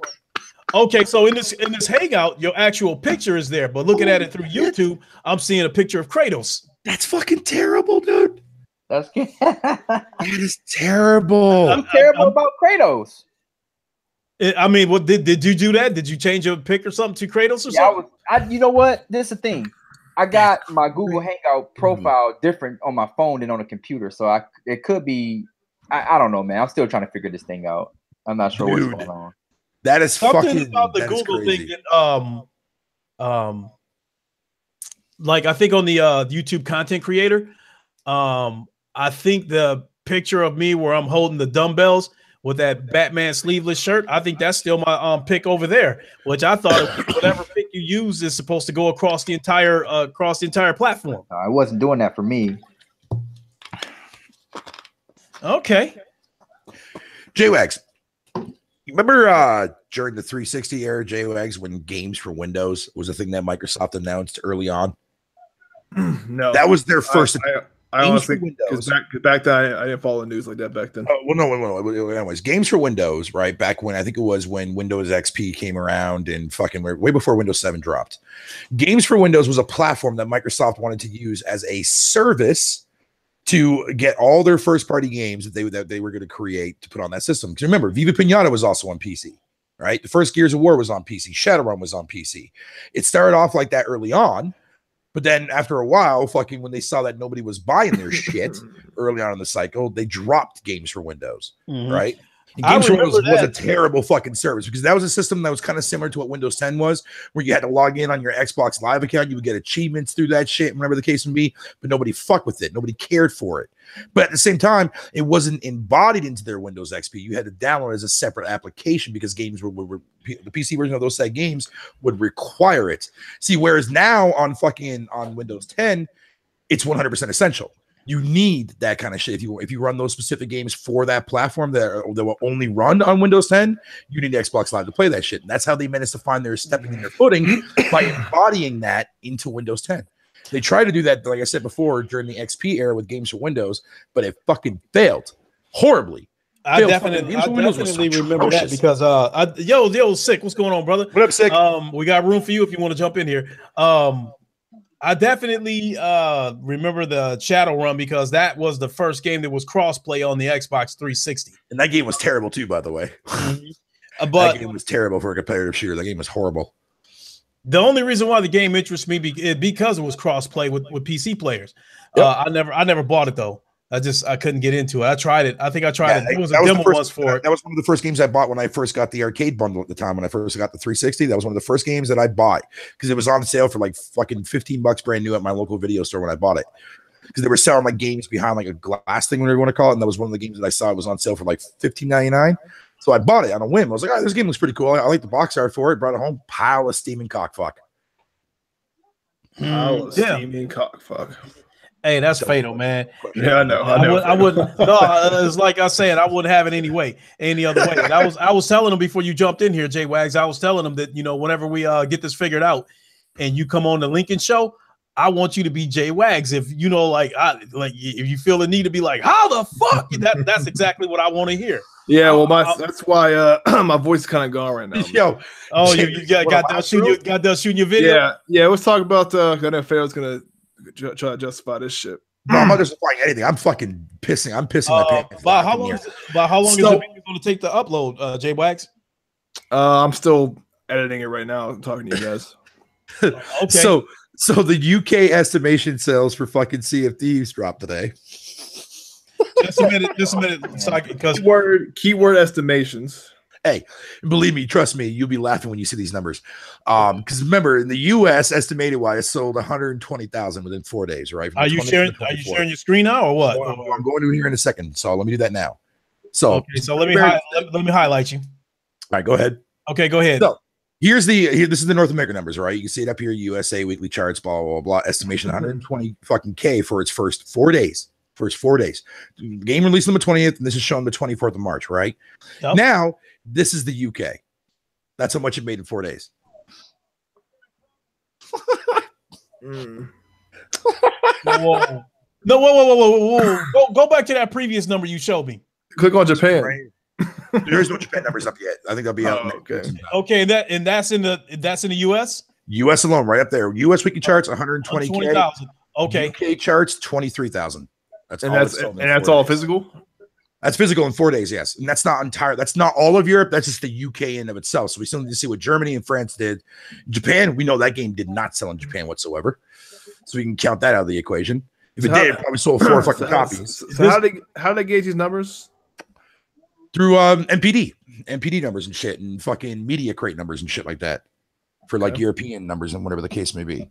Okay, so in this Hangout, your actual picture is there, but looking at it through YouTube, I'm seeing a picture of Kratos. That's fucking terrible, dude. That is terrible. I'm terrible about Kratos. I mean, what did you do that? Did you change your pick or something to Kratos or something? You know what? This is the thing. I got my Google Hangout profile different on my phone than on a computer, so it could be. I don't know, man. I'm still trying to figure this thing out. I'm not sure what's going on. That is something fucking about the Google thing. Like I think on the YouTube content creator, I think the picture of me where I'm holding the dumbbells with that Batman sleeveless shirt, I think that's still my pick over there, which I thought whatever pick you use is supposed to go across the entire platform. I wasn't doing that for me. Okay. J-Wags, remember during the 360 era, J-Wags, when games for Windows was a thing that Microsoft announced early on? No. That was their first. I Games honestly, for Windows. because back then I didn't follow the news like that back then. Well, no. Anyways, Games for Windows, right? Back when I think it was when Windows XP came around and fucking way before Windows 7 dropped. Games for Windows was a platform that Microsoft wanted to use as a service to get all their first-party games that they were going to create to put on that system. Because remember, Viva Pinata was also on PC, right? The first Gears of War was on PC. Shadowrun was on PC. It started off like that early on. But then after a while, fucking when they saw that nobody was buying their shit early on in the cycle, they dropped Games for Windows, right? And Games for Windows was a terrible fucking service because that was a system that was kind of similar to what Windows 10 was, where you had to log in on your Xbox Live account. You would get achievements through that shit, whatever the case may be, but nobody fucked with it. Nobody cared for it. But at the same time, it wasn't embodied into their Windows XP. You had to download it as a separate application because games were the PC version of those set games would require it. See, whereas now on Windows 10, it's 100% essential. You need that kind of shit. If you run those specific games for that platform that will only run on Windows 10, you need Xbox Live to play that shit. And that's how they managed to find their stepping in their footing by embodying that into Windows 10. They tried to do that, like I said before, during the XP era with Games for Windows, but it fucking failed horribly. I definitely remember that because yo, Sick, what's going on, brother? What up, Sick? We got room for you if you want to jump in here. I definitely remember the Shadowrun because that was the first game that was crossplay on the Xbox 360. And that game was terrible too, by the way. But that game was terrible for a competitive shooter. That game was horrible. The only reason why the game interests me because it was crossplay with PC players. Yep. I never bought it though. I couldn't get into it. I tried it. I think I tried it. It was a demo once for it. That was one of the first games I bought when I first got the arcade bundle at the time. When I first got the 360, that was one of the first games that I bought because it was on sale for like fucking $15 brand new at my local video store when I bought it. Because they were selling like games behind like a glass thing, whatever you want to call it. And that was one of the games that I saw. It was on sale for like $15.99. So I bought it on a whim. I was like, this game looks pretty cool. I like the box art for it. Brought it home. Pile of steaming cockfuck. Steaming cockfuck. Hey, that's fatal, man. Yeah, I know. I wouldn't. No, it's like I said, I wouldn't have it any other way. And I was telling them before you jumped in here, Jay Wags. I was telling them that whenever we get this figured out, and you come on the Lincoln show, I want you to be Jay Wags. If if you feel the need to be like, how the fuck? That's exactly what I want to hear. Yeah, well, that's why my voice is kind of gone right now. Yo, you got done shooting your video. Yeah. Let's talk about. I know Pharaoh's gonna try to justify this shit. No, I'm not justifying anything. I'm fucking pissing. I'm pissing my pants. How long is the video going to take to upload, Jay Wags? I'm still editing it right now. I'm talking to you guys. Okay. So the UK estimation sales for fucking Sea of Thieves dropped today. Just a minute. Because keyword estimations. Hey, believe me, trust me, you'll be laughing when you see these numbers. Because remember, in the US, estimated wise, sold 120,000 within 4 days, right? Are you sharing your screen now or what? I'm going to here in a second, so let me do that now. So let me highlight you. All right, go ahead. Okay, go ahead. So this is the North American numbers, right? You can see it up here, USA weekly charts, blah blah blah. Estimation 120 fucking K for its first 4 days. Game released on the 20th, and this is shown the 24th of March, right? Yep. Now, this is the UK. That's how much it made in 4 days. Whoa. Go back to that previous number you showed me. Click on Japan. There's no Japan numbers up yet. I think they'll be out. Okay, that's in the US? US alone, right up there. US weekly charts, 120K. Okay. UK charts, 23,000. That's all physical? That's physical in 4 days, yes. And that's not all of Europe. That's just the UK in of itself. So we still need to see what Germany and France did. Japan, we know that game did not sell in Japan whatsoever. So we can count that out of the equation. If it did, it probably sold 4 fucking copies. So how do they gauge these numbers? Through NPD numbers and shit, and fucking Media Crate numbers and shit like that. For like European numbers and whatever the case may be.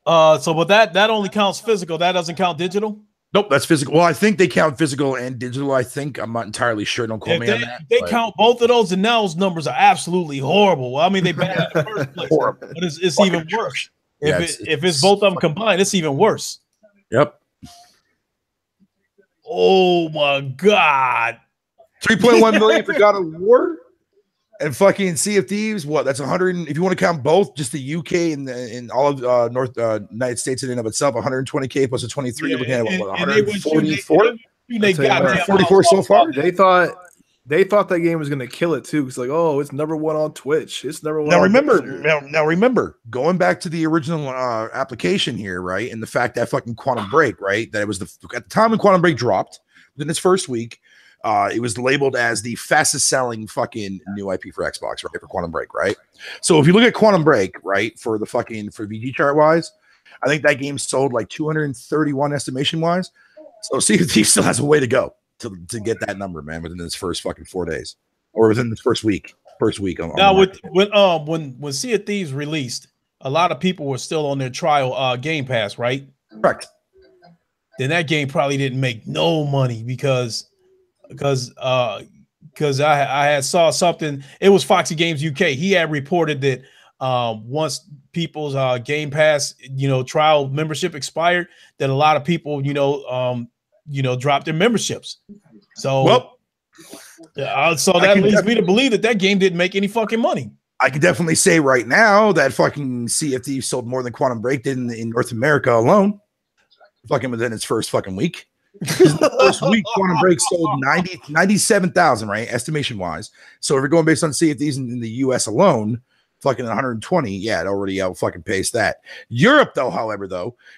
But that only counts physical. That doesn't count digital? Nope, that's physical. Well, I think they count physical and digital. I'm not entirely sure. Don't quote me on that. They count both of those, and those numbers are absolutely horrible. I mean, they bad in the first place. Horrible. But it's even worse. If it's both of them combined, it's even worse. Yep. Oh my God. 3.1 million for God of War. And fucking Sea of Thieves, what? That's 100. If you want to count both, just the UK and all of North United States in and of itself, 120K plus a 23. You're looking at what 144? They got 44 so far. They thought that game was going to kill it too. It's like, oh, it's number one on Twitch. It's number one. Now remember, going back to the original application here, right? And the fact that fucking Quantum Break, right? That it was at the time when Quantum Break dropped within its first week. It was labeled as the fastest selling fucking new IP for Xbox, right? For Quantum Break, right? So if you look at Quantum Break, right, for VG chart wise, I think that game sold like 231 estimation wise. So Sea of Thieves still has a way to go to get that number, man, within this first fucking 4 days or within this first week. Now, when Sea of Thieves released, a lot of people were still on their trial Game Pass, right? Correct. Then that game probably didn't make no money because I had saw something. It was Foxy Games UK. He had reported that once people's Game Pass trial membership expired, that a lot of people dropped their memberships. So that leads me to believe that game didn't make any fucking money. I could definitely say right now that fucking Sea of Thieves sold more than Quantum Break did in North America alone, fucking within its first fucking week. The first week, Quantum Break sold 97,000, right? Estimation wise. So if you're going based on Sea of Thieves in the US alone, fucking 120, yeah, it already fucking paced that. Europe, though, however,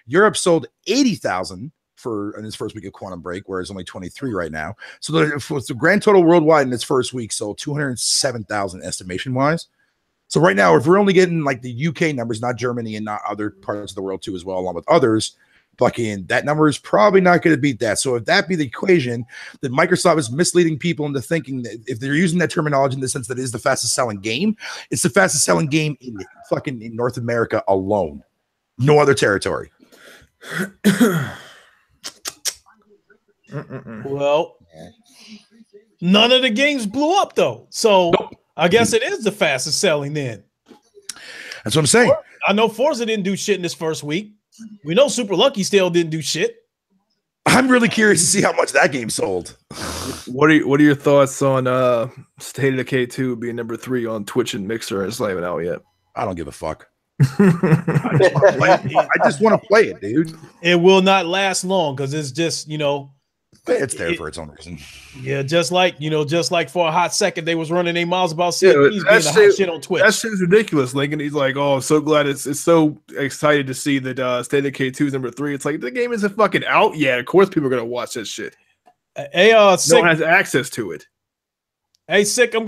Europe sold 80,000 in its first week of Quantum Break, whereas only 23 right now. So the grand total worldwide in its first week sold 207,000 estimation wise. So right now, if we're only getting like the UK numbers, not Germany and not other parts of the world too as well, along with others, fucking that number is probably not going to beat that. So if that be the equation, then Microsoft is misleading people into thinking that if they're using that terminology in the sense that it is the fastest selling game, it's the fastest selling game in North America alone, no other territory. Well, none of the games blew up though, so nope. I guess it is the fastest selling then. That's what I'm saying. I know Forza didn't do shit in this first week. We know Super Lucky still didn't do shit. I'm really curious to see how much that game sold. What are your thoughts on State of Decay 2 being number 3 on Twitch and Mixer and it's not even out yet? I don't give a fuck. I just want to play it, dude. It will not last long because it's just it's there for its own reason. Yeah, just like for a hot second they was running their miles about CFPs being a hot shit on Twitch. That shit's ridiculous, Lincoln. He's like, oh, I'm so glad it's so excited to see that State of Decay 2 is number 3. It's like the game isn't fucking out yet. Of course people are gonna watch that shit. Hey, no one has access to it. Hey, Sick, I'm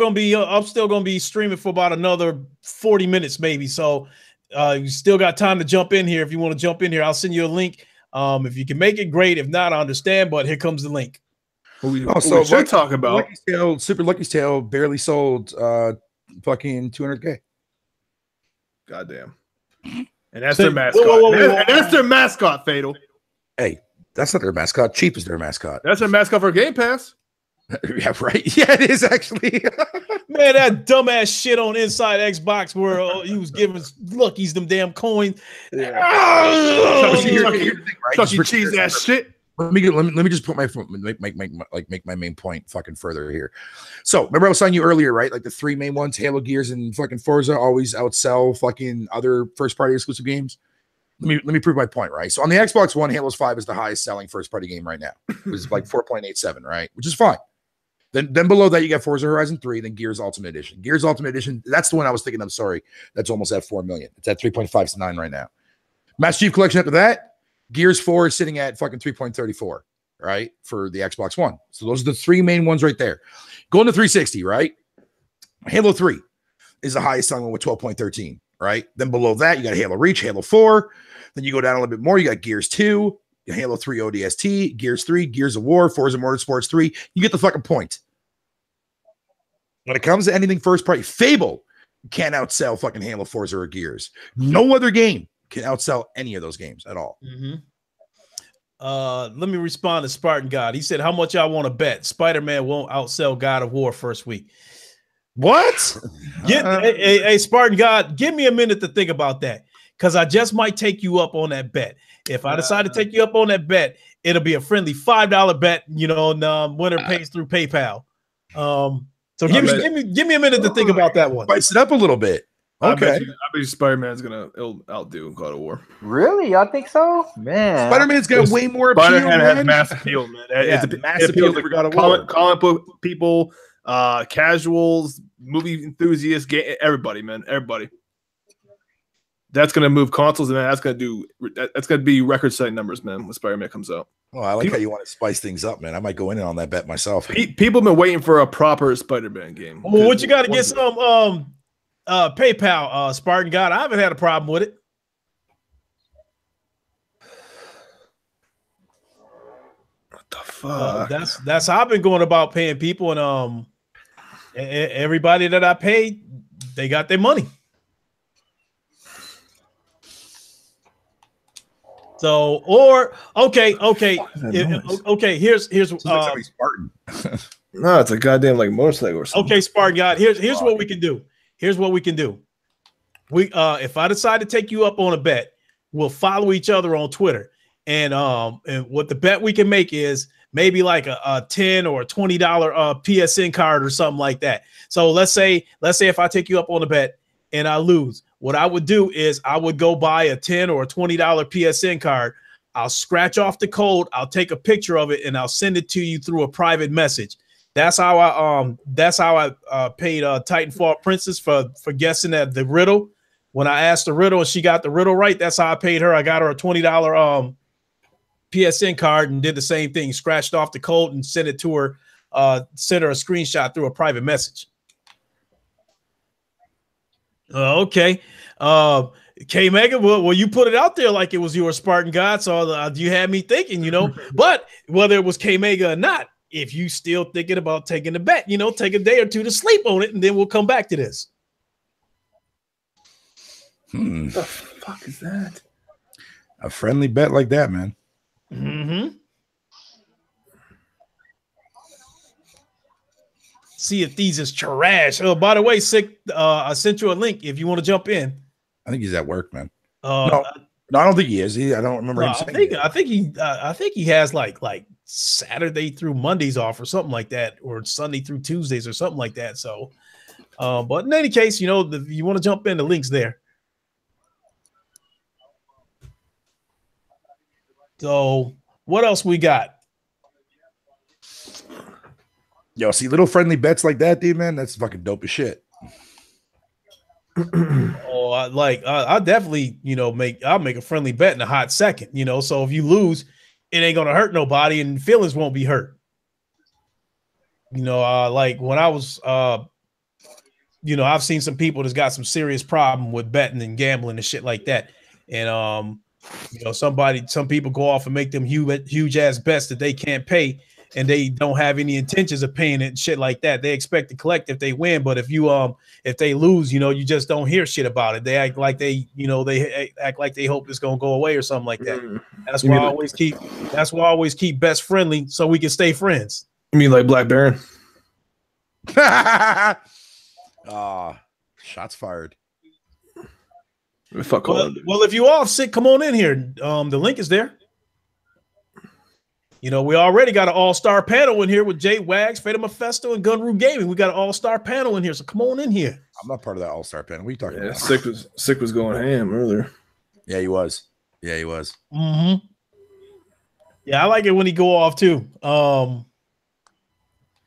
still gonna be streaming for about another 40 minutes, maybe. So you still got time to jump in here. If you want to jump in here, I'll send you a link. If you can make it, great. If not, I understand. But here comes the link. So we're talking about Super Lucky's Tale barely sold fucking 200K. Goddamn. And that's their mascot. And that's their mascot, Fatal. Hey, that's not their mascot. Cheap is their mascot. That's their mascot for Game Pass. Yeah, right. Yeah, it is actually. Man, that dumbass shit on Inside Xbox where he was giving Lucky's them damn coins. Yeah. Chuck E. Cheese ass shit. Let me just put make my main point fucking further here. So remember I was telling you earlier, right? Like the 3 main ones, Halo, Gears, and fucking Forza always outsell fucking other first party exclusive games. Let me prove my point, right? So on the Xbox One, Halo 5 is the highest selling first party game right now. It's like 4.87, right? Which is fine. Then below that, you got Forza Horizon 3, then Gears Ultimate Edition. Gears Ultimate Edition, that's the one I was thinking of. Sorry, that's almost at 4 million. It's at 3.59 right now. Master Chief Collection after that, Gears 4 is sitting at fucking 3.34, right? For the Xbox One. So those are the 3 main ones right there. Going to 360, right? Halo 3 is the highest selling one with 12.13, right? Then below that, you got Halo Reach, Halo 4. Then you go down a little bit more, you got Gears 2, Halo 3 ODST, Gears 3, Gears of War, Forza Motorsports 3. You get the fucking point. When it comes to anything first party, Fable can't outsell fucking Halo, Forza, or Gears. No other game can outsell any of those games at all. Mm-hmm. Let me respond to Spartan God. He said, how much y'all want to bet Spider-Man won't outsell God of War first week? What? Hey, Spartan God, give me a minute to think about that because I just might take you up on that bet. If I decide to take you up on that bet, it'll be a friendly $5 bet, and winner pays through PayPal. So give me a minute to think about that one. Spice it up a little bit. Okay. I bet you Spider-Man's gonna outdo God of War. Really? Y'all think so? Man. Spider-Man's got way more appeal. Spider-Man has man. mass appeal, man. Yeah, It's mass appeal for God of War. comic book people, casuals, movie enthusiasts, everybody, man, everybody. That's gonna move consoles, and that's gonna be record-setting numbers, man. When Spider-Man comes out. Well, I like how you want to spice things up, man. I might go in on that bet myself. People have been waiting for a proper Spider-Man game. Well, what you got to get some PayPal, Spartan God. I haven't had a problem with it. What the fuck? That's how I've been going about paying people, and everybody that I paid, they got their money. So, okay. Here's Spartan. No, it's a goddamn like motorcycle or something. Okay, Spartan God. Here's what we can do. We if I decide to take you up on a bet, we'll follow each other on Twitter, and what the bet we can make is maybe like a $10 or $20 PSN card or something like that. So let's say if I take you up on a bet and I lose, what I would do is I would go buy a $10 or $20 PSN card. I'll scratch off the code. I'll take a picture of it and I'll send it to you through a private message. That's how I paid Titanfall Princess for guessing at the riddle. When I asked the riddle and she got the riddle right, that's how I paid her. I got her a $20 PSN card and did the same thing. Scratched off the code and sent it to her. Sent her a screenshot through a private message. Okay. K Mega, well, you put it out there like it was your Spartan God, so you had me thinking, but whether it was K Mega or not, if you still thinking about taking the bet, take a day or two to sleep on it, and then we'll come back to this. What the fuck is that? A friendly bet like that, man. Mm-hmm. See if these is trash. Oh, by the way, Sick, I sent you a link if you want to jump in. I think he's at work, man. No, I don't think he is. I don't remember him saying I think he has like Saturday through Mondays off or something like that, or Sunday through Tuesdays or something like that. So, but in any case, you want to jump in, the link's there. So, what else we got? Yo, see little friendly bets like that, dude, man. That's fucking dope as shit. I definitely, I'll make a friendly bet in a hot second, so if you lose, it ain't gonna hurt nobody and feelings won't be hurt. Like when I was, I've seen some people that's got some serious problem with betting and gambling and shit like that. And, some people go off and make them huge ass bets that they can't pay and they don't have any intentions of paying it and shit like that. They expect to collect if they win, but if they lose, you just don't hear shit about it. They act like they act like they hope it's gonna go away or something like that. That's why I always keep best friendly so we can stay friends. You mean like Black Baron? Shots fired. Well, if you off sick, come on in here. The link is there. We already got an all-star panel in here with Jay Wags, Feta Mephisto, and Gunru Gaming. We got an all-star panel in here, so come on in here. I'm not part of that all-star panel. What are you talking about? Sick was going ham earlier. Yeah, he was. Mm-hmm. Yeah, I like it when he go off too.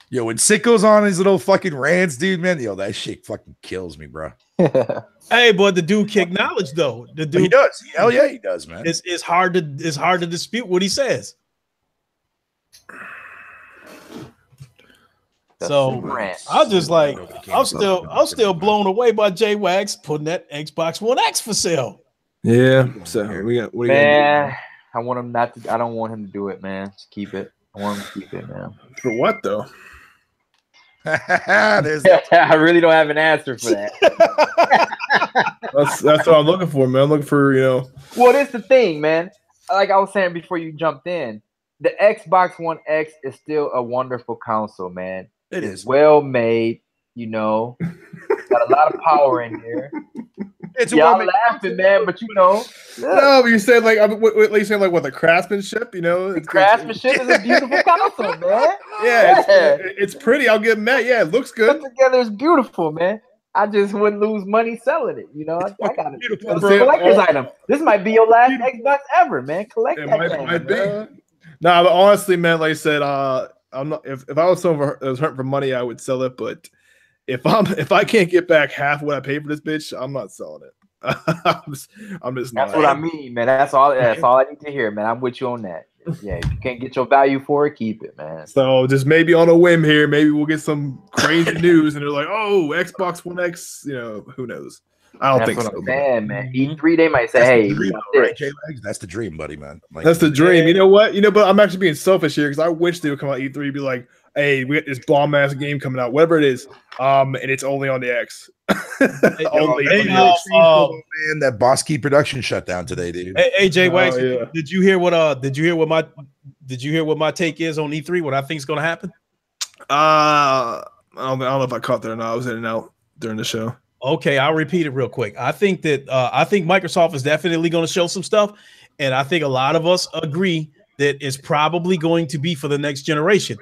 Yo, when Sick goes on his little fucking rants, dude, man, that shit fucking kills me, bro. Hey, but the dude can acknowledge though. The dude, he does. Hell yeah, he does, man. It's hard to dispute what he says. So I'm just like, I'm still blown away by Jay Wags putting that Xbox One X for sale. Yeah. So we got what man. I want him not to. I don't want him to do it, man. Just keep it. I want him to keep it, man. For what though? I really don't have an answer for that. That's what I'm looking for, man. I'm looking for Well, that's the thing, man. Like I was saying before you jumped in, the Xbox One X is still a wonderful console, man. It's well made, got a lot of power in here. It's Y'all laughing, man, but you know, No, but you said like, you saying like what the craftsmanship, you know? the craftsmanship is a beautiful console, man. Yeah, it's pretty. I'll give him that. Yeah, it looks good. Put together is beautiful, man. I just wouldn't lose money selling it. You know, I got it. Beautiful. It's a collector's item. This might be your last Xbox ever, man. Collect It that might thing, be. Nah, but honestly, man, like I said, I'm not. If I was someone that was hurting for money, I would sell it. But if I can't get back half what I paid for this bitch, I'm not selling it. I'm just not. That's what I mean, man. That's all I need to hear, man. I'm with you on that. Yeah, if you can't get your value for it, keep it, man. So just maybe on a whim here, maybe we'll get some crazy news, and they're like, "Oh, Xbox One X," you know, who knows? I don't think That's so. what I'm saying, man. E3, they might say, "Hey, we got this." Right, J-Wags? That's the dream, buddy, man. Like, That's the dream. You know what? But I'm actually being selfish here because I wish they would come out E3 and be like, "Hey, we got this bomb ass game coming out, whatever it is, and it's only on the X." Only on the X. man, that Boss Key production shut down today, dude. Hey, Jay Wax, yeah. did you hear what my take is on E3? What I think is going to happen? I don't know if I caught that or not. I was in and out during the show. Okay, I'll repeat it real quick. I think Microsoft is definitely going to show some stuff, and I think a lot of us agree that it's probably going to be for the next generation.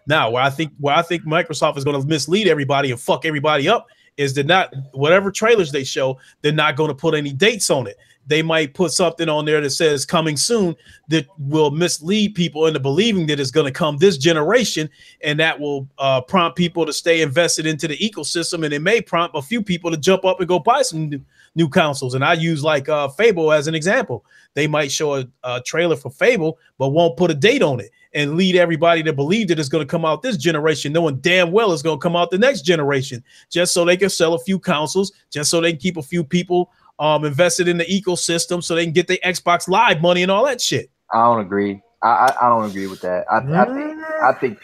Now, where I think Microsoft is going to mislead everybody and fuck everybody up is that not whatever trailers they show, they're not going to put any dates on it. They might put something on there that says coming soon that will mislead people into believing that it's going to come this generation, and that will prompt people to stay invested into the ecosystem, and it may prompt a few people to jump up and go buy some new consoles. And I use like Fable as an example. They might show a trailer for Fable, but won't put a date on it and lead everybody to believe that it's going to come out this generation, knowing damn well it's going to come out the next generation, just so they can sell a few consoles, just so they can keep a few people invested in the ecosystem so they can get their Xbox Live money and all that shit. I don't agree. I don't agree with that. I think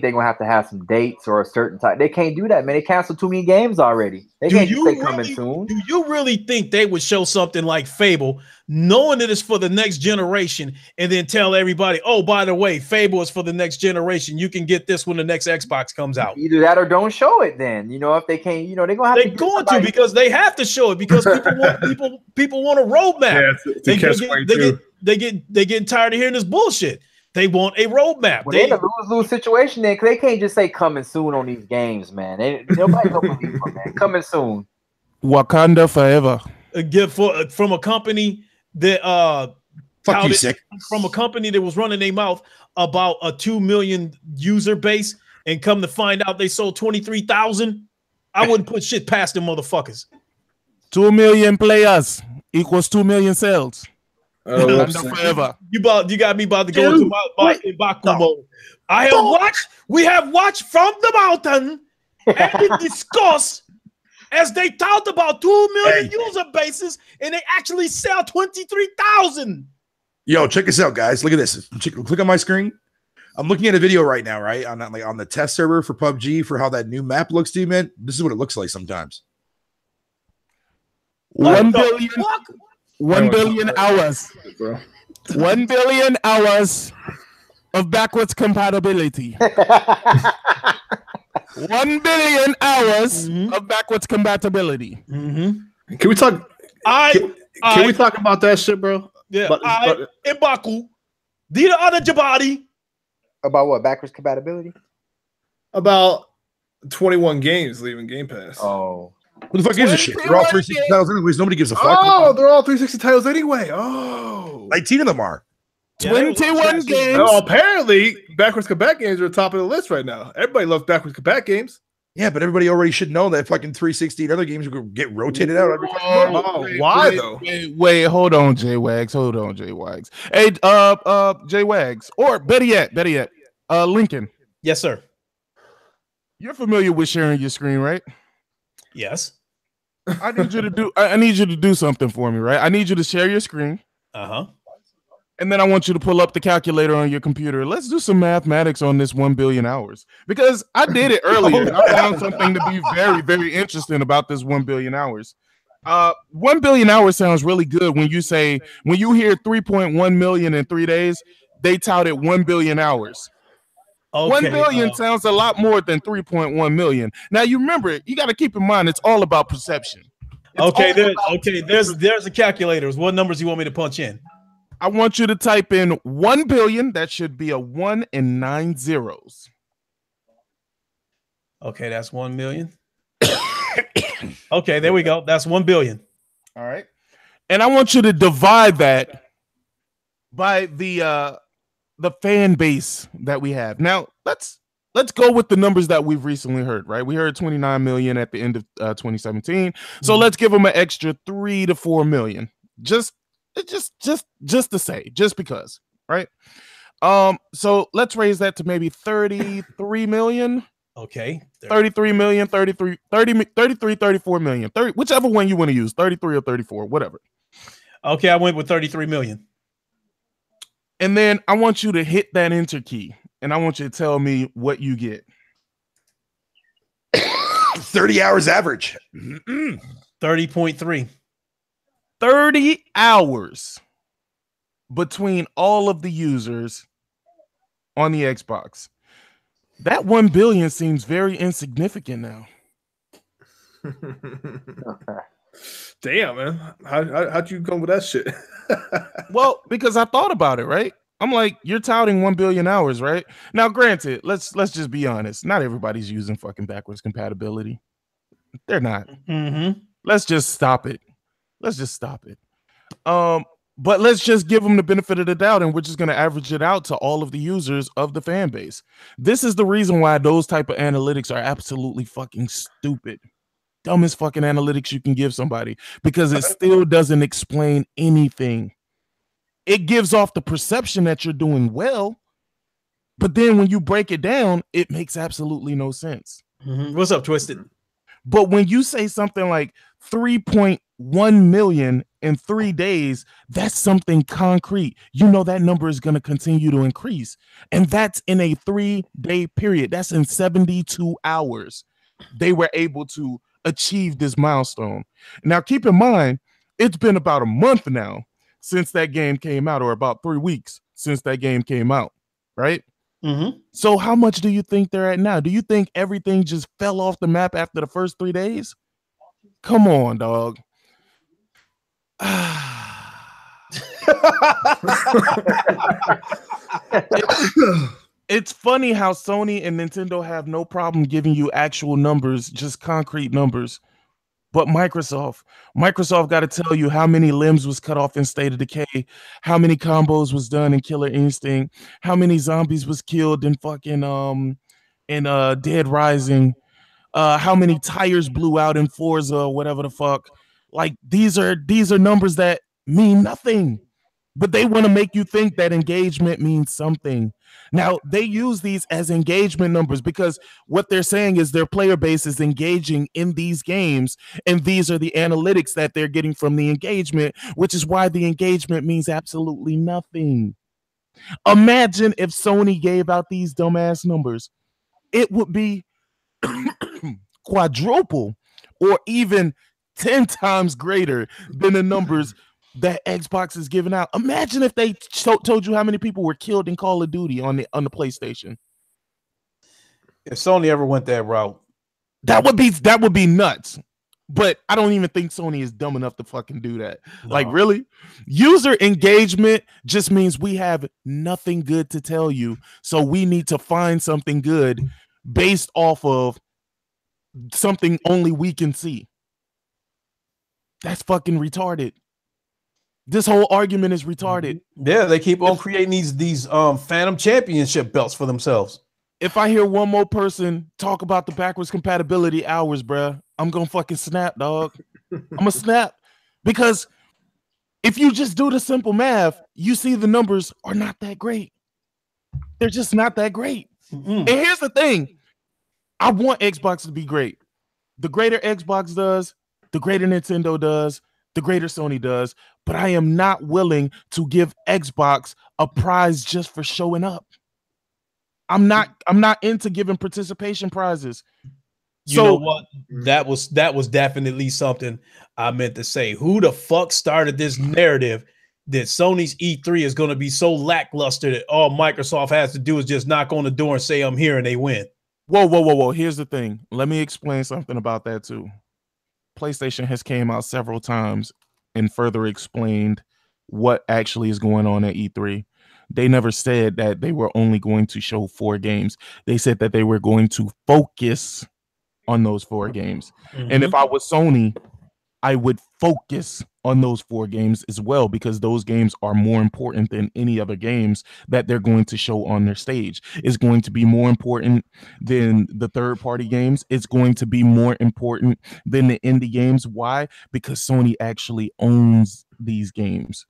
they're gonna have to have some dates or a certain time. They can't do that, man. They canceled too many games already. They can't just say coming soon. Do you really think they would show something like Fable, knowing that it's for the next generation, and then tell everybody, "Oh, by the way, Fable is for the next generation. You can get this when the next Xbox comes out." Either that or don't show it. Then if they can't, they're gonna have They're going to because they have to show it because people want a roadmap. Yeah, they get tired of hearing this bullshit. They want a roadmap. Well, they're in a lose-lose situation then, because they can't just say coming soon on these games, man. Nobody gonna believe them, man. Coming soon. Wakanda forever. From a company that Fuck you, sick. From a company that was running their mouth about a 2 million user base, and come to find out they sold 23,000. I wouldn't put shit past them motherfuckers. 2 million players equals 2 million sales. Forever. You got me about to go into my Baku mode. We have watched from the mountain and discussed as they talked about 2 million user bases, and they actually sell 23,000. Yo, check this out, guys. Look at this. Click on my screen. I'm looking at a video right now, right? On the test server for PUBG for how that new map looks, dude, man. This is what it looks like sometimes. 1 billion. 1 billion hours. 1 billion hours of backwards compatibility. 1 billion hours of backwards compatibility. Mm-hmm. Can we talk? Can we talk about that shit, bro? Yeah. Baku. Did other Jabari. About what? Backwards compatibility? About 21 games leaving Game Pass. Oh. Who the fuck gives a shit? They're all 360 titles anyways. Nobody gives a fuck. Oh, they're all 360 titles anyway. Oh. 19 of them are. 21 games. No, apparently, backwards combat games are top of the list right now. Everybody loves backwards combat games. Yeah, but everybody already should know that fucking 360 and other games will get rotated out every fucking month. Why though? Wait, hold on, J-Wags. Hey, J-Wags. Or better yet, Lincoln. Yes, sir. You're familiar with sharing your screen, right? Yes. I need you to do something for me, right? I need you to share your screen. Uh-huh. And then I want you to pull up the calculator on your computer. Let's do some mathematics on this 1 billion hours. Because I did it earlier. And I found something to be very, very interesting about this 1 billion hours. 1 billion hours sounds really good when you hear 3.1 million in 3 days, they touted 1 billion hours. Okay, 1 billion sounds a lot more than 3.1 million. Now, you remember, you got to keep in mind, it's all about perception. There's the calculators. What numbers do you want me to punch in? I want you to type in 1 billion. That should be a 1 and 9 zeros. Okay, that's 1 million. Okay, there we go. That's 1 billion. All right. And I want you to divide that by the fan base that we have. Now, let's go with the numbers that we've recently heard, right? We heard 29 million at the end of 2017. So let's give them an extra 3 to 4 million. Just to say, just because, right? So let's raise that to maybe 33 million. Okay. 33 million, 33, 34 million, 30, whichever one you want to use, 33 or 34, whatever. Okay, I went with 33 million. And then I want you to hit that enter key, and I want you to tell me what you get. 30 hours average. 30.3. 30 hours between all of the users on the Xbox. That 1 billion seems very insignificant now. Damn, man. How'd you come with that shit? Well, because I thought about it, right? I'm like, you're touting 1 billion hours, right? Now, granted, let's just be honest. Not everybody's using fucking backwards compatibility. They're not. Mm-hmm. Let's just stop it. Let's just stop it. But let's just give them the benefit of the doubt, and we're just going to average it out to all of the users of the fan base. This is the reason why those type of analytics are absolutely fucking stupid. Dumbest fucking analytics you can give somebody, because it still doesn't explain anything. It gives off the perception that you're doing well, but then when you break it down, it makes absolutely no sense. Mm-hmm. What's up, Twisted? But when you say something like 3.1 million in 3 days, that's something concrete. You know that number is going to continue to increase. And that's in a 3-day period. That's in 72 hours. They were able to achieve this milestone. Now, keep in mind, it's been about a month now since that game came out, or about 3 weeks since that game came out, right? Mm-hmm. So how much do you think they're at now? Do you think everything just fell off the map after the first 3 days? Come on, dog. It's funny how Sony and Nintendo have no problem giving you actual numbers, just concrete numbers. But Microsoft got to tell you how many limbs was cut off in State of Decay, how many combos was done in Killer Instinct, how many zombies was killed in fucking Dead Rising, how many tires blew out in Forza or whatever the fuck. Like these are numbers that mean nothing, but they want to make you think that engagement means something. Now, they use these as engagement numbers because what they're saying is their player base is engaging in these games, and these are the analytics that they're getting from the engagement, which is why the engagement means absolutely nothing. Imagine if Sony gave out these dumbass numbers. It would be quadruple or even 10 times greater than the numbers that Xbox is giving out. Imagine if they told you how many people were killed in Call of Duty on the PlayStation. If Sony ever went that route, that would be nuts. But I don't even think Sony is dumb enough to fucking do that. No. Like, really? User engagement just means we have nothing good to tell you, so we need to find something good based off of something only we can see. That's fucking retarded. This whole argument is retarded. Yeah, they keep on creating these Phantom Championship belts for themselves. If I hear one more person talk about the backwards compatibility hours, bruh, I'm gonna fucking snap, dog. I'm gonna snap. Because if you just do the simple math, you see the numbers are not that great. They're just not that great. Mm-hmm. And here's the thing. I want Xbox to be great. The greater Xbox does, the greater Nintendo does, the greater Sony does, but I am not willing to give Xbox a prize just for showing up. I'm not into giving participation prizes. You know what? That was definitely something I meant to say. Who the fuck started this narrative that Sony's E3 is going to be so lackluster that all Microsoft has to do is just knock on the door and say, I'm here, and they win? Whoa. Here's the thing. Let me explain something about that too. PlayStation has came out several times and further explained what actually is going on at E3. They never said that they were only going to show 4 games. They said that they were going to focus on those 4 games. And if I was Sony, I would focus on those 4 games as well, because those games are more important than any other games that they're going to show on their stage. It's going to be more important than the third-party games. It's going to be more important than the indie games. Why? Because Sony actually owns these games.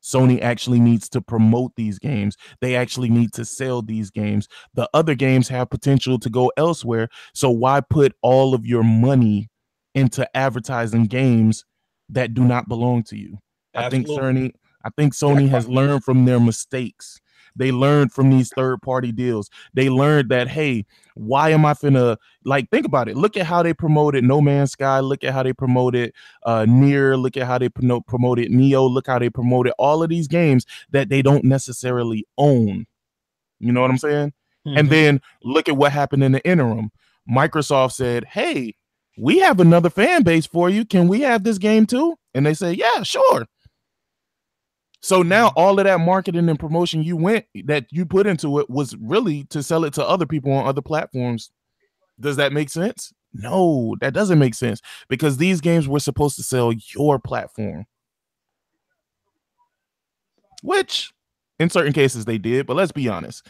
Sony actually needs to promote these games. They actually need to sell these games. The other games have potential to go elsewhere. So why put all of your money into advertising games that do not belong to you? Absolutely. I think Sony has learned from their mistakes. They learned from these third-party deals. They learned that, hey, why am I finna, like, think about it. Look at how they promoted No Man's Sky. Look at how they promoted Nier. Look at how they promoted Neo. Look how they promoted all of these games that they don't necessarily own. You know what I'm saying? And then look at what happened in the interim. Microsoft said, hey, we have another fan base for you. Can we have this game too? And they say, yeah, sure. So now all of that marketing and promotion that you put into it was really to sell it to other people on other platforms. Does that make sense? No, that doesn't make sense, because these games were supposed to sell your platform, which in certain cases they did. But let's be honest.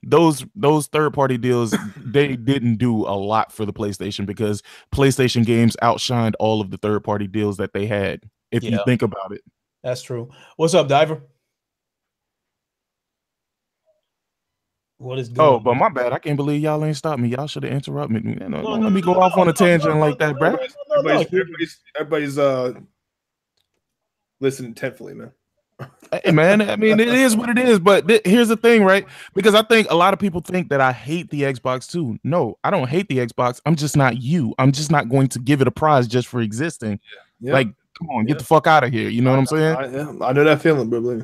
Those third-party deals, they didn't do a lot for the PlayStation, because PlayStation games outshined all of the third-party deals that they had, if you think about it. That's true. What's up, Diver? What is good? Oh, but my bad. I can't believe y'all ain't stopped me. Y'all should have interrupted me. Don't let me go off on a tangent like that, bro. Everybody's listening intentfully, man. Hey, man, I mean, it is what it is. But here's the thing, right? Because I think a lot of people think that I hate the Xbox too. No, I don't hate the Xbox. I'm just not you. I'm just not going to give it a prize just for existing. Yeah. Like, come on, get the fuck out of here. You know what I'm saying? I know that feeling, bro.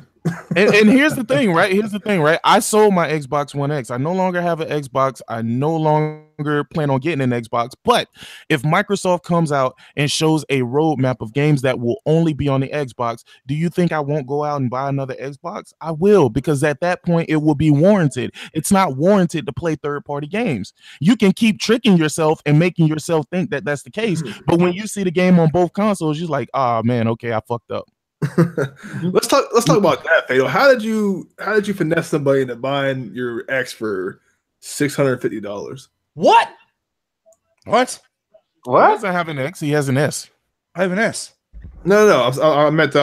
and here's the thing, right? I sold my Xbox One X. I no longer have an Xbox. I no longer plan on getting an Xbox. But if Microsoft comes out and shows a roadmap of games that will only be on the Xbox, do you think I won't go out and buy another Xbox? I will, because at that point it will be warranted. It's not warranted to play third-party games. You can keep tricking yourself and making yourself think that that's the case. But when you see the game on both consoles, you're like, oh man, okay, I fucked up. Let's talk about that, Fatal. How did you finesse somebody into buying your X for $650? What? He doesn't have an X, he has an S. I have an S. No. I meant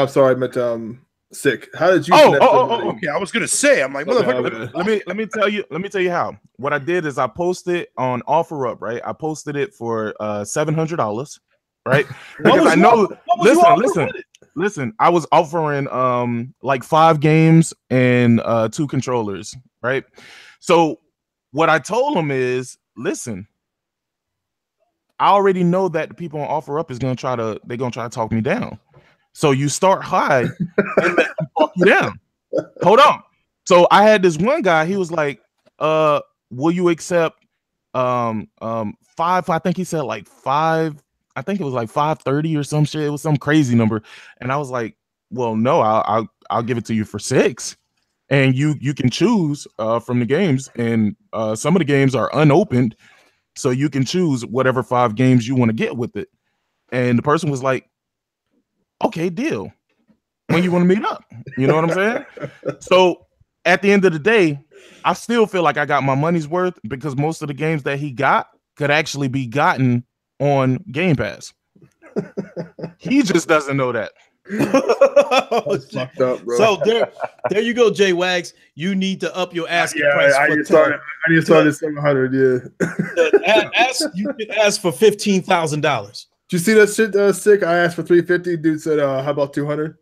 sick. How did you okay. I was gonna say, I'm like, motherfucker. Let me tell you how. What I did is I posted on OfferUp, right? I posted it for $700, right? Because I know Listen, I was offering like 5 games and 2 controllers, right? So what I told them is, listen, I already know that the people on OfferUp they're gonna try to talk me down. So you start high and let them talk you down. Hold on. So I had this one guy, he was like, will you accept 5? I think he said like 5. I think it was like 530 or some shit. It was some crazy number. And I was like, well, no, I'll give it to you for 6. And you can choose from the games. And some of the games are unopened. So you can choose whatever 5 games you want to get with it. And the person was like, okay, deal. When you want to meet up? You know what I'm saying? So at the end of the day, I still feel like I got my money's worth, because most of the games that he got could actually be gotten on Game Pass. He just doesn't know that. Fucked up, bro. So there you go, Jay Wags. You need to up your asking price. I need to start at 700. Yeah. You can ask for $15,000. Did you see that shit? Sick. I asked for 350. Dude said, "How about 200?"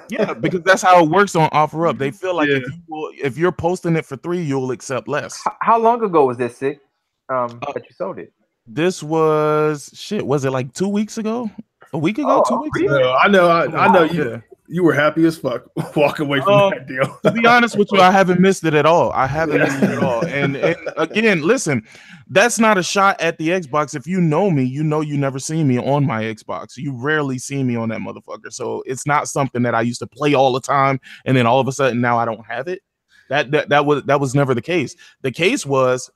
Yeah, because that's how it works on OfferUp. They feel like if you're posting it for 3, you'll accept less. How long ago was this, Sick? That you sold it? This was was it like 2 weeks ago? A week ago? 2 weeks ago? I know. You were happy as fuck walking away from that deal. To be honest with you, I haven't missed it at all. I haven't missed it at all. And again, listen, that's not a shot at the Xbox. If you know me, you know you never see me on my Xbox. You rarely see me on that motherfucker. So it's not something that I used to play all the time, and then all of a sudden now I don't have it. That was never the case. The case was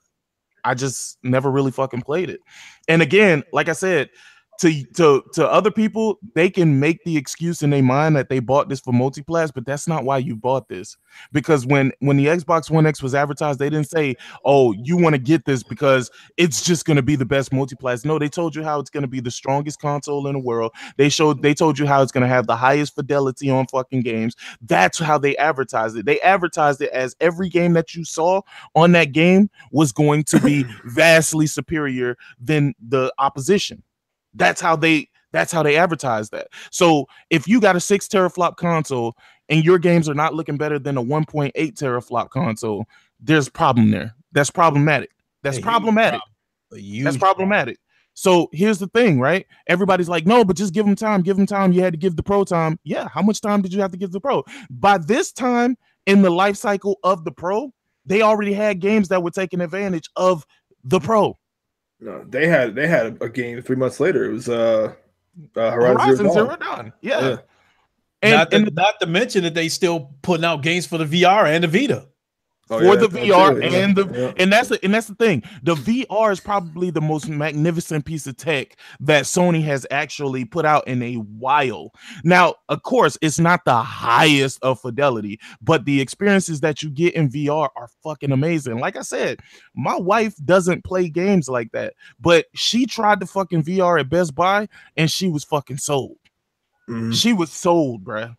I just never really fucking played it. And again, like I said, to other people, they can make the excuse in their mind that they bought this for multiplats, but that's not why you bought this. Because when the Xbox One X was advertised, they didn't say, oh, you want to get this because it's just going to be the best multiplats. No, they told you how it's going to be the strongest console in the world. They told you how it's going to have the highest fidelity on fucking games. That's how they advertised it. They advertised it as every game that you saw on that game was going to be vastly superior than the opposition. That's how they advertise that. So if you got a 6 teraflop console and your games are not looking better than a 1.8 teraflop console, there's a problem there. That's problematic. That's problematic. That's problematic. So here's the thing, right? Everybody's like, no, but just give them time. Give them time. You had to give the Pro time. Yeah. How much time did you have to give the Pro? By this time in the life cycle of the Pro, they already had games that were taking advantage of the Pro. No, they had a game 3 months later. It was Horizon Zero Dawn. Yeah. And not to mention that they still putting out games for the VR and the Vita. For the VR and that's the thing. The VR is probably the most magnificent piece of tech that Sony has actually put out in a while. Now, of course, it's not the highest of fidelity, but the experiences that you get in VR are fucking amazing. Like I said, my wife doesn't play games like that, but she tried the fucking VR at Best Buy and she was fucking sold. Mm-hmm. She was sold, bruh.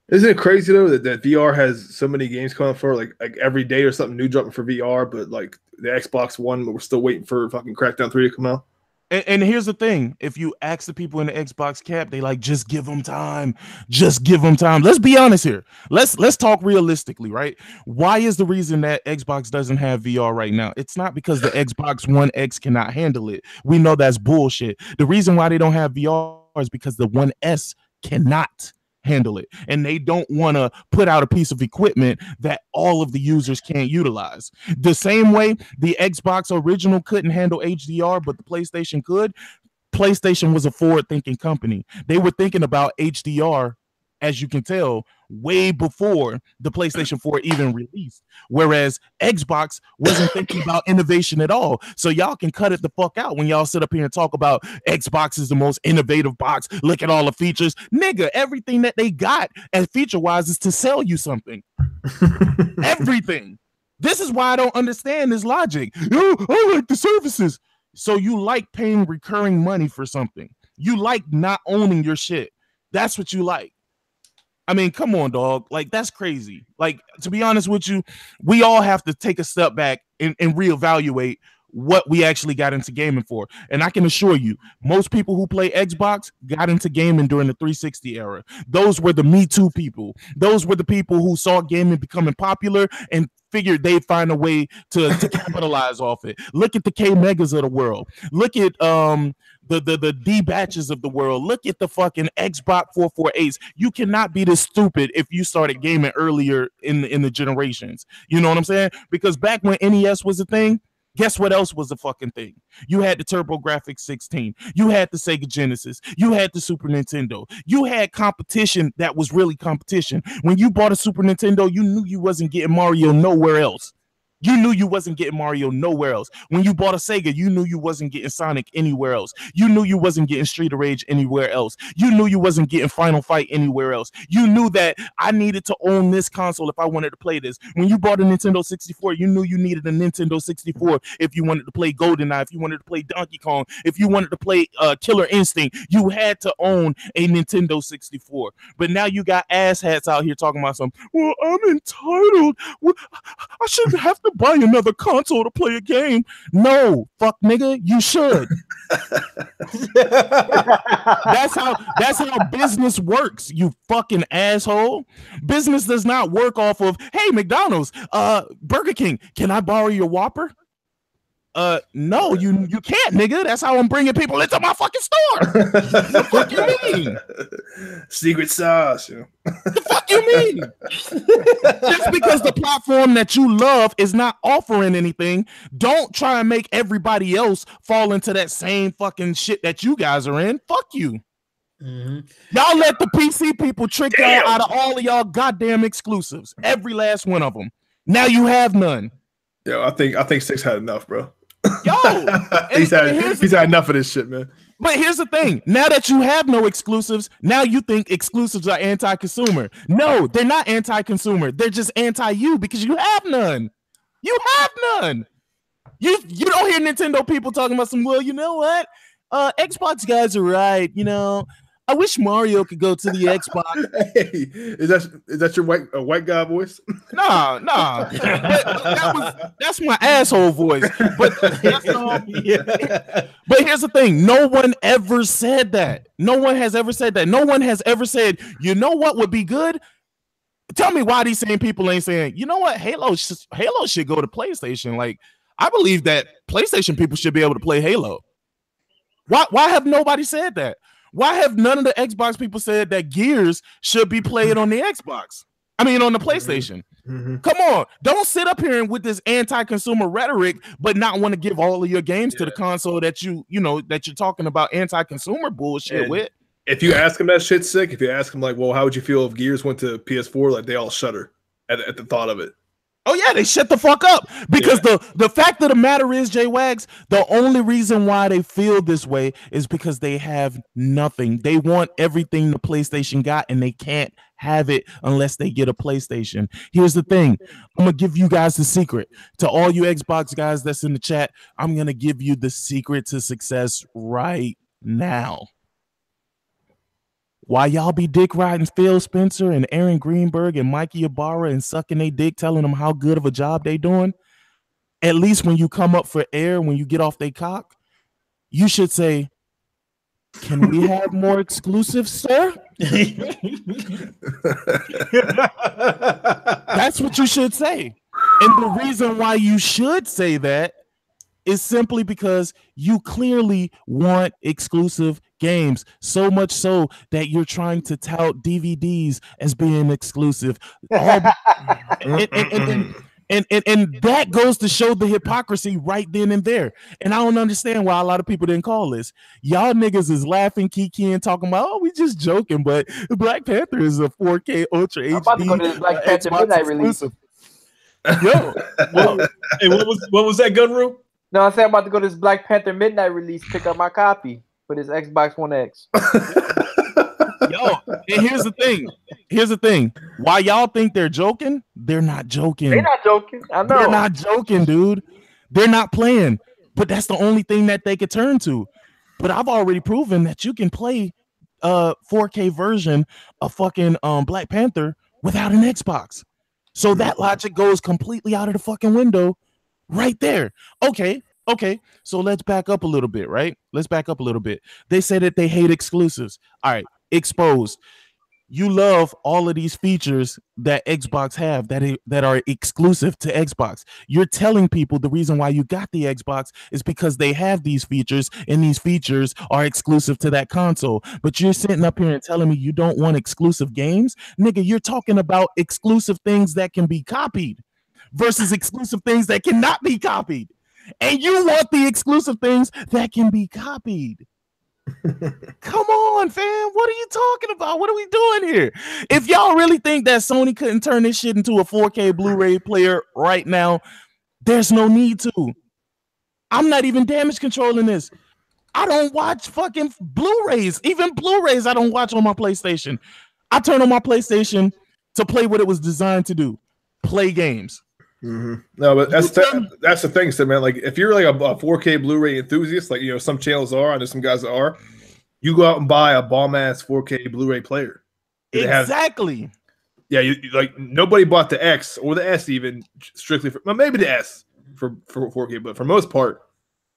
Isn't it crazy though that VR has so many games coming for like every day or something new dropping for VR, but like the Xbox One, we're still waiting for fucking Crackdown 3 to come out. And here's the thing: if you ask the people in the Xbox camp, they like just give them time, just give them time. Let's be honest here. Let's talk realistically, right? Why is the reason that Xbox doesn't have VR right now? It's not because the Xbox One X cannot handle it. We know that's bullshit. The reason why they don't have VR is because the One S cannot handle it, and they don't want to put out a piece of equipment that all of the users can't utilize. The same way the Xbox original couldn't handle HDR, but the PlayStation could. PlayStation was a forward-thinking company. They were thinking about HDR, as you can tell, way before the PlayStation 4 even released, whereas Xbox wasn't thinking about innovation at all. So y'all can cut it the fuck out when y'all sit up here and talk about Xbox is the most innovative box. Look at all the features. Nigga, everything that they got as feature-wise is to sell you something. Everything. This is why I don't understand this logic. I like the services. So you like paying recurring money for something. You like not owning your shit. That's what you like. I mean, come on, dog. Like, that's crazy. Like, to be honest with you, we all have to take a step back and reevaluate what we actually got into gaming for. And I can assure you, most people who play Xbox got into gaming during the 360 era. Those were the Me Too people. Those were the people who saw gaming becoming popular and figured they'd find a way to capitalize off it. Look at the K-Megas of the world. Look at the D-Batches of the world. Look at the fucking Xbox 448s. You cannot be this stupid if you started gaming earlier in the generations. You know what I'm saying? Because back when NES was a thing, guess what else was a fucking thing? You had the TurboGrafx 16. You had the Sega Genesis. You had the Super Nintendo. You had competition that was really competition. When you bought a Super Nintendo, you knew you wasn't getting Mario nowhere else. You knew you wasn't getting Mario nowhere else. When you bought a Sega, you knew you wasn't getting Sonic anywhere else. You knew you wasn't getting Street of Rage anywhere else. You knew you wasn't getting Final Fight anywhere else. You knew that I needed to own this console if I wanted to play this. When you bought a Nintendo 64, you knew you needed a Nintendo 64 if you wanted to play GoldenEye, if you wanted to play Donkey Kong, if you wanted to play Killer Instinct, you had to own a Nintendo 64. But now you got asshats out here talking about something. Well, I'm entitled. Well, I shouldn't have to buy another console to play a game. No, fuck nigga, you should. That's how business works, you fucking asshole. Business does not work off of, hey, McDonald's, Burger King, can I borrow your Whopper? No, you can't, nigga. That's how I'm bringing people into my fucking store. The fuck you mean? Secret sauce. The fuck you mean? Just because the platform that you love is not offering anything, don't try and make everybody else fall into that same fucking shit that you guys are in. Fuck you. Y'all let the PC people trick y'all out of all of y'all goddamn exclusives. Every last one of them. Now you have none. Yo, I think Six had enough, bro. Yo, he's had enough of this shit, man. But here's the thing. Now that you have no exclusives, now you think exclusives are anti-consumer. No, they're not anti-consumer. They're just anti-you because you have none. You have none. You don't hear Nintendo people talking about some, well, you know what? Xbox guys are right. You know, I wish Mario could go to the Xbox. Hey, is that your white guy voice? No. That's my asshole voice. But but here's the thing. No one ever said that. No one has ever said that. No one has ever said, you know what would be good? Tell me why these same people ain't saying, you know what? Halo should go to PlayStation. Like, I believe that PlayStation people should be able to play Halo. Why have nobody said that? Why have none of the Xbox people said that Gears should be played on the Xbox? I mean, on the PlayStation. Come on. Don't sit up here with this anti-consumer rhetoric, but not want to give all of your games to the console that that you're talking about anti-consumer bullshit with. If you ask them that shit's sick, if you ask them like, well, how would you feel if Gears went to PS4? Like, they all shudder at the thought of it. Oh, yeah, they shut the fuck up because the fact of the matter is, J-Wags, the only reason why they feel this way is because they have nothing. They want everything the PlayStation got, and they can't have it unless they get a PlayStation. Here's the thing. I'm going to give you guys the secret. To all you Xbox guys that's in the chat, I'm going to give you the secret to success right now. Why y'all be dick riding Phil Spencer and Aaron Greenberg and Mikey Ibarra and sucking they dick, telling them how good of a job they doing? At least when you come up for air, when you get off they cock, you should say, can we have more exclusives, sir? That's what you should say. And the reason why you should say that is simply because you clearly want exclusive games, so much so that you're trying to tout DVDs as being exclusive. And that goes to show the hypocrisy right then and there. And I don't understand why a lot of people didn't call this. Y'all niggas is laughing, kikiing, talking about, oh, we just joking, but Black Panther is a 4K Ultra HD. I'm about to go to the Black Panther midnight release. Yo, hey, what was that, Gunru? No, I said I'm about to go to this Black Panther midnight release, pick up my copy for this Xbox One X. Yo, and here's the thing. Why y'all think they're joking? They're not joking. They're not joking. I know. They're not joking, dude. They're not playing. But that's the only thing that they could turn to. But I've already proven that you can play a 4K version of fucking Black Panther without an Xbox. So that logic goes completely out of the fucking window right there. Okay. So let's back up a little bit, right? Let's back up a little bit. They say that they hate exclusives. All right, exposed. You love all of these features that Xbox have that are exclusive to Xbox. You're telling people the reason why you got the Xbox is because they have these features, and these features are exclusive to that console. But you're sitting up here and telling me you don't want exclusive games? Nigga, you're talking about exclusive things that can be copied versus exclusive things that cannot be copied. And you want the exclusive things that can be copied. Come on, fam. What are you talking about? What are we doing here? If y'all really think that Sony couldn't turn this shit into a 4K Blu-ray player right now, there's no need to. I'm not even damage controlling this. I don't watch fucking Blu-rays. Even Blu-rays I don't watch on my PlayStation. I turn on my PlayStation to play what it was designed to do. Play games. No, but that's the thing, so man. Like, if you're like a 4K Blu-ray enthusiast, like, you know, some channels are, and there's some guys that are, you go out and buy a bomb ass 4K Blu-ray player. Exactly. You like, nobody bought the X or the S even strictly for, well, maybe the S for 4K, but for most part,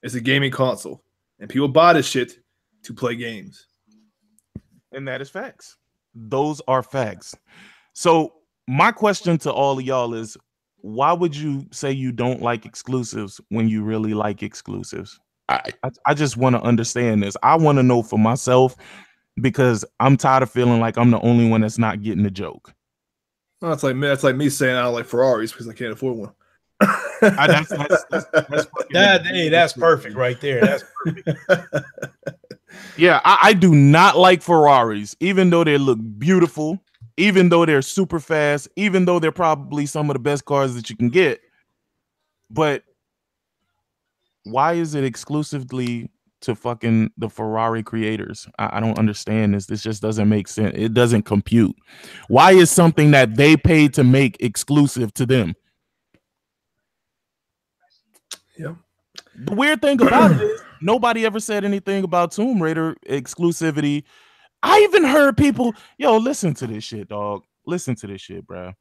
it's a gaming console, and people buy this shit to play games. And that is facts. Those are facts. So my question to all of y'all is, why would you say you don't like exclusives when you really like exclusives? I just want to understand this. I want to know for myself because I'm tired of feeling like I'm the only one that's not getting the joke. Well, that's like me saying I don't like Ferraris because I can't afford one. That's perfect right there. That's perfect. Yeah, I do not like Ferraris, even though they look beautiful, even though they're super fast, even though they're probably some of the best cars that you can get. But why is it exclusively to fucking the Ferrari creators? I don't understand this. This just doesn't make sense. It doesn't compute. Why is something that they paid to make exclusive to them? Yeah. The weird thing about it is nobody ever said anything about Tomb Raider exclusivity. I even heard people, yo, listen to this shit, dog. Listen to this shit, bro.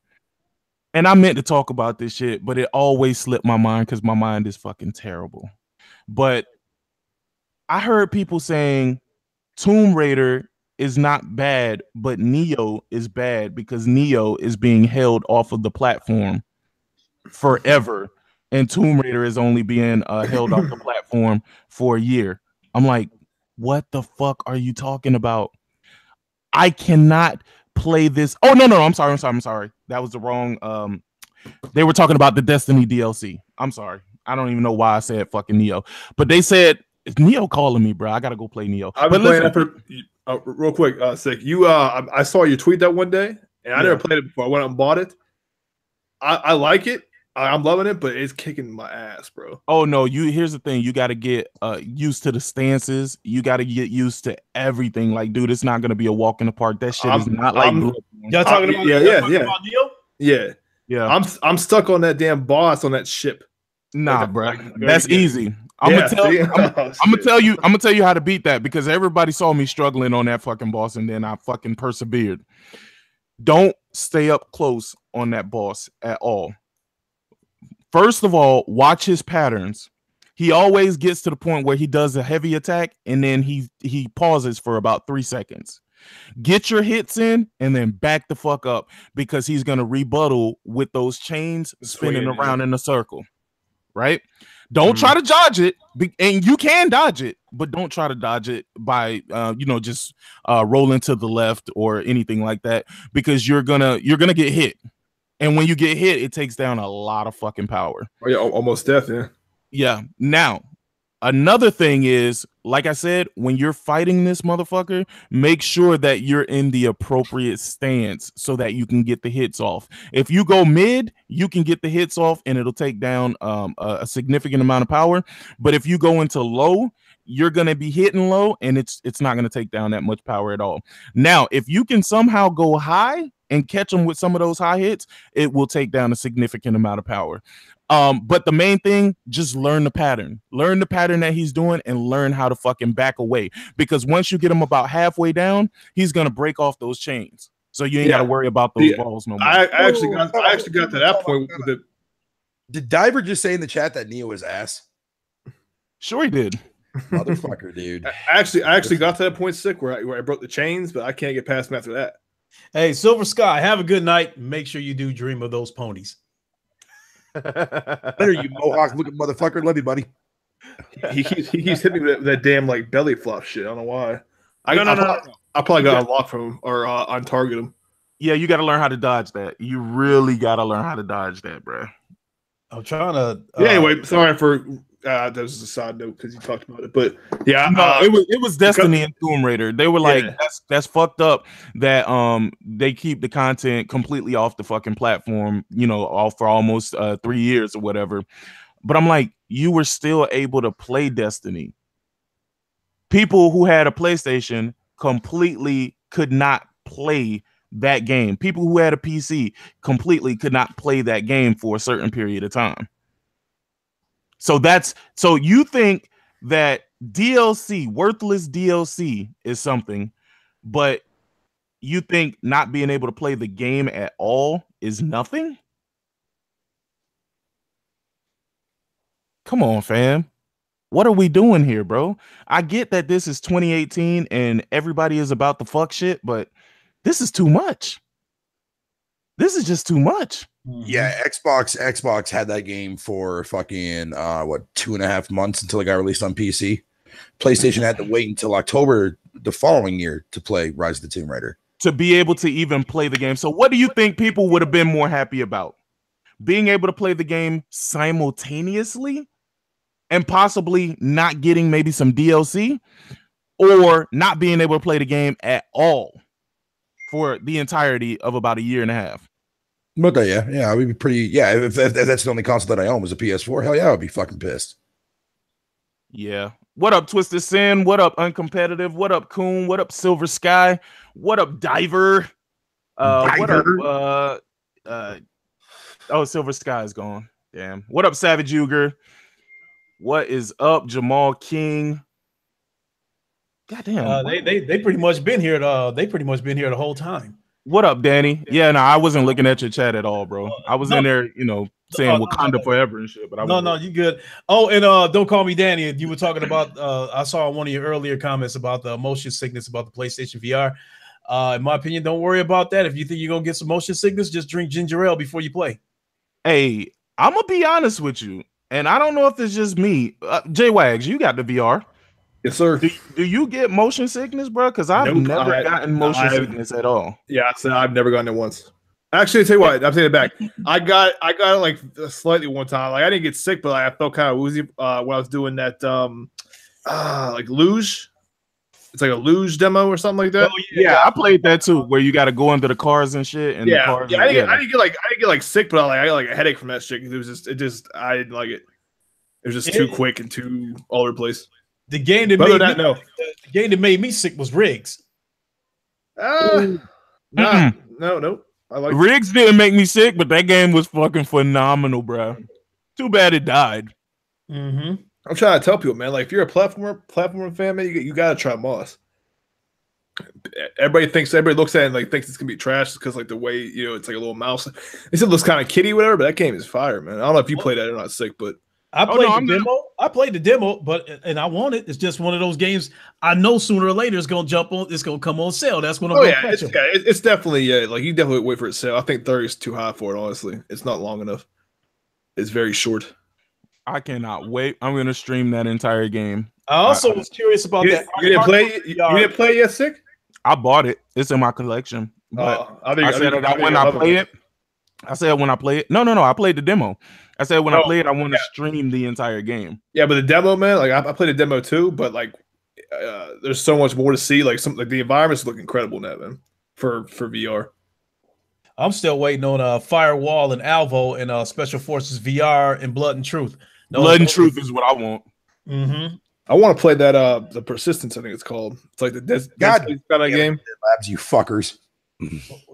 And I meant to talk about this shit, but it always slipped my mind because my mind is fucking terrible. But I heard people saying Tomb Raider is not bad, but Neo is bad because Neo is being held off of the platform forever. And Tomb Raider is only being held off the platform for a year. I'm like, what the fuck are you talking about? I cannot play this. Oh, no. I'm sorry. That was the wrong. They were talking about the Destiny DLC. I'm sorry. I don't even know why I said fucking Neo. But they said, it's Neo calling me, bro. I got to go play Neo. I've been playing that for real quick, Sick. I saw you tweet that one day, and I never played it before. I went out and bought it. I like it. I'm loving it, but it's kicking my ass, bro. Oh no, here's the thing. You got to get used to the stances. You got to get used to everything. Like, dude, it's not gonna be a walk in the park. That shit is not like y'all talking about Neo? Yeah. I'm stuck on that damn boss on that ship. Nah, bro. That's easy. I'm gonna tell you how to beat that because everybody saw me struggling on that fucking boss and then I fucking persevered. Don't stay up close on that boss at all. First of all, watch his patterns. He always gets to the point where he does a heavy attack and then he pauses for about 3 seconds. Get your hits in and then back the fuck up because he's going to rebuttal with those chains spinning around in a circle, right? Don't try to dodge it, and you can dodge it, but don't try to dodge it by just rolling to the left or anything like that because you're gonna get hit. And when you get hit, it takes down a lot of fucking power. Oh yeah, almost death, yeah. Yeah. Now, another thing is, like I said, when you're fighting this motherfucker, make sure that you're in the appropriate stance so that you can get the hits off. If you go mid, you can get the hits off and it'll take down a significant amount of power. But if you go into low, you're going to be hitting low and it's not going to take down that much power at all. Now, if you can somehow go high and catch them with some of those high hits, it will take down a significant amount of power. But the main thing, just learn the pattern. Learn the pattern that he's doing and learn how to fucking back away. Because once you get him about halfway down, he's gonna break off those chains. So you ain't got to worry about those balls no more. I actually got to that point with it. Did Diver just say in the chat that Neo is ass? Sure he did. Motherfucker, dude. I actually got to that point sick where I broke the chains, but I can't get past him after that. Hey, Silver Sky, have a good night. Make sure you do dream of those ponies. Better you Mohawk looking motherfucker. Love you, buddy. He keeps hitting me with that damn like belly flop shit. I don't know why. I probably got unlocked from him or on target him. Yeah, you got to learn how to dodge that. You really got to learn how to dodge that, bro. I'm trying to. Anyway, sorry for that was a side note because you talked about it, but yeah, no, it was Destiny and Tomb Raider. They were like, that's fucked up that they keep the content completely off the fucking platform, all for almost 3 years or whatever. But I'm like, you were still able to play Destiny. People who had a PlayStation completely could not play that game. People who had a PC completely could not play that game for a certain period of time. So you think that DLC, worthless DLC is something, but you think not being able to play the game at all is nothing? Come on, fam. What are we doing here, bro? I get that this is 2018 and everybody is about the fuck shit, but this is too much. This is just too much. Yeah, Xbox had that game for fucking 2.5 months until it got released on PC. PlayStation had to wait until October the following year to play Rise of the Tomb Raider. To be able to even play the game. So what do you think people would have been more happy about? Being able to play the game simultaneously and possibly not getting maybe some DLC, or not being able to play the game at all for the entirety of about a year and a half? But yeah, I would be pretty. Yeah, if that's the only console that I own was a PS4, hell yeah, I would be fucking pissed. Yeah. What up, Twisted Sin? What up, Uncompetitive? What up, Coon? What up, Silver Sky? What up, Diver? What up? Oh, Silver Sky is gone. Damn. What up, Savage Uger? What is up, Jamal King? Goddamn. They pretty much been here. They pretty much been here the whole time. What up, Danny? Yeah, no, I wasn't looking at your chat at all, bro. I was in there, saying Wakanda forever and shit. But you good. Oh, and don't call me Danny. You were talking about. I saw one of your earlier comments about the motion sickness about the PlayStation VR. In my opinion, don't worry about that. If you think you're gonna get some motion sickness, just drink ginger ale before you play. Hey, I'm gonna be honest with you, and I don't know if it's just me. J-Wags, you got the VR. Yes, sir. Do you get motion sickness, bro? Because I've never gotten motion sickness at all. Yeah, so I've never gotten it once. Actually, I tell you what, I'm taking it back. I got it like slightly one time. Like I didn't get sick, but I felt kind of woozy when I was doing that like luge. It's like a luge demo or something like that. Oh, yeah, I played that too, where you got to go into the cars and shit. And yeah, the cars I didn't get like sick, but I got like a headache from that shit. I didn't like it. It was just too quick and too all over the place. The game that the game that made me sick was Riggs. No. I like Riggs didn't make me sick, but that game was fucking phenomenal, bro. Too bad it died. Mm-hmm. I'm trying to tell people, man. Like, if you're a platformer fan, man, you gotta try Moss. Everybody looks at it and like thinks it's gonna be trash because like the way it's like a little mouse. They said it looks kind of kiddie, whatever. But that game is fire, man. I don't know if you played that or not, sick, but. I played the demo, and I want it. It's just one of those games I know sooner or later it's gonna jump on. It's gonna come on sale. That's when I'm gonna catch it. It's definitely like you definitely wait for it to sale. I think 30 is too high for it. Honestly, it's not long enough. It's very short. I cannot wait. I'm gonna stream that entire game. I also was curious about that. You didn't play it? You didn't play it yet, sick? I bought it. It's in my collection. But I said when I play it. I said when I play it. No. I played the demo. I said when I play it, I want to stream the entire game. Yeah, but the demo, man, like I played the demo too, but like there's so much more to see. Like the environments look incredible now, man, for VR. I'm still waiting on Firewall and Alvo and Special Forces VR and Blood and Truth. Blood and Truth is what I want. Mm-hmm. I want to play that the Persistence, I think it's called. It's like the Dead Space kind of game. Labs, you fuckers.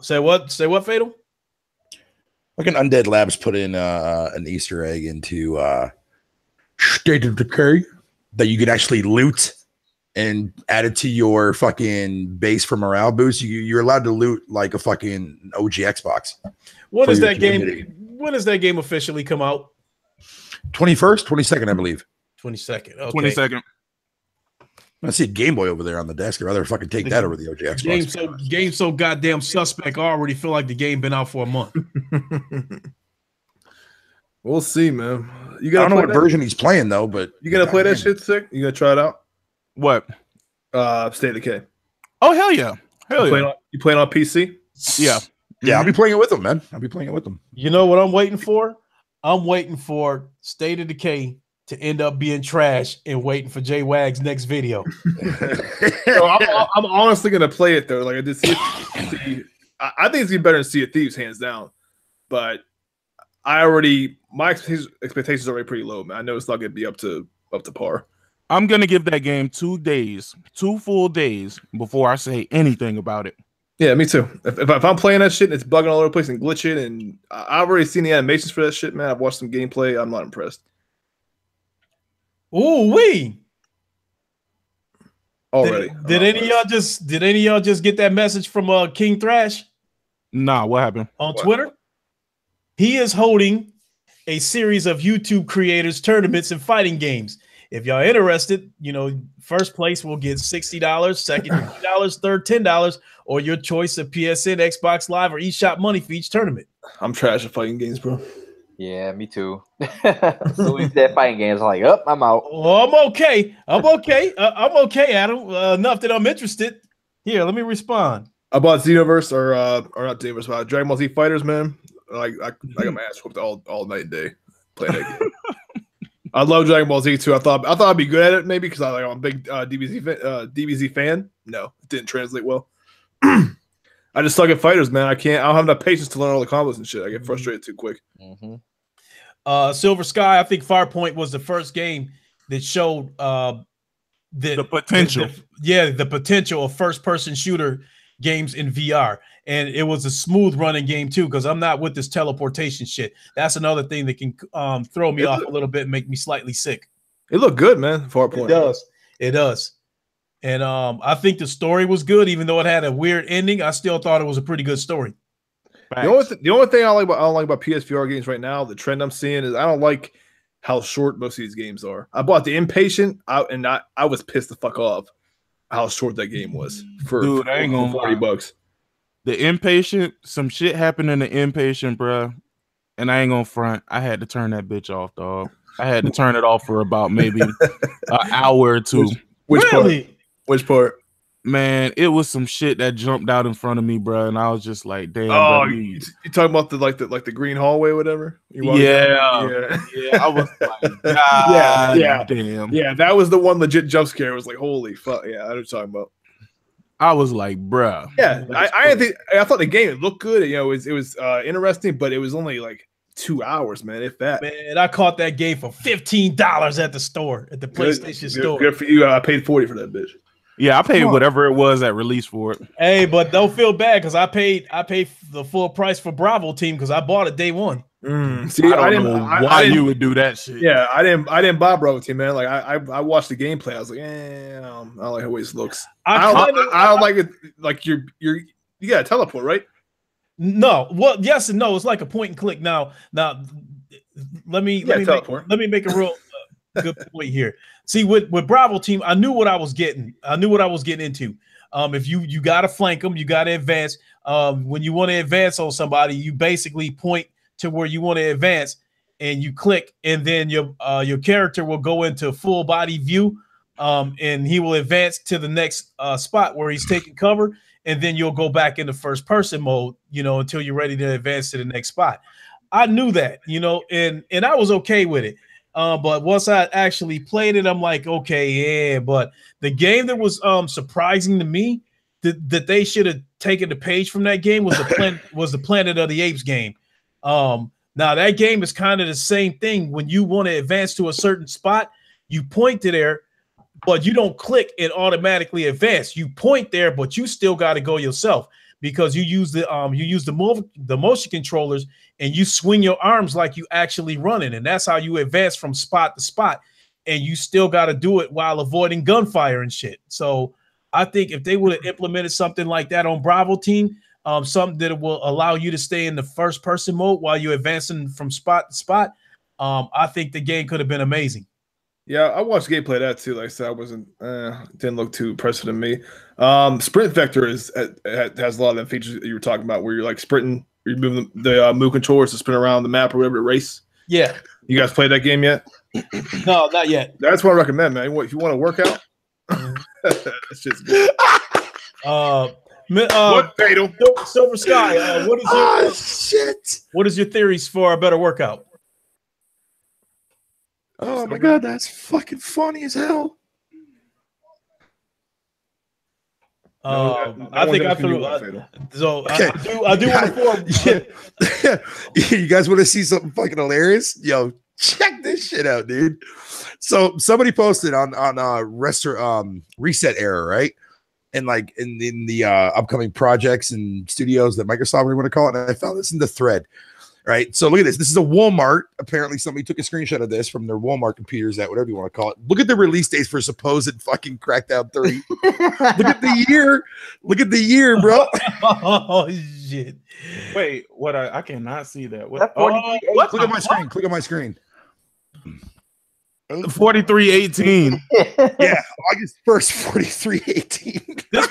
Say what, Fatal? Fucking Undead Labs put in an Easter egg into State of Decay that you could actually loot and add it to your fucking base for morale boost. You're allowed to loot like a fucking OG Xbox. When does that game officially come out? 21st, 22nd, I believe. 22nd. Okay. 22nd. I see a Game Boy over there on the desk. I'd rather fucking take that over the OG Xbox. Game so goddamn suspect. I already feel like the game been out for a month. We'll see, man. I don't know what version he's playing though, but you gonna play that shit, sick? You gonna try it out? What? State of Decay. Oh hell yeah, You playing on PC? Yeah. Yeah, I'll be playing it with him, man. I'll be playing it with him. You know what I'm waiting for? I'm waiting for State of Decay to end up being trash and waiting for J-Wag's next video. So I'm honestly gonna play it though. Like I did see I think it's gonna be better than Sea of Thieves, hands down. But my expectations are already pretty low, man. I know it's not gonna be up to par. I'm gonna give that game 2 full days before I say anything about it. Yeah, me too. If I'm playing that shit and it's bugging all over the place and glitching, and I've already seen the animations for that shit, man. I've watched some gameplay. I'm not impressed. Ooh wee! Already. Did any of y'all just get that message from King Thrash? Nah, what happened? On Twitter? He is holding a series of YouTube creators tournaments and fighting games. If y'all interested, first place will get $60, second $50, third $10, or your choice of PSN, Xbox Live, or eShop money for each tournament. I'm trash at fighting games, bro. Yeah, me too. So we said fighting games. I'm like, I'm out. Oh, I'm okay. I'm okay, Adam. Enough that I'm interested. Here, let me respond. I bought Xenoverse or not Xenoverse, but Dragon Ball Z Fighters, man. I got my ass whooped all night and day playing that game. I love Dragon Ball Z too. I thought I'd be good at it maybe because I'm a big DBZ fan. No, it didn't translate well. I just suck at fighters, man. I don't have enough patience to learn all the combos and shit. I get frustrated too quick. Silver Sky, I think Firepoint was the first game that showed the potential. The potential of first-person shooter games in VR. And it was a smooth running game too, because I'm not with this teleportation shit. That's another thing that can throw me off a little bit and make me slightly sick. It looked good, man. Firepoint. It does. And I think the story was good, even though it had a weird ending. I still thought it was a pretty good story. The only thing I don't like about PSVR games right now, the trend I'm seeing is I don't like how short most of these games are. I bought the Impatient, and I was pissed the fuck off how short that game was for $40. The Impatient, some shit happened in the Impatient, bro, and I ain't gonna front. I had to turn that bitch off, dog. I had to turn it off for about maybe an hour or two. Which part? Man, it was some shit that jumped out in front of me, bro, and I was just like, "Damn!" Oh, you talking about the green hallway, or whatever? Yeah. I was like, damn. Yeah, that was the one legit jump scare. It was like, holy fuck! Yeah, I know what you're talking about. I was like, bruh. Yeah, I thought the game looked good. It was interesting, but it was only like 2 hours, man. If that. Man, I caught that game for $15 at the store, at the PlayStation store. Good for you. I paid $40 for that bitch. Yeah, I paid whatever it was at release for it. Hey, but don't feel bad because I paid the full price for Bravo Team because I bought it day one. See, I don't know why you would do that shit. Yeah, I didn't buy Bravo Team, man. Like I watched the gameplay. I was like, I don't like how it looks. I don't like it. Like you got to teleport, right? No, well, yes and no. It's like a point and click. Now, let me make a real good point here. See, with Bravo Team, I knew what I was getting. I knew what I was getting into. If you got to flank them, you got to advance. When you want to advance on somebody, you basically point to where you want to advance, and you click, and then your character will go into full body view, and he will advance to the next spot where he's taking cover, and then you'll go back into first person mode, until you're ready to advance to the next spot. I knew that, and I was okay with it. But once I actually played it, I'm like, okay, yeah. But the game that was surprising to me that they should have taken the page from that game was the Planet of the Apes game. Now that game is kind of the same thing. When you want to advance to a certain spot, you point to there, but you don't click and automatically advance. You point there, but you still got to go yourself because you use the motion controllers and you swing your arms like you actually running, and that's how you advance from spot to spot. And you still got to do it while avoiding gunfire and shit. So I think if they would have implemented something like that on Bravo Team, something that will allow you to stay in the first person mode while you're advancing from spot to spot, I think the game could have been amazing. Yeah, I watched gameplay of that too. Like I said, I wasn't didn't look too impressive to me. Sprint Vector has a lot of them features that you were talking about, where you're like sprinting, you're moving the move controllers to spin around the map or whatever to race. Yeah, you guys played that game yet? No, not yet. That's what I recommend, man. If you want to work out, that's just good. What, Fatal? Silver Sky, what is your theories for a better workout? Oh my god, that's fucking funny as hell. I think I threw. So okay. I do want to. You guys want to see something fucking hilarious? Yo, check this shit out, dude. So somebody posted on Reset Era, right? And like in the upcoming projects and studios that Microsoft would want to call it. And I found this in the thread. Right. So look at this. This is a Walmart. Apparently somebody took a screenshot of this from their Walmart computers, that whatever you want to call it. Look at the release dates for supposed fucking Crackdown 3. Look at the year. Look at the year, bro. Oh shit. Wait, what? I cannot see that. What? Click on my screen. Click on my screen. 4318. Yeah, August 1st, 4318. This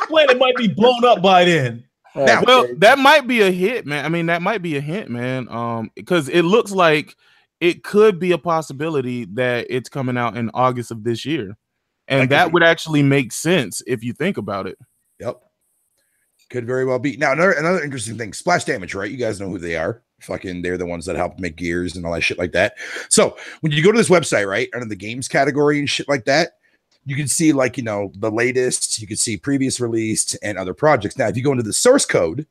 planet might be blown up by then. Now, Well, that might be a hit, man. I mean, that might be a hint, man. Because it looks like it could be a possibility that it's coming out in August of this year. And that would actually make sense if you think about it. Yep. Could very well be. Now, another interesting thing, Splash Damage, right? You guys know who they are. Fucking, they're the ones that help make gears and all that shit like that. So when you go to this website, right, under the games category and shit like that, you can see, like, you know, the latest, you can see previous released and other projects. Now, if you go into the source code,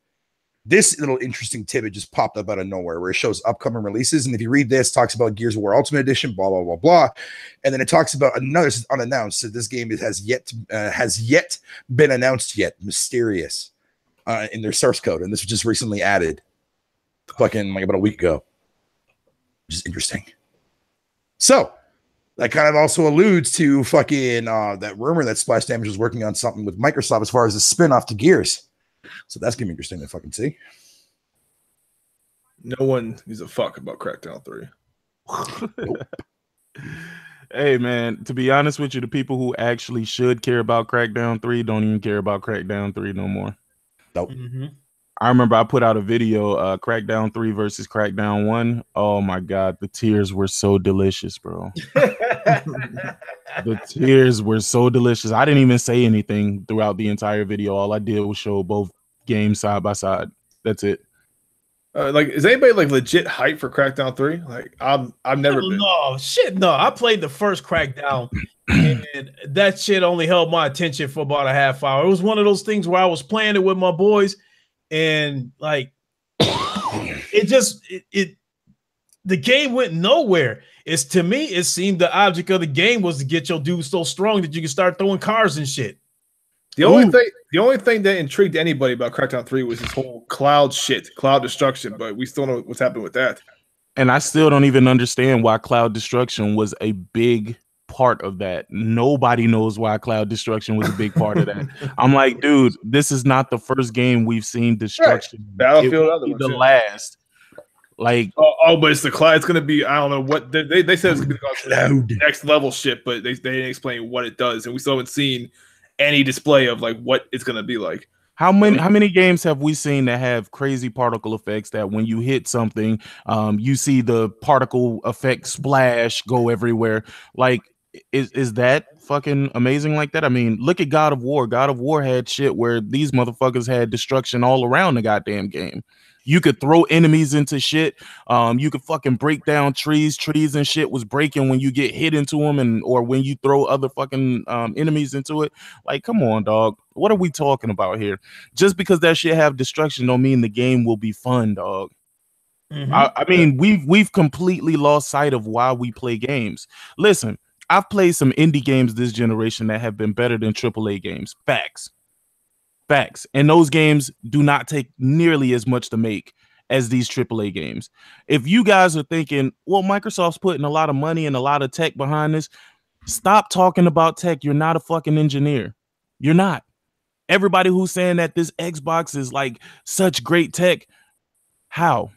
this little interesting tidbit just popped up out of nowhere where it shows upcoming releases. And if you read this, talks about Gears of War Ultimate Edition, blah, blah, blah, blah. And then it talks about another, this is unannounced. So this game has yet been announced yet. Mysterious in their source code. And this was just recently added fucking like about a week ago, which is interesting. So that kind of also alludes to fucking that rumor that Splash Damage was working on something with Microsoft as far as a spin-off to Gears. So that's gonna be interesting to fucking see. No one gives a fuck about Crackdown 3. Hey, man, to be honest with you, the people who actually should care about Crackdown 3 don't even care about Crackdown 3 no more. Nope. Mm-hmm. I remember I put out a video, Crackdown 3 versus Crackdown 1. Oh my God, the tears were so delicious, bro. The tears were so delicious. I didn't even say anything throughout the entire video. All I did was show both games side by side. That's it. Like, is anybody like legit hype for Crackdown 3? Like, I've never been. No, shit, no. I played the first Crackdown, and that shit only held my attention for about a half hour. It was one of those things where I was playing it with my boys, and like, the game went nowhere. It's, to me, it seemed the object of the game was to get your dude so strong that you can start throwing cars and shit. The only thing that intrigued anybody about Crackdown 3 was this whole cloud shit, cloud destruction, but we still know what's happened with that. And I still don't even understand why cloud destruction was a big part of that. Nobody knows why cloud destruction was a big part of that. I'm like, dude, this is not the first game we've seen destruction. Right. Battlefield, other ones, the last. Like, but it's the cloud. It's gonna be, I don't know what they said it's gonna be cloud next level shit, but they didn't explain what it does, and we still haven't seen any display of like what it's gonna be like. How many games have we seen that have crazy particle effects that when you hit something, you see the particle effect splash go everywhere? Like, is that fucking amazing like that? I mean, look at God of War. God of War had shit where these motherfuckers had destruction all around the goddamn game. You could throw enemies into shit. You could fucking break down trees. Trees and shit was breaking when you get hit into them, or when you throw other fucking enemies into it. Like, come on, dog. What are we talking about here? Just because that shit have destruction don't mean the game will be fun, dog. Mm-hmm. I mean, we've completely lost sight of why we play games. Listen, I've played some indie games this generation that have been better than AAA games. Facts. And those games do not take nearly as much to make as these AAA games. If you guys are thinking, well, Microsoft's putting a lot of money and a lot of tech behind this, stop talking about tech. You're not a fucking engineer. You're not. Everybody who's saying that this Xbox is like such great tech, how?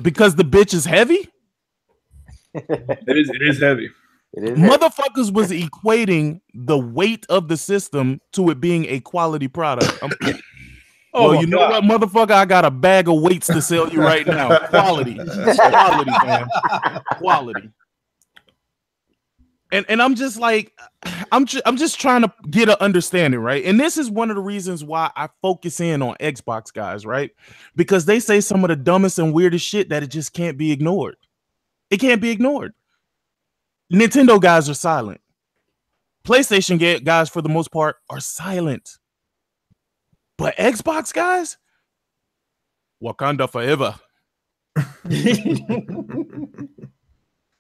Because the bitch is heavy? It is heavy. Motherfuckers was equating the weight of the system to it being a quality product. Well, you know what, motherfucker? I got a bag of weights to sell you right now. Quality, man. Quality. And I'm just like, I'm just trying to get an understanding, right? And this is one of the reasons why I focus in on Xbox guys, right? Because they say some of the dumbest and weirdest shit that it just can't be ignored. It can't be ignored. Nintendo guys are silent. PlayStation guys, for the most part, are silent. But Xbox guys, Wakanda forever.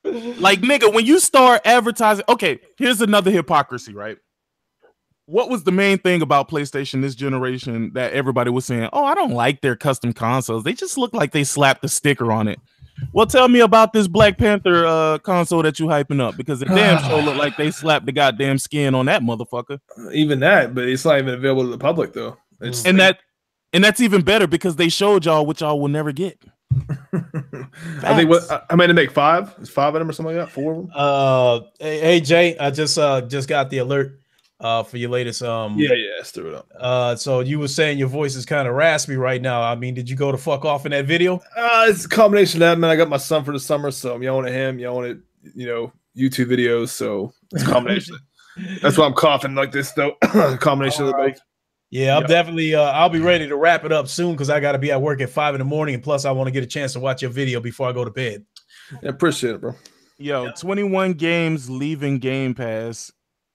Like, nigga, when you start advertising, okay, here's another hypocrisy, right? What was the main thing about PlayStation this generation that everybody was saying, oh, I don't like their custom consoles. They just look like they slapped a sticker on it. Well, tell me about this Black Panther console that you hyping up, because the damn show look like they slapped the goddamn skin on that motherfucker. Even that, but it's not even available to the public though. And that's even better because they showed y'all what y'all will never get. I think I meant to make 5. It's 5 of them or something like that. 4 of them. Hey Jay, I just got the alert for your latest Yeah, let's throw it up. So you were saying your voice is kind of raspy right now. I mean, did you go to fuck off in that video? It's a combination of that, man. I got my son for the summer, so I'm yelling at him, yelling at YouTube videos. So it's a combination. That's why I'm coughing like this, though. Combination of the both. Yeah, I'm definitely. I'll be ready to wrap it up soon because I got to be at work at 5 a.m. and plus I want to get a chance to watch your video before I go to bed. Yeah, appreciate it, bro. Yo, 21 games leaving Game Pass.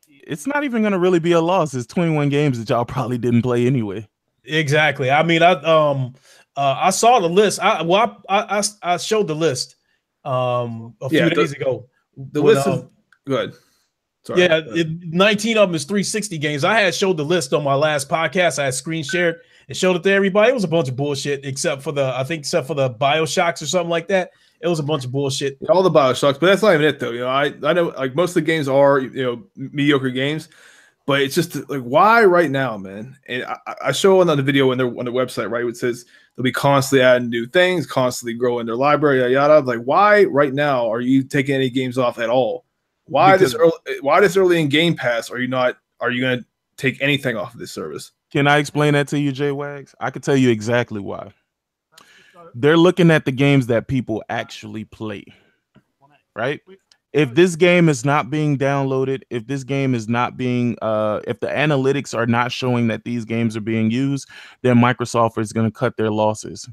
It's not even gonna really be a loss. It's 21 games that y'all probably didn't play anyway. Exactly. I mean, I saw the list. I showed the list a few days ago. The list is good. Sorry. Yeah, 19 of them is 360 games. I had showed the list on my last podcast. I had screen shared and showed it to everybody. It was a bunch of bullshit, except for the BioShocks or something like that. It was a bunch of bullshit. All the BioShocks, but that's not even it though. I know like most of the games are mediocre games, but it's just like why right now, man. And I show on the video on their website, right? It says they'll be constantly adding new things, constantly growing their library, yada yada. Like why right now are you taking any games off at all? Why this early in Game Pass are you going to take anything off of this service? Can I explain that to you, Jay Wags? I could tell you exactly why. They're looking at the games that people actually play, right? If this game is not being downloaded, if this game is not being, if the analytics are not showing that these games are being used, then Microsoft is going to cut their losses.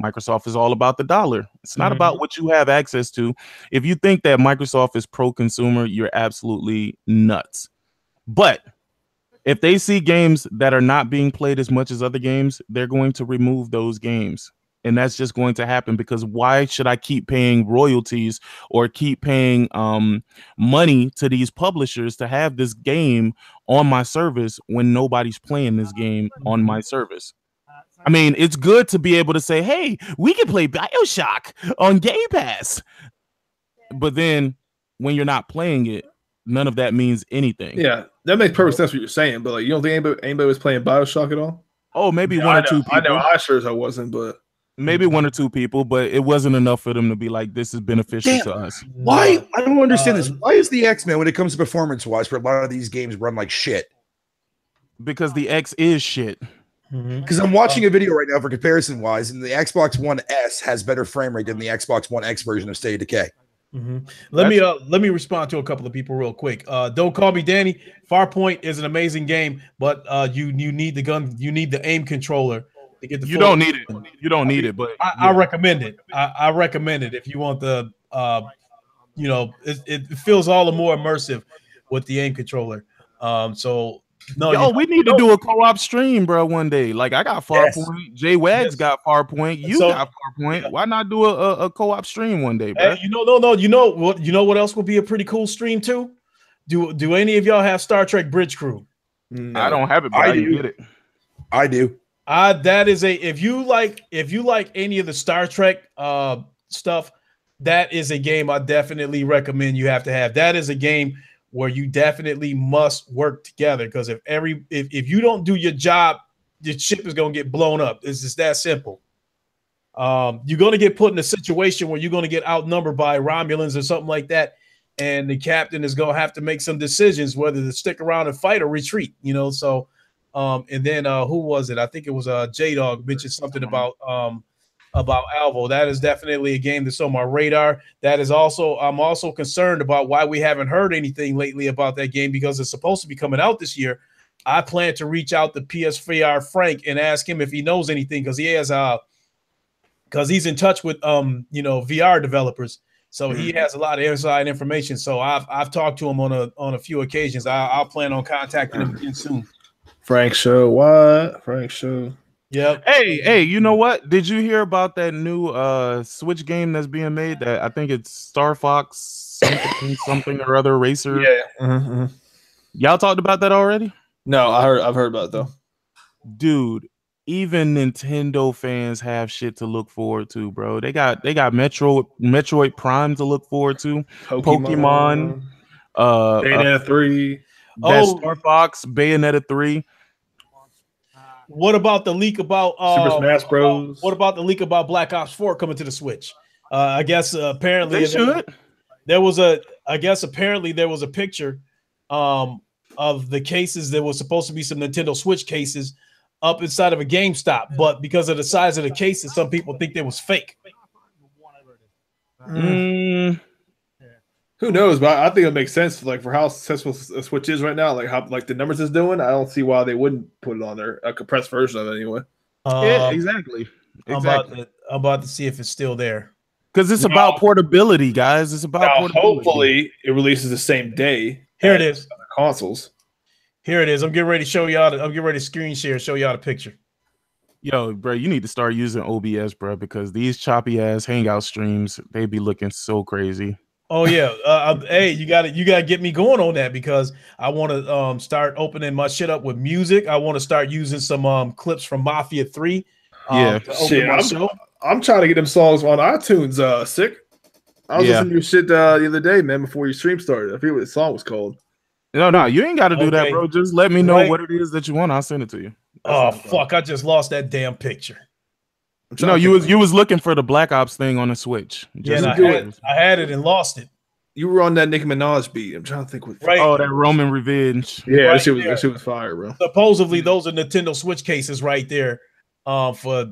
Microsoft is all about the dollar. It's not about what you have access to. If you think that Microsoft is pro-consumer, you're absolutely nuts. But if they see games that are not being played as much as other games, they're going to remove those games. And that's just going to happen because why should I keep paying royalties or keep paying money to these publishers to have this game on my service when nobody's playing this game on my service? I mean, it's good to be able to say, hey, we can play BioShock on Game Pass. But then when you're not playing it, none of that means anything. Yeah, that makes perfect sense what you're saying. But like, you don't think anybody was playing BioShock at all? Oh, maybe one or two people. I know, I sure as I wasn't, but maybe 1 or 2 people, but it wasn't enough for them to be like, this is beneficial to us. Why? I don't understand this. Why is the X-Men, when it comes to performance-wise, for a lot of these games, run like shit? Because the X is shit. Because I'm watching a video right now for comparison-wise, and the Xbox One S has better frame rate than the Xbox One X version of State of Decay. Let me respond to a couple of people real quick. Don't call me Danny. Farpoint is an amazing game, but you need the gun. You need the aim controller to get the. You don't need it. You don't need it, but I recommend it. I recommend it if you want the. It feels all the more immersive with the aim controller. No, we need to do a co-op stream, bro, one day. Like I got Farpoint, Jay Wags got Farpoint, you got Farpoint. Why not do a co-op stream one day, bro? Hey, you know what else would be a pretty cool stream too? Do any of y'all have Star Trek Bridge Crew? No. I don't have it, but I do get it. I do. That is if you like any of the Star Trek stuff, that is a game I definitely recommend you have to have. That is a game where you definitely must work together, because if you don't do your job, your ship is gonna get blown up. It's just that simple. You're gonna get put in a situation where you're gonna get outnumbered by Romulans or something like that, and the captain is gonna have to make some decisions whether to stick around and fight or retreat. So, and then who was it? I think it was J-Dog mentioned something about Alvo. That is definitely a game that's on my radar. I'm also concerned about why we haven't heard anything lately about that game, because it's supposed to be coming out this year. I plan to reach out to PSVR Frank and ask him if he knows anything, because he's in touch with VR developers, so he has a lot of inside information. So I've talked to him on a few occasions. I'll plan on contacting him again soon. Frank Show, what? Frank Show. Yep. Hey, you know what? Did you hear about that new Switch game that's being made? That I think it's Star Fox something or other racer. Yeah. Y'all talked about that already? No, I've heard about it though. Dude, even Nintendo fans have shit to look forward to, bro. They got Metroid Prime to look forward to. Pokemon Bayonetta 3. Star Fox, Bayonetta 3. What about the leak about Super Smash Bros? What about the leak about Black Ops 4 coming to the Switch? I guess apparently They should. there was a. I guess apparently there was a picture of the cases. There was supposed to be some Nintendo Switch cases up inside of a GameStop, but because of the size of the cases, some people think they was fake. Mm, Who knows? But I think it makes sense, like for how successful Switch is right now, like how like the numbers is doing. I don't see why they wouldn't put it on there, a compressed version of it anyway. yeah, exactly. I'm about to see if it's still there. Because it's about portability, guys. It's about Now, portability. hopefully, it releases the same day. Here it is. The consoles. Here it is. I'm getting ready to show y'all. I'm getting ready to screen share, show y'all the picture. Yo, bro, you need to start using OBS, bro, because these choppy ass hangout streams, they be looking so crazy. Oh yeah. Hey, you gotta get me going on that because I want to start opening my shit up with music. I want to start using some clips from Mafia 3. Yeah. to open Shit, my show. I'm trying to get them songs on iTunes. Sick. I was listening to your shit the other day, man, before your stream started. I forget what the song was called. No, you ain't got to do that, Okay. bro. Just let me know Right. what it is that you want. I'll send it to you. Oh fuck! I just lost that damn picture. No, you was looking for the Black Ops thing on the Switch. Yeah, Just and do I had it and lost it. You were on that Nicki Minaj beat. I'm trying to think what. Right. Oh, that Roman Revenge. Yeah, Right that shit was there. fire, bro. Supposedly those are Nintendo Switch cases right there, for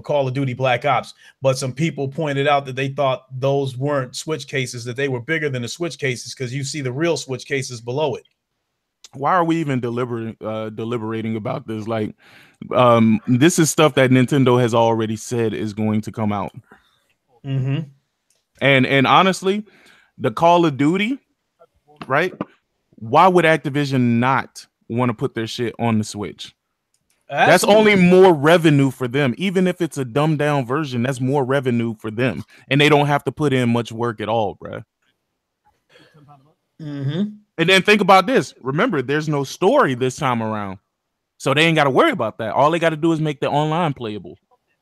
Call of Duty Black Ops. But some people pointed out that they thought those weren't Switch cases; that they were bigger than the Switch cases because you see the real Switch cases below it. Why are we even deliberating about this? Like, this is stuff that Nintendo has already said is going to come out. Mm-hmm. And honestly, the Call of Duty, right? Why would Activision not want to put their shit on the Switch? That's only more revenue for them. Even if it's a dumbed down version, that's more revenue for them. And they don't have to put in much work at all, bruh. Mm-hmm. And then think about this. Remember, there's no story this time around. So they ain't got to worry about that. All they got to do is make the online playable.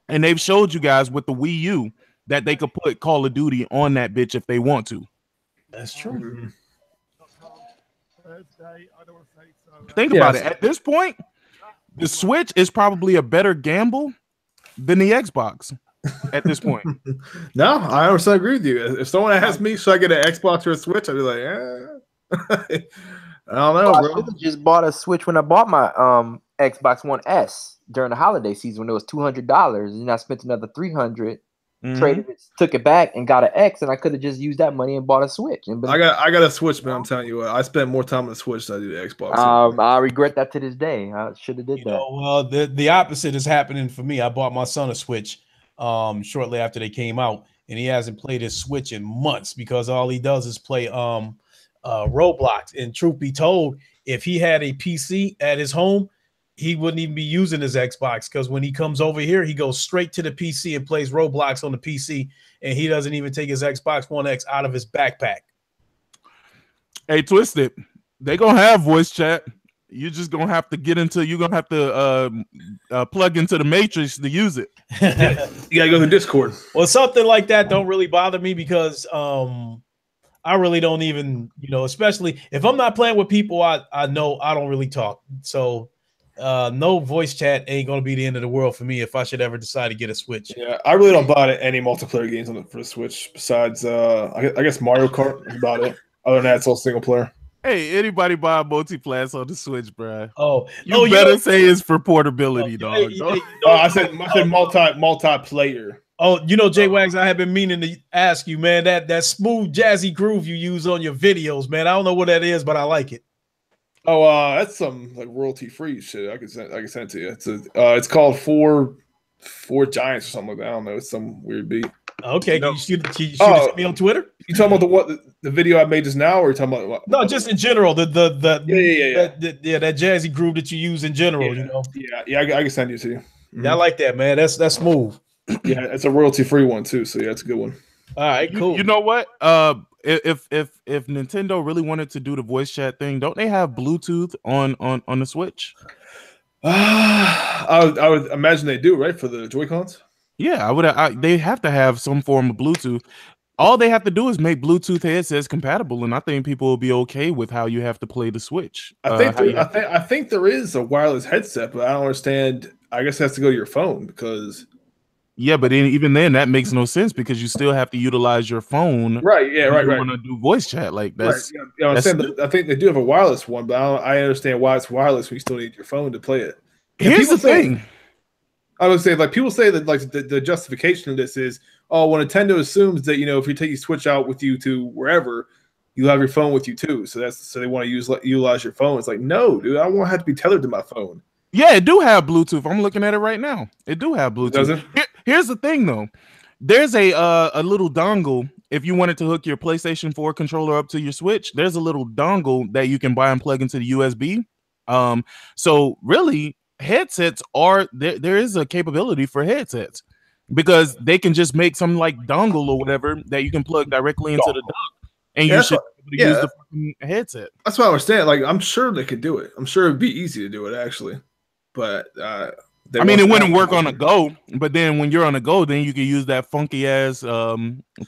And they've showed you guys with the Wii U that they could put Call of Duty on that bitch if they want to. That's true. Think about it. At this point, the Switch is probably a better gamble than the Xbox at this point. No, I 100% agree with you. If someone asked me, should I get an Xbox or a Switch? I'd be like, I don't know, I bro. should've just bought a Switch when I bought my Xbox One S during the holiday season when it was $200, and I spent another $300. Traded it, took it back, and got an X, and I could have just used that money and bought a Switch. And I got a Switch, man. I'm telling you what, I spent more time on the Switch than I do the Xbox. I regret that to this day. I should have did that. Well, the opposite is happening for me. I bought my son a Switch shortly after they came out, and he hasn't played his Switch in months because all he does is play Roblox. And truth be told, if he had a PC at his home, he wouldn't even be using his Xbox because when he comes over here, he goes straight to the PC and plays Roblox on the PC, and he doesn't even take his Xbox One X out of his backpack. Hey, Twisted, they gonna have voice chat. You're just gonna have to you're gonna have to plug into the Matrix to use it. You gotta go to Discord. Well, something like that don't really bother me because I really don't even, especially if I'm not playing with people I know I don't really talk. So no voice chat ain't gonna be the end of the world for me if I should ever decide to get a Switch. Yeah, I really don't buy any multiplayer games for the Switch besides I guess Mario Kart is about it. Other than that, it's all single player. Hey, anybody buy a multiplayer on the Switch, bro? Oh, you better say it's for portability, dog. I said multiplayer. Oh, J-Wags, I have been meaning to ask you, man, that smooth jazzy groove you use on your videos, man. I don't know what that is, but I like it. Oh, that's some like royalty free shit. I can send it to you. It's called Four Giants or something like that. I don't know. It's some weird beat. Okay, can you shoot it to me on Twitter? You talking about the video I made just now, or you talking about what? No, just in general. Yeah. That jazzy groove that you use in general. Yeah. I can send you to you. Mm-hmm. Yeah, I like that, man. That's smooth. Yeah, it's a royalty free one too. So yeah, it's a good one. All right, cool. You know what? If Nintendo really wanted to do the voice chat thing, don't they have Bluetooth on the Switch? I would imagine they do, right, for the Joy-Cons. Yeah, they have to have some form of Bluetooth. All they have to do is make Bluetooth headsets compatible, and I think people will be okay with how you have to play the Switch. I think there is a wireless headset, but I don't understand. I guess it has to go to your phone because Yeah, but even then, that makes no sense because you still have to utilize your phone. Right. Yeah. Right. You Right. want to do voice chat like that's. Right. Yeah, I'm saying I think they do have a wireless one, but I understand why it's wireless. We still need your phone to play it. And Here's the thing. I would say, like, people say that, like, the justification of this is, oh, well, Nintendo assumes that, if you take your Switch out with you to wherever, you have your phone with you too. So they want to utilize your phone. It's like, no, dude, I don't want to have to be tethered to my phone. Yeah, it do have Bluetooth. I'm looking at it right now. It do have Bluetooth. Does it? Here's the thing, though. There's a little dongle. If you wanted to hook your PlayStation 4 controller up to your Switch, there's a little dongle that you can buy and plug into the USB. So really, headsets are there is a capability for headsets because they can just make some like dongle or whatever that you can plug directly into the dock, and you should be able to use the fucking headset. That's what I understand. Like, I'm sure they could do it. I'm sure it'd be easy to do it, actually. But I mean, it wouldn't work on the go. But then when you're on the go, then you can use that funky ass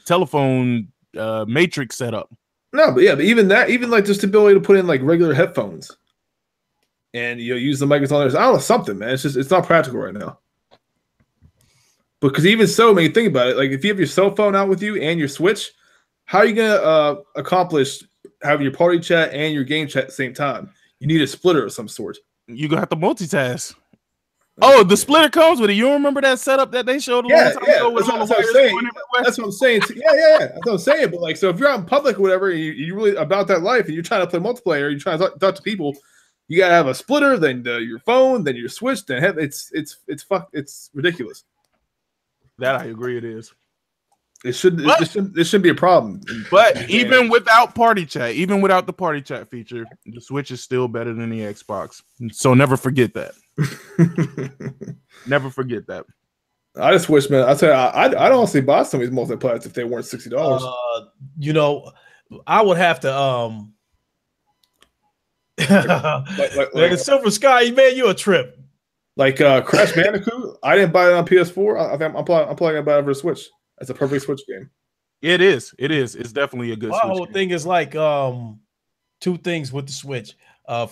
telephone matrix setup. No, but even like just the ability to put in like regular headphones, and use the microphones. I don't know, something, man. It's not practical right now. Because even so, man, you think about it. Like, if you have your cell phone out with you and your Switch, how are you gonna accomplish having your party chat and your game chat at the same time? You need a splitter of some sort. You're gonna have to multitask. Oh, the splitter comes with it. You remember that setup that they showed a long time ago? That's what I'm saying. That's what I'm saying. Yeah. That's what I'm saying. But like, so if you're out in public or whatever, you really about that life, and you're trying to play multiplayer, you're trying to talk to people, you gotta have a splitter, then your phone, then your Switch, then it's ridiculous. That I agree it is. This shouldn't be a problem. But even without party chat, even without the party chat feature, the Switch is still better than the Xbox. So never forget that. Never forget that. I just wish, man. I tell you, I'd honestly buy some of these multipliers if they weren't $60. I would have to like Silver Sky, man, you a trip. Like Crash Bandicoot, I didn't buy it on PS4. I think I'm probably gonna buy it for Switch. That's a perfect Switch game. It is. It's definitely a good. My whole thing is like two things with the Switch.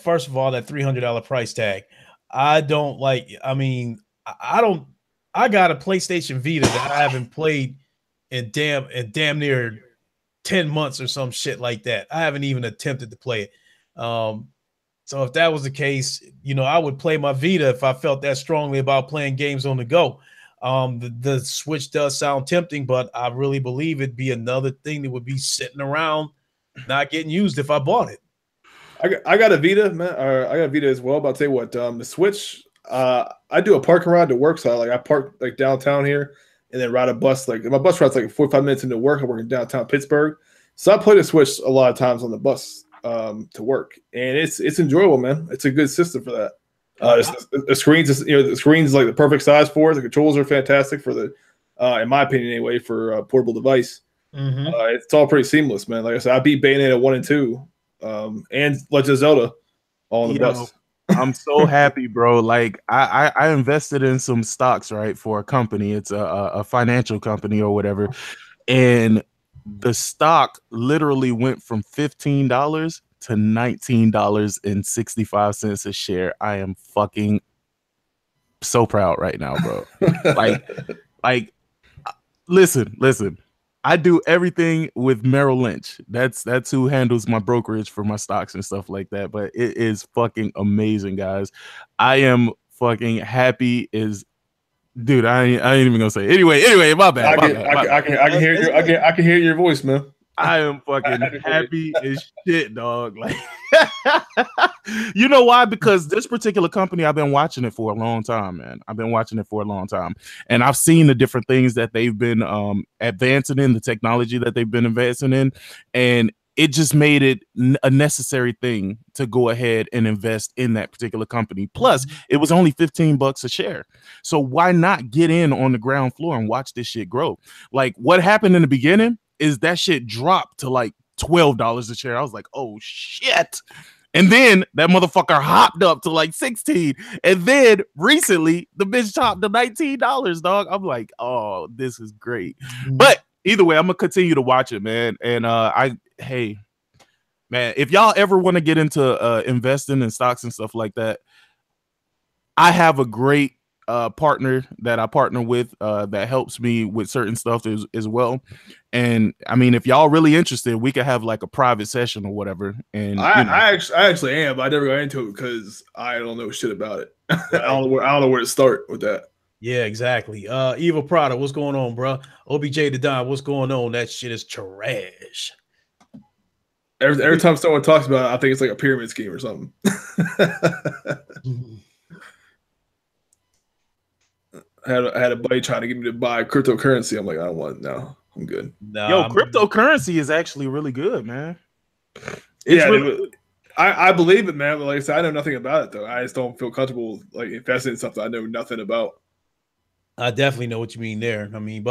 First of all, that $300 price tag. I don't like. I mean, I don't. I got a PlayStation Vita that I haven't played in damn near 10 months or some shit like that. I haven't even attempted to play it. So if that was the case, I would play my Vita if I felt that strongly about playing games on the go. The Switch does sound tempting, but I really believe it'd be another thing that would be sitting around not getting used if I bought it. I got a Vita, man. I got a Vita as well. But I'll tell you what, the Switch, I do a parking ride to work. So I park like downtown here and then ride a bus. Like my bus ride's like 45 minutes into work. I work in downtown Pittsburgh. So I play the Switch a lot of times on the bus to work. And it's enjoyable, man. It's a good system for that. The screen's like the perfect size for it. The controls are fantastic for the, in my opinion anyway, for a portable device. Mm-hmm. It's all pretty seamless, man. Like I said, I beat Bayonetta 1 and 2, and Legend of Zelda all on the bus. I'm so happy, bro. Like I invested in some stocks, right, for a company. It's a financial company or whatever, and the stock literally went from $15 to $19.65 a share. I am fucking so proud right now, bro. like listen. I do everything with Merrill Lynch. That's who handles my brokerage for my stocks and stuff like that. But it is fucking amazing, guys. I am fucking happy as dude. I ain't even gonna say it. Anyway, my bad. I can hear your voice, man. I am fucking happy as shit, dog. Like, you know why? Because this particular company, I've been watching it for a long time, man. I've been watching it for a long time, and I've seen the different things that they've been advancing in, the technology that they've been advancing in, and it just made it a necessary thing to go ahead and invest in that particular company. Plus, it was only $15 a share. So why not get in on the ground floor and watch this shit grow? Like what happened in the beginning is that shit dropped to like $12 a share. I was like, oh shit. And then that motherfucker hopped up to like 16. And then recently the bitch topped to $19, dog. I'm like, oh, this is great. But either way, I'm gonna continue to watch it, man. And hey, man, if y'all ever want to get into investing in stocks and stuff like that, I have a great partner that I partner with that helps me with certain stuff as well. And I mean, if y'all really interested, we could have like a private session or whatever. And I actually am, but I never got into it because I don't know shit about it. I don't know where to start with that. Yeah, exactly. Evil Prada, what's going on, bro? OBJ the Don, what's going on? That shit is trash. Every time someone talks about it, I think it's like a pyramid scheme or something. I had a buddy trying to get me to buy cryptocurrency. I'm like, I don't want it now. I'm good. Yo, cryptocurrency is actually really good, man. I believe it, man. But like I said, I know nothing about it though. I just don't feel comfortable like investing in something I know nothing about. I definitely know what you mean there. I mean,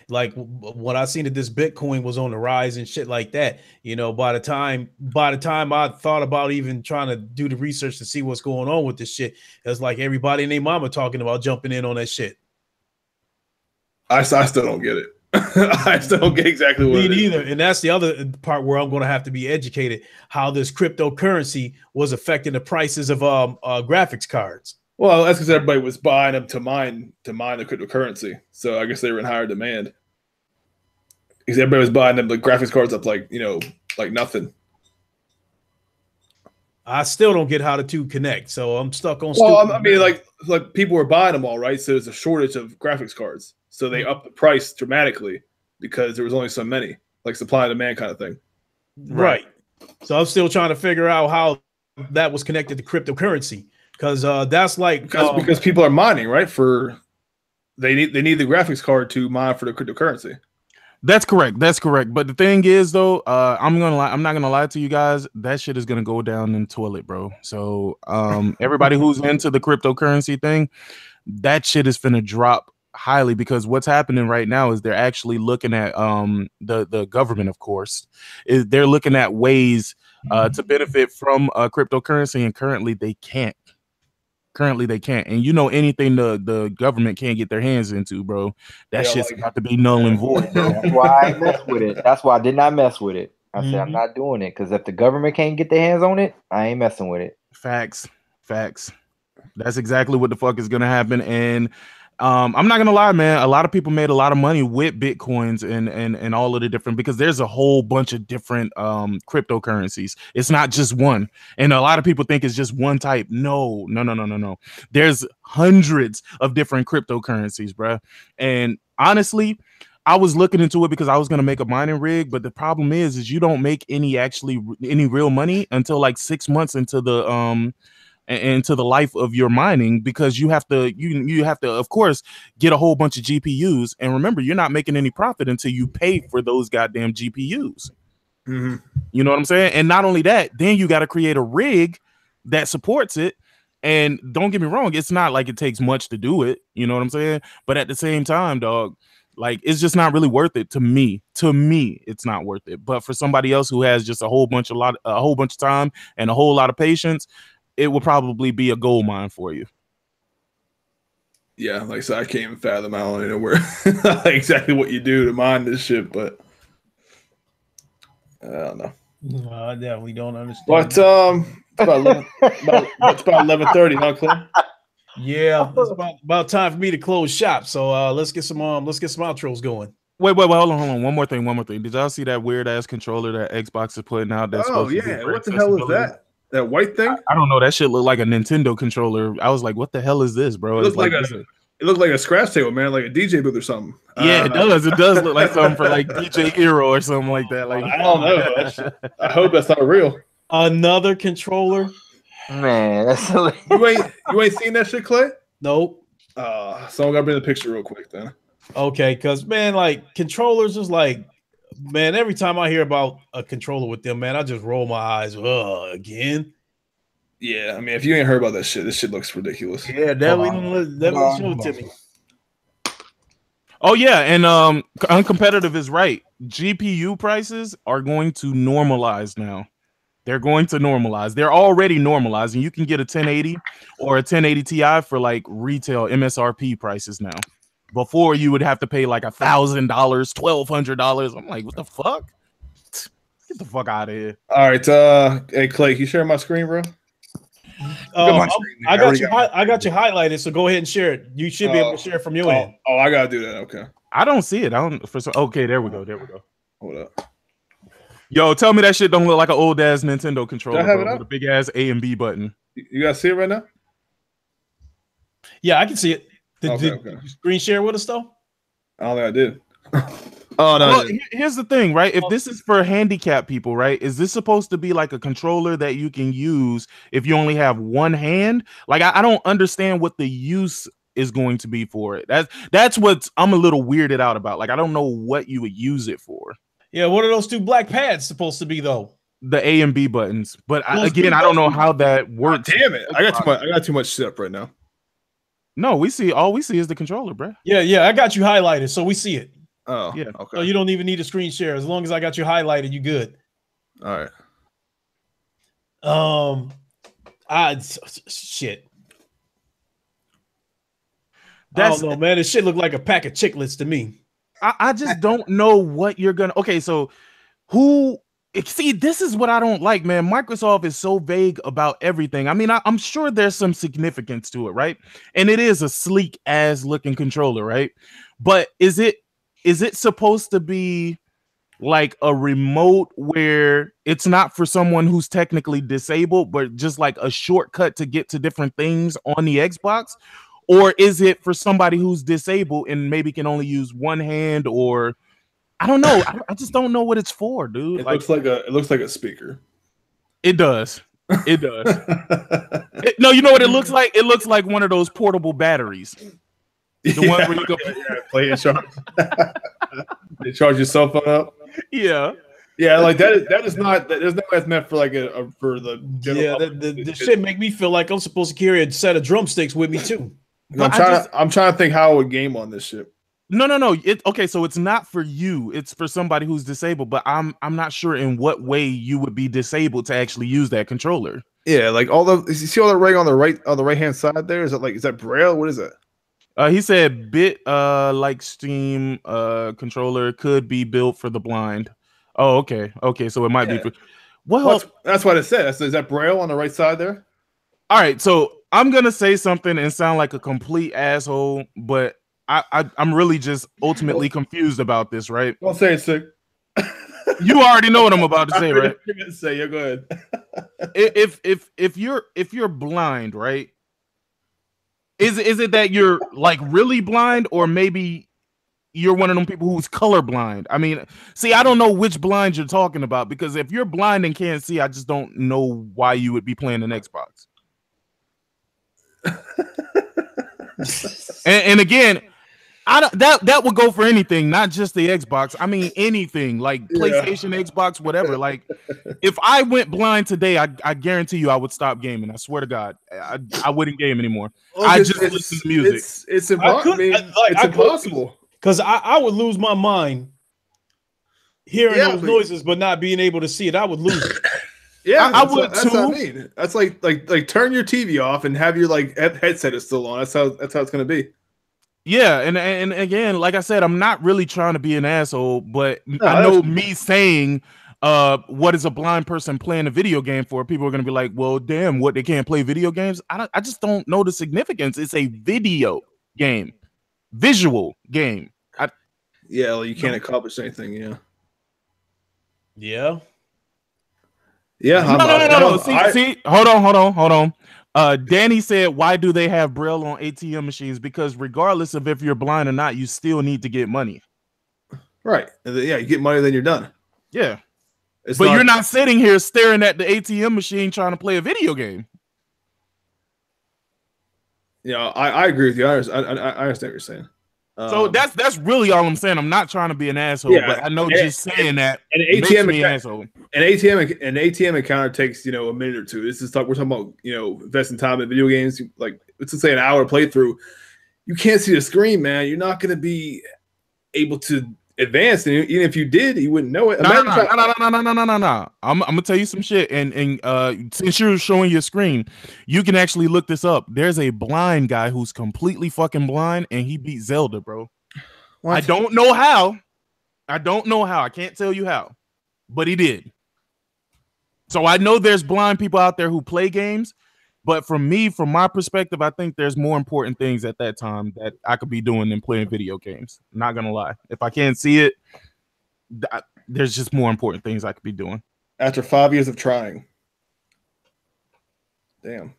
like when I seen that this Bitcoin was on the rise and shit like that, by the time I thought about even trying to do the research to see what's going on with this shit, it's like everybody and their mama talking about jumping in on that shit. I still don't get it. I still don't get exactly what it is. Either. And that's the other part where I'm going to have to be educated, how this cryptocurrency was affecting the prices of graphics cards. Well, that's because everybody was buying them to mine the cryptocurrency. So I guess they were in higher demand. Because everybody was buying them the graphics cards up like nothing. I still don't get how the two connect, so I'm stuck on. Well, I mean, like people were buying them all, right? So there's a shortage of graphics cards, so they upped the price dramatically because there was only so many, like supply and demand kind of thing. Right. So I'm still trying to figure out how that was connected to cryptocurrency, because that's like because people are mining, right? They need the graphics card to mine for the cryptocurrency. That's correct. But the thing is, though, I'm not gonna lie to you guys. That shit is gonna go down in the toilet, bro. So, everybody who's into the cryptocurrency thing, that shit is finna drop highly, because what's happening right now is they're actually looking at the government, of course, they're looking at ways to benefit from cryptocurrency, and currently they can't. And anything the government can't get their hands into, bro, that shit's about to be null and void, bro. That's why I mess with it. That's why I did not mess with it. I said I'm not doing it, because if the government can't get their hands on it, I ain't messing with it. Facts. That's exactly what the fuck is gonna happen. And I'm not gonna lie, man, a lot of people made a lot of money with Bitcoins and all of the different, because there's a whole bunch of different cryptocurrencies. It's not just one. And a lot of people think it's just one type. No. There's hundreds of different cryptocurrencies, bro. And honestly, I was looking into it because I was going to make a mining rig, but the problem is you don't make any real money until like 6 months into the life of your mining, because you have to of course get a whole bunch of GPUs, and remember, you're not making any profit until you pay for those goddamn GPUs. You know what I'm saying? And not only that, then you got to create a rig that supports it. And don't get me wrong, it's not like it takes much to do it, you know what I'm saying? But at the same time, dog, like, it's just not really worth it to me. It's not worth it. But for somebody else who has just a whole bunch of time and a whole lot of patience, it will probably be a gold mine for you. Yeah, like I said, I can't even fathom. I don't even know where exactly what you do to mine this shit, but I don't know. No, I definitely don't understand. But it's about 11:30, huh, Clay? Yeah, it's about time for me to close shop. So let's get some outros going. Wait, hold on. One more thing. Did y'all see that weird ass controller that Xbox is putting out? That's what the hell is that? That white thing? I don't know. That shit looked like a Nintendo controller. I was like, what the hell is this, bro? It looked like a scratch table, man, like a DJ booth or something. Yeah, it does. It does look like something for like DJ Hero or something like that. Like, I don't know. I hope that's not real. Another controller? Man, that's you ain't seen that shit, Clay? Nope. So I'm gonna bring the picture real quick then. Okay, because man, like controllers is like, man, every time I hear about a controller with them, man, I just roll my eyes. Again. Yeah, I mean, if you ain't heard about that shit, this shit looks ridiculous. Yeah, definitely show it to me. Oh yeah, and Uncompetitive is right. GPU prices are going to normalize now. They're going to normalize. They're already normalizing. You can get a 1080 or a 1080 Ti for like retail MSRP prices now. Before you would have to pay like $1,000, $1,200. I'm like, what the fuck? Get the fuck out of here. All right, hey Clay, can you share my screen, bro? my screen there. I got already you. I got you highlighted. So go ahead and share it. You should be able to share it from your end. Oh, I gotta do that. Okay, I don't see it. I don't. Okay, there we go. hold up. Yo, tell me that shit don't look like an old ass Nintendo controller, have bro, it up? with a big ass A and B button. You guys see it right now? Yeah, I can see it. Did Okay. you screen share with us though? I don't think I did. Oh no. Well, here's the thing, right? If this is for handicapped people, right? Is this supposed to be like a controller that you can use if you only have one hand? Like, I don't understand what the use is going to be for it. That's what I'm a little weirded out about. Like, I don't know what you would use it for. Yeah, what are those two black pads supposed to be though? The A and B buttons, but Those again, two I don't know buttons. how that works. Damn it! I got too much shit up right now. No, all we see is the controller, bro. Yeah, I got you highlighted, so we see it. Oh, Yeah. Okay. So you don't even need a screen share. As long as I got you highlighted, you good. All right. Shit. That's I don't know, man. This shit look like a pack of chiclets to me. I just don't know what you're gonna. Okay, so see, this is what I don't like, man. Microsoft is so vague about everything. I mean, I'm sure there's some significance to it, right? And it is a sleek ass looking controller, right? But is it supposed to be like a remote where it's not for someone who's technically disabled, but just like a shortcut to get to different things on the Xbox? Or is it for somebody who's disabled and maybe can only use one hand? Or I don't know. I just don't know what it's for, dude. It looks like a speaker. It does. It does. No, you know what it looks like? It looks like one of those portable batteries. The one where you go play and charge. They charge your cell phone up. Yeah. Yeah, like that is not. There's no way it's meant for like for the general Yeah, public. the shit make me feel like I'm supposed to carry a set of drumsticks with me too. I'm trying to think how I would game on this shit. No. Okay, so it's not for you. It's for somebody who's disabled, but I'm not sure in what way you would be disabled to actually use that controller. Yeah, like you see all the rig on the right hand side there? Is that Braille? What is that? He said bit like Steam controller could be built for the blind. Oh, okay. So it might be for that's what it said. Is that Braille on the right side there? All right, so I'm gonna say something and sound like a complete asshole, but I'm really just ultimately confused about this, right? Don't say it, sick. You already know what I'm about to say, right? You're gonna say, yeah, go ahead. If you're blind, right? Is it that you're like really blind, or maybe you're one of them people who's colorblind? I mean, see, I don't know which blind you're talking about, because if you're blind and can't see, I just don't know why you would be playing an Xbox. and again, that would go for anything, not just the Xbox. I mean, anything like PlayStation, Xbox, whatever. Like, if I went blind today, I guarantee you I would stop gaming. I swear to God, I wouldn't game anymore. I just listen to music. It's impossible. Because I would lose my mind hearing those noises, but not being able to see it. I would lose it. Yeah, I would that's too. what I mean. That's like turn your TV off and have your like headset is still on. That's how it's gonna be. Yeah, and again, like I said, I'm not really trying to be an asshole, but I know me saying what is a blind person playing a video game for, people are gonna be like, well, damn, what, they can't play video games? I just don't know the significance. It's a video game, visual game. Well, you can't accomplish anything. Yeah. No. See, hold on. Danny said, why do they have Braille on ATM machines? Because regardless of if you're blind or not, you still need to get money. Right. Yeah, you get money, then you're done. Yeah. You're not sitting here staring at the ATM machine trying to play a video game. Yeah, I agree with you. I understand what you're saying. So that's really all I'm saying. I'm not trying to be an asshole, but I know just saying that makes me an asshole. An ATM encounter takes a minute or two. We're talking about investing time in video games. Like, let's just say an hour playthrough. You can't see the screen, man. You're not going to be able to advance. And even if you did, you wouldn't know it. No. I'm gonna tell you some shit. And since you're showing your screen, you can actually look this up. There's a blind guy who's completely fucking blind, and he beat Zelda, bro. What? I don't know how. I can't tell you how, but he did. So I know there's blind people out there who play games, But from my perspective, I think there's more important things at that time that I could be doing than playing video games. Not gonna lie. If I can't see it, there's just more important things I could be doing. After 5 years of trying. Damn.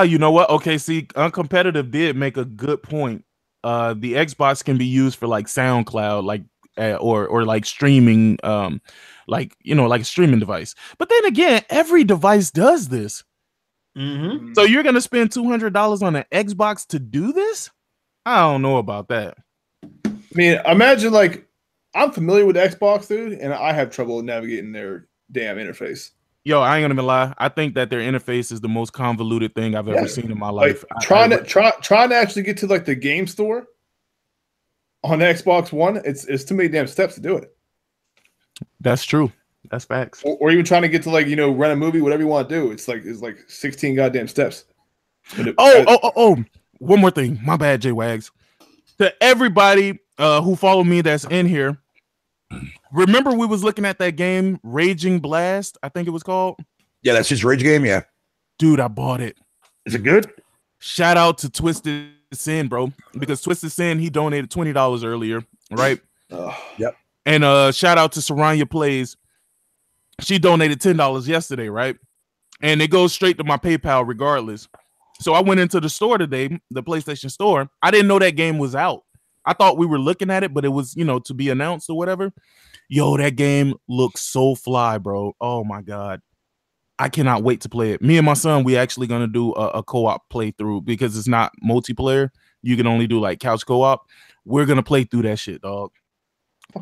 You know what? Okay, see, Uncompetitive did make a good point. The Xbox can be used for like SoundCloud, like or like streaming, like like a streaming device. But then again, every device does this. Mm-hmm. So you're gonna spend $200 on an Xbox to do this? I don't know about that. I mean, imagine like I'm familiar with Xbox, dude, and I have trouble navigating their damn interface. Yo, I ain't gonna lie. I think that their interface is the most convoluted thing I've ever seen in my life. Like, trying to actually get to like the game store on the Xbox One, it's too many damn steps to do it. That's true. That's facts. Or even trying to get to like rent a movie, whatever you want to do. It's like 16 goddamn steps. Oh! One more thing. My bad, J Wags. To everybody who follow me that's in here. Remember we was looking at that game Raging Blast, I think it was called. Yeah, that's his Rage game. Yeah, dude, I bought it. Is it good? Shout out to Twisted Sin, bro, because Twisted Sin, he donated $20 earlier, right? Yep. And shout out to Saranya Plays. She donated $10 yesterday, right? And it goes straight to my PayPal regardless. So I went into the store today, the PlayStation store. I didn't know that game was out. I thought we were looking at it, but it was, to be announced or whatever. Yo, that game looks so fly, bro. Oh my God. I cannot wait to play it. Me and my son, we actually going to do a co-op playthrough because it's not multiplayer. You can only do like couch co-op. We're going to play through that shit, dog.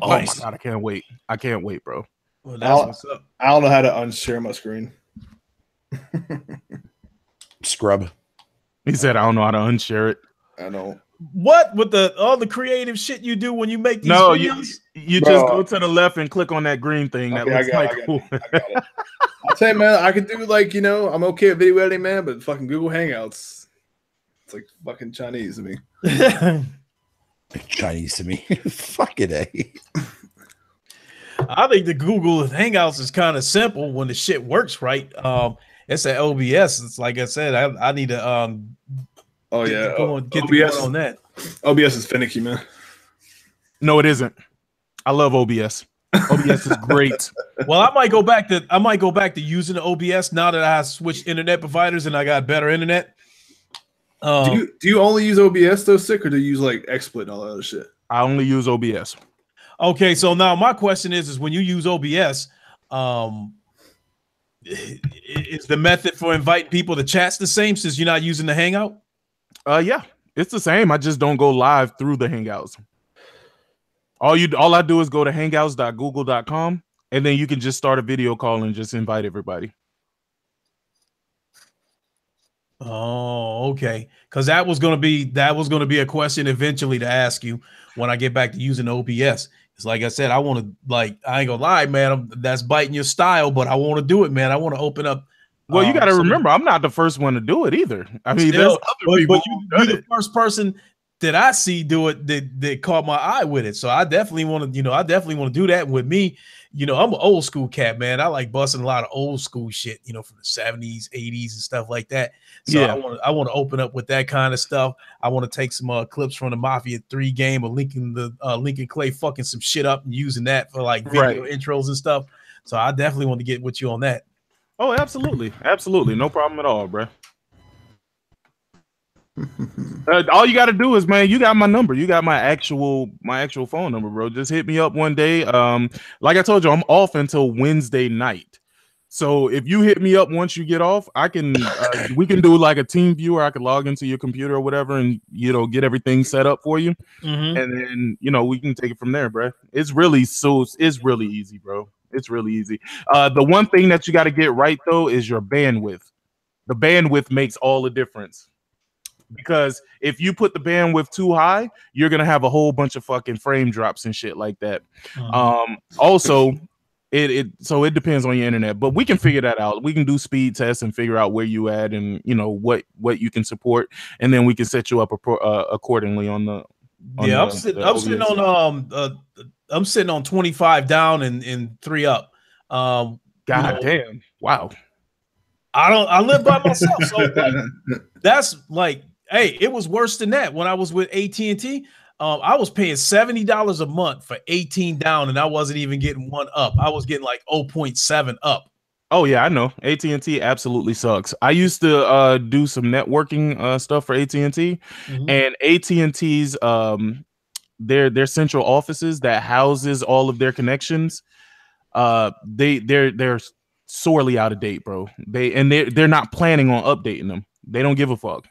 Oh Nice. my God, I can't wait. I can't wait, bro. Well, that's what's up. I don't know how to unshare my screen. Scrub. He said, I don't know how to unshare it. I know. What with all the creative shit you do when you make these No, videos? you Bro. just go to the left and click on that green thing. That looks like cool. I got it. I'll tell you, man, I could do like, I'm okay at video editing, man, but fucking Google Hangouts, it's like fucking Chinese to me. Chinese to me. Fuck it, eh? I think the Google Hangouts is kind of simple when the shit works right. It's at OBS. It's like I said, I need to get going on that. OBS is finicky, man. No, it isn't. I love OBS. OBS is great. Well, I might go back to using the OBS now that I switched internet providers and I got better internet. Do you only use OBS though, Sick, or do you use like XSplit and all that other shit? I only use OBS. Okay, so now my question is when you use OBS, is the method for inviting people to chats the same since you're not using the Hangout? Yeah, it's the same. I just don't go live through the Hangouts. All I do is go to hangouts.google.com and then you can just start a video call and just invite everybody. Oh, okay. Because that was gonna be a question eventually to ask you when I get back to using OBS. It's like I said, I want to I ain't gonna lie, man. That's biting your style, but I want to do it, man. I want to open up. Well, you got to remember, I'm not the first one to do it either. I mean, there's other people. You're the first person that I see do it that caught my eye with it. So I definitely want to, do that with me. I'm an old school cat, man. I like busting a lot of old school shit, from the 70s, 80s, and stuff like that. So yeah. I want to open up with that kind of stuff. I want to take some clips from the Mafia 3 game of Lincoln Clay fucking some shit up and using that for like video intros and stuff. So I definitely want to get with you on that. Oh, absolutely. Absolutely. No problem at all, bro. All you got to do is, man, you got my number. You got my actual phone number, bro. Just hit me up one day. Like I told you, I'm off until Wednesday night. So if you hit me up once you get off, I can we can do like a team viewer. I could log into your computer or whatever and get everything set up for you. Mm-hmm. And then we can take it from there, bro. It's really easy, bro. It's really easy. The one thing that you got to get right though is your bandwidth. The bandwidth makes all the difference. Because if you put the bandwidth too high, you're gonna have a whole bunch of fucking frame drops and shit like that. Mm-hmm. Also, it depends on your internet, but we can figure that out. We can do speed tests and figure out where you at and what you can support, and then we can set you up accordingly on the. I'm sitting on 25 down and 3 up. God damn! Wow. I live by myself. So like, that's like, hey, it was worse than that when I was with AT&T. I was paying $70 a month for 18 down, and I wasn't even getting one up. I was getting like 0.7 up. Oh yeah, I know. AT&T absolutely sucks. I used to do some networking stuff for AT&T, and AT&T's their central offices that houses all of their connections, they're sorely out of date, bro. They're not planning on updating them. They don't give a fuck.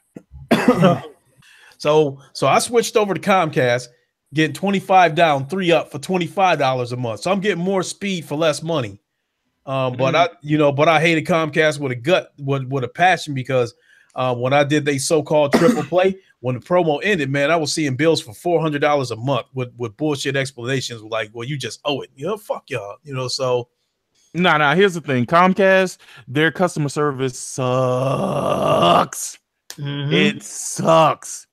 So I switched over to Comcast, getting 25 down, 3 up for $25 a month. So I'm getting more speed for less money. But I hated Comcast with a gut, with a passion, because when I did they so-called triple play, when the promo ended, man, I was seeing bills for $400 a month with bullshit explanations like, well, you just owe it. Fuck y'all. So nah. Here's the thing. Comcast, their customer service sucks. It sucks.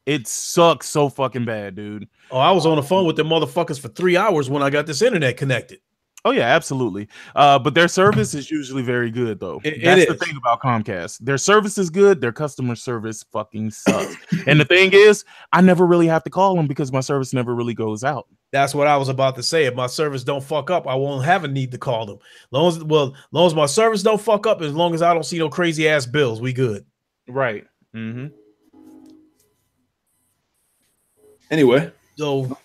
It sucks so fucking bad, dude. Oh, I was on the phone with the motherfuckers for 3 hours when I got this internet connected. Oh yeah, absolutely. But their service is usually very good, though. That's the thing about Comcast. Their service is good. Their customer service fucking sucks. And the thing is, I never really have to call them because my service never really goes out. That's what I was about to say. If my service don't fuck up, I won't have a need to call them. Long as my service don't fuck up, as long as I don't see no crazy ass bills, we good. Right. Anyway, so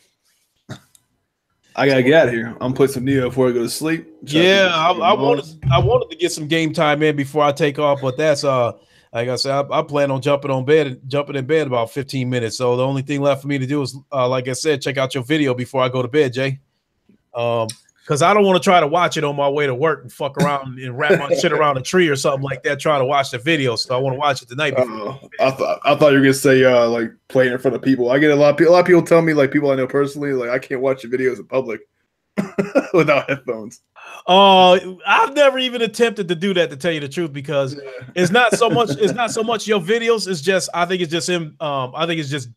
I gotta get out of here. I'm gonna play some Neo before I go to sleep. I wanted to get some game time in before I take off, but that's like I said, I plan on jumping in bed about 15 minutes. So the only thing left for me to do is, like I said, check out your video before I go to bed, Jay. Because I don't want to try to watch it on my way to work and fuck around and wrap my shit around a tree or something like that, trying to watch the video. So I want to watch it tonight. I thought you were gonna say like playing in front of people. I get a lot of people tell me, like people I know personally, like I can't watch the videos in public without headphones. I've never even attempted to do that, to tell you the truth, because it's not so much your videos. It's just I think it's just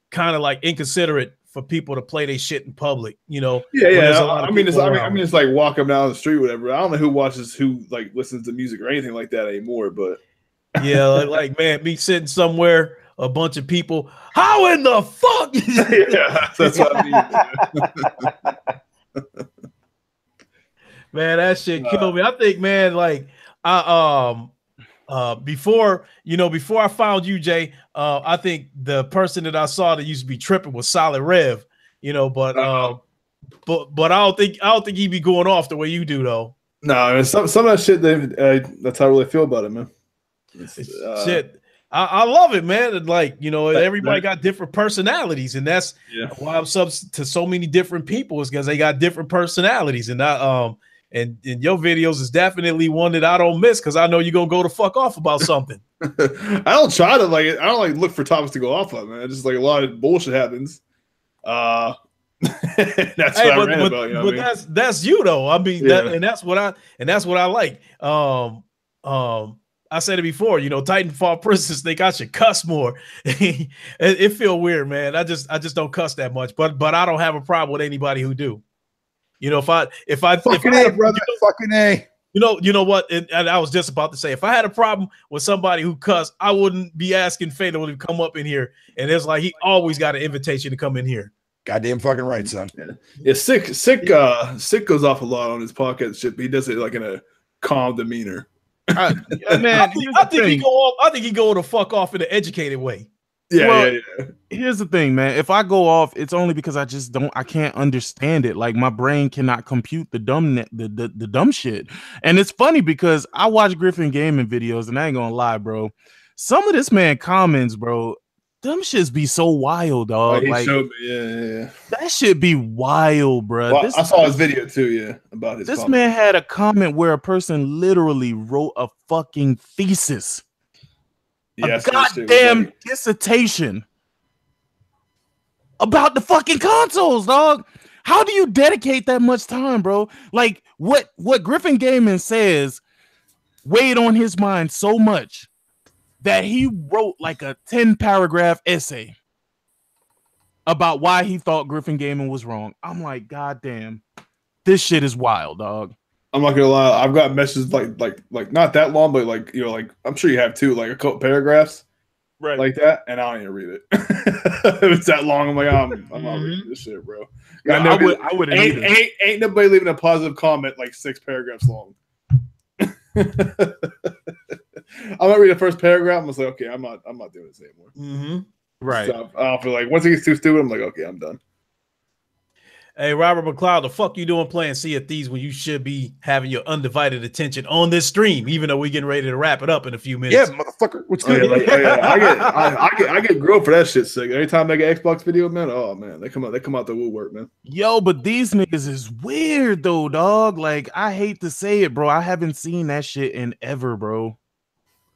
kind of like inconsiderate for people to play their shit in public, Yeah. I mean, it's like walking down the street, whatever. I don't know who like listens to music or anything like that anymore, but yeah, like man, me sitting somewhere, a bunch of people. How in the fuck? Yeah, that's what I mean. Man, that shit killed me. I think, man, like before I found you, Jay, I think the person that I saw that used to be tripping was Solid Rev, but I don't think he'd be going off the way you do, though. No, some of that shit, that's how I really feel about it, man. Shit. I love it, man. Like, everybody got different personalities, and that's why I'm sub to so many different people, is because they got different personalities. And and your videos is definitely one that I don't miss, because I know you're gonna go to fuck off about something. I don't try to I don't look for topics to go off of, man. Just like a lot of bullshit happens. That's what I ran about. But that's you though. I mean, that's what I like. I said it before, Titanfall Princess think I should cuss more. it feel weird, man. I just don't cuss that much, but I don't have a problem with anybody who do. If I fucking A, brother, fucking A. You know what? And I was just about to say, if I had a problem with somebody who cussed, I wouldn't be asking Fatal to come up in here. And it's like he always got an invitation to come in here. Goddamn fucking right, son. Yeah, Sick goes off a lot on his podcast shit, but he does it like in a calm demeanor. Man, I think he go to fuck off in an educated way. Yeah. Here's the thing, man. If I go off, it's only because I can't understand it. Like my brain cannot compute the dumb shit. And it's funny because I watch Griffin Gaming videos, and I ain't gonna lie, bro. Some of this man comments, bro, them shits be so wild, dog. He showed me, yeah. That shit be wild, bro. Well, I saw his video too, about his. This comment. man had a comment where a person literally wrote a fucking thesis. Yes, a goddamn dissertation about the fucking consoles, dog. How do you dedicate that much time, bro? Like what Griffin Gaming says weighed on his mind so much that he wrote like a 10-paragraph essay about why he thought Griffin Gaming was wrong. I'm like, goddamn, this shit is wild, dog. I'm not gonna lie. I've got messages like not that long, but like like I'm sure you have too, like a couple paragraphs, Right. like that, and I don't even read it. If it's that long, I'm like, I'm not reading this shit, bro. I wouldn't either. Ain't nobody leaving a positive comment like 6 paragraphs long. I'm not reading the first paragraph. I'm just like, okay, I'm not doing this anymore. Mm-hmm. Right. So I feel like once it gets too stupid, I'm like, okay, I'm done. Hey, Robert McLeod, the fuck you doing playing Sea of Thieves when you should be having your undivided attention on this stream, even though we're getting ready to wrap it up in a few minutes? Yeah, motherfucker. What's Oh, good? I get grilled for that shit sick. Every time I make an Xbox video, man, oh man, they come out the woodwork, man. Yo, but these niggas is weird though, dog. Like, I hate to say it, bro. I haven't seen that shit in ever, bro.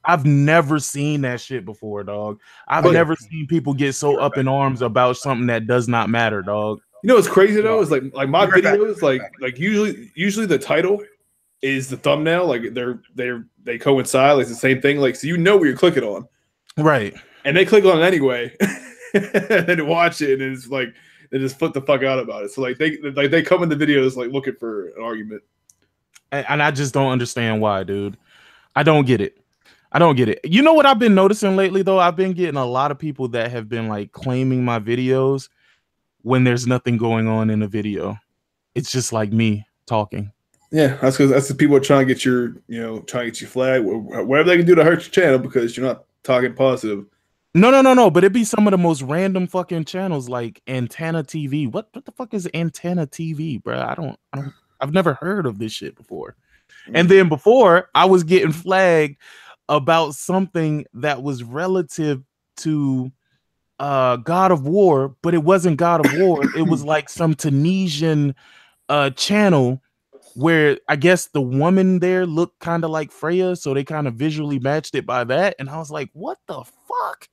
I've never seen that shit before, dog. I've never seen people get so up in arms about something that does not matter, dog. You know what's crazy though is like my videos, like usually the title is the thumbnail, like they coincide, like it's the same thing, like so you know what you're clicking on, right? And they click on it anyway, and then watch it, and it's like they just flip the fuck out about it. So like they come in the videos like looking for an argument, and I just don't understand why, dude. I don't get it. I don't get it. You know what I've been noticing lately though? I've been getting a lot of people that have been like claiming my videos when there's nothing going on in the video. It's just like me talking. Yeah, that's because that's the people trying to get trying to get you flagged, whatever they can do to hurt your channel because you're not talking positive. No. But it'd be some of the most random fucking channels like Antenna TV. What the fuck is Antenna TV, bro? I've never heard of this shit before. And then before, I was getting flagged about something that was relative to God of War, but it wasn't God of War. It was like some Tunisian channel where I guess the woman there looked kind of like Freya, so they kind of visually matched it by that. And I was like, what the fuck?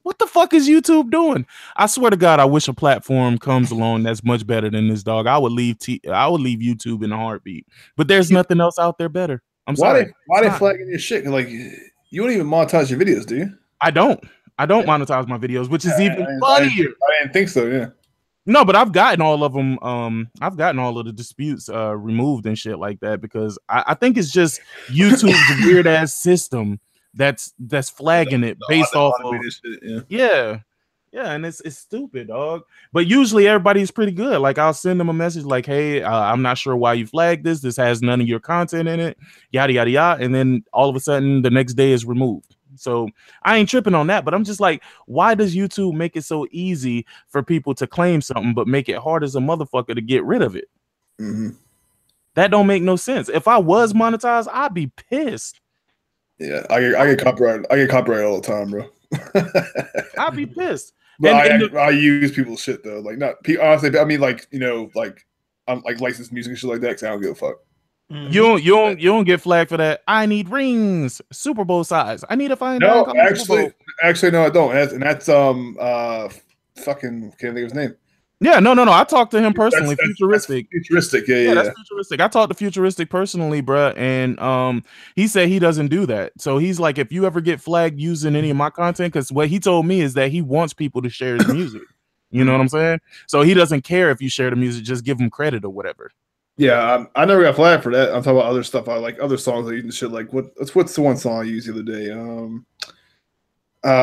What the fuck is YouTube doing? I swear to God, I wish a platform comes along that's much better than this, dog. I would leave YouTube in a heartbeat. But there's nothing else out there better. I'm sorry. Why they flagging your shit? Like you don't even monetize your videos, do you? I don't monetize my videos, which is even funnier. I didn't think so. Yeah. No, but I've gotten all of them. I've gotten all of the disputes removed and shit like that because I think it's just YouTube's weird ass system that's flagging it based off of shit, yeah, and it's stupid, dog. But usually everybody's pretty good. Like I'll send them a message like, "Hey, I'm not sure why you flagged this. This has none of your content in it." Yada yada yada, and then all of a sudden the next day is removed. So I ain't tripping on that, but I'm just like, why does YouTube make it so easy for people to claim something, but make it hard as a motherfucker to get rid of it? Mm-hmm. That don't make no sense. If I was monetized, I'd be pissed. Yeah, I get copyright. I get copyright all the time, bro. I'd be pissed. But I use people's shit though. Like not honestly, I mean like like I'm like licensed music and shit like that because I don't give a fuck. You don't get flagged for that. I need rings, Super Bowl size. I need a fine. No, actually, no, I don't. That's fucking can't think of his name. Yeah, no. I talked to him personally. Futuristic. Yeah. That's Futuristic. I talked to Futuristic personally, bruh, and he said he doesn't do that. So he's like, if you ever get flagged using any of my content, because what he told me is that he wants people to share his music. You know what I'm saying? So he doesn't care if you share the music, just give him credit or whatever. Yeah, I never got flagged for that. I'm talking about other stuff. I like other songs I use and shit. Like what's the one song I used the other day?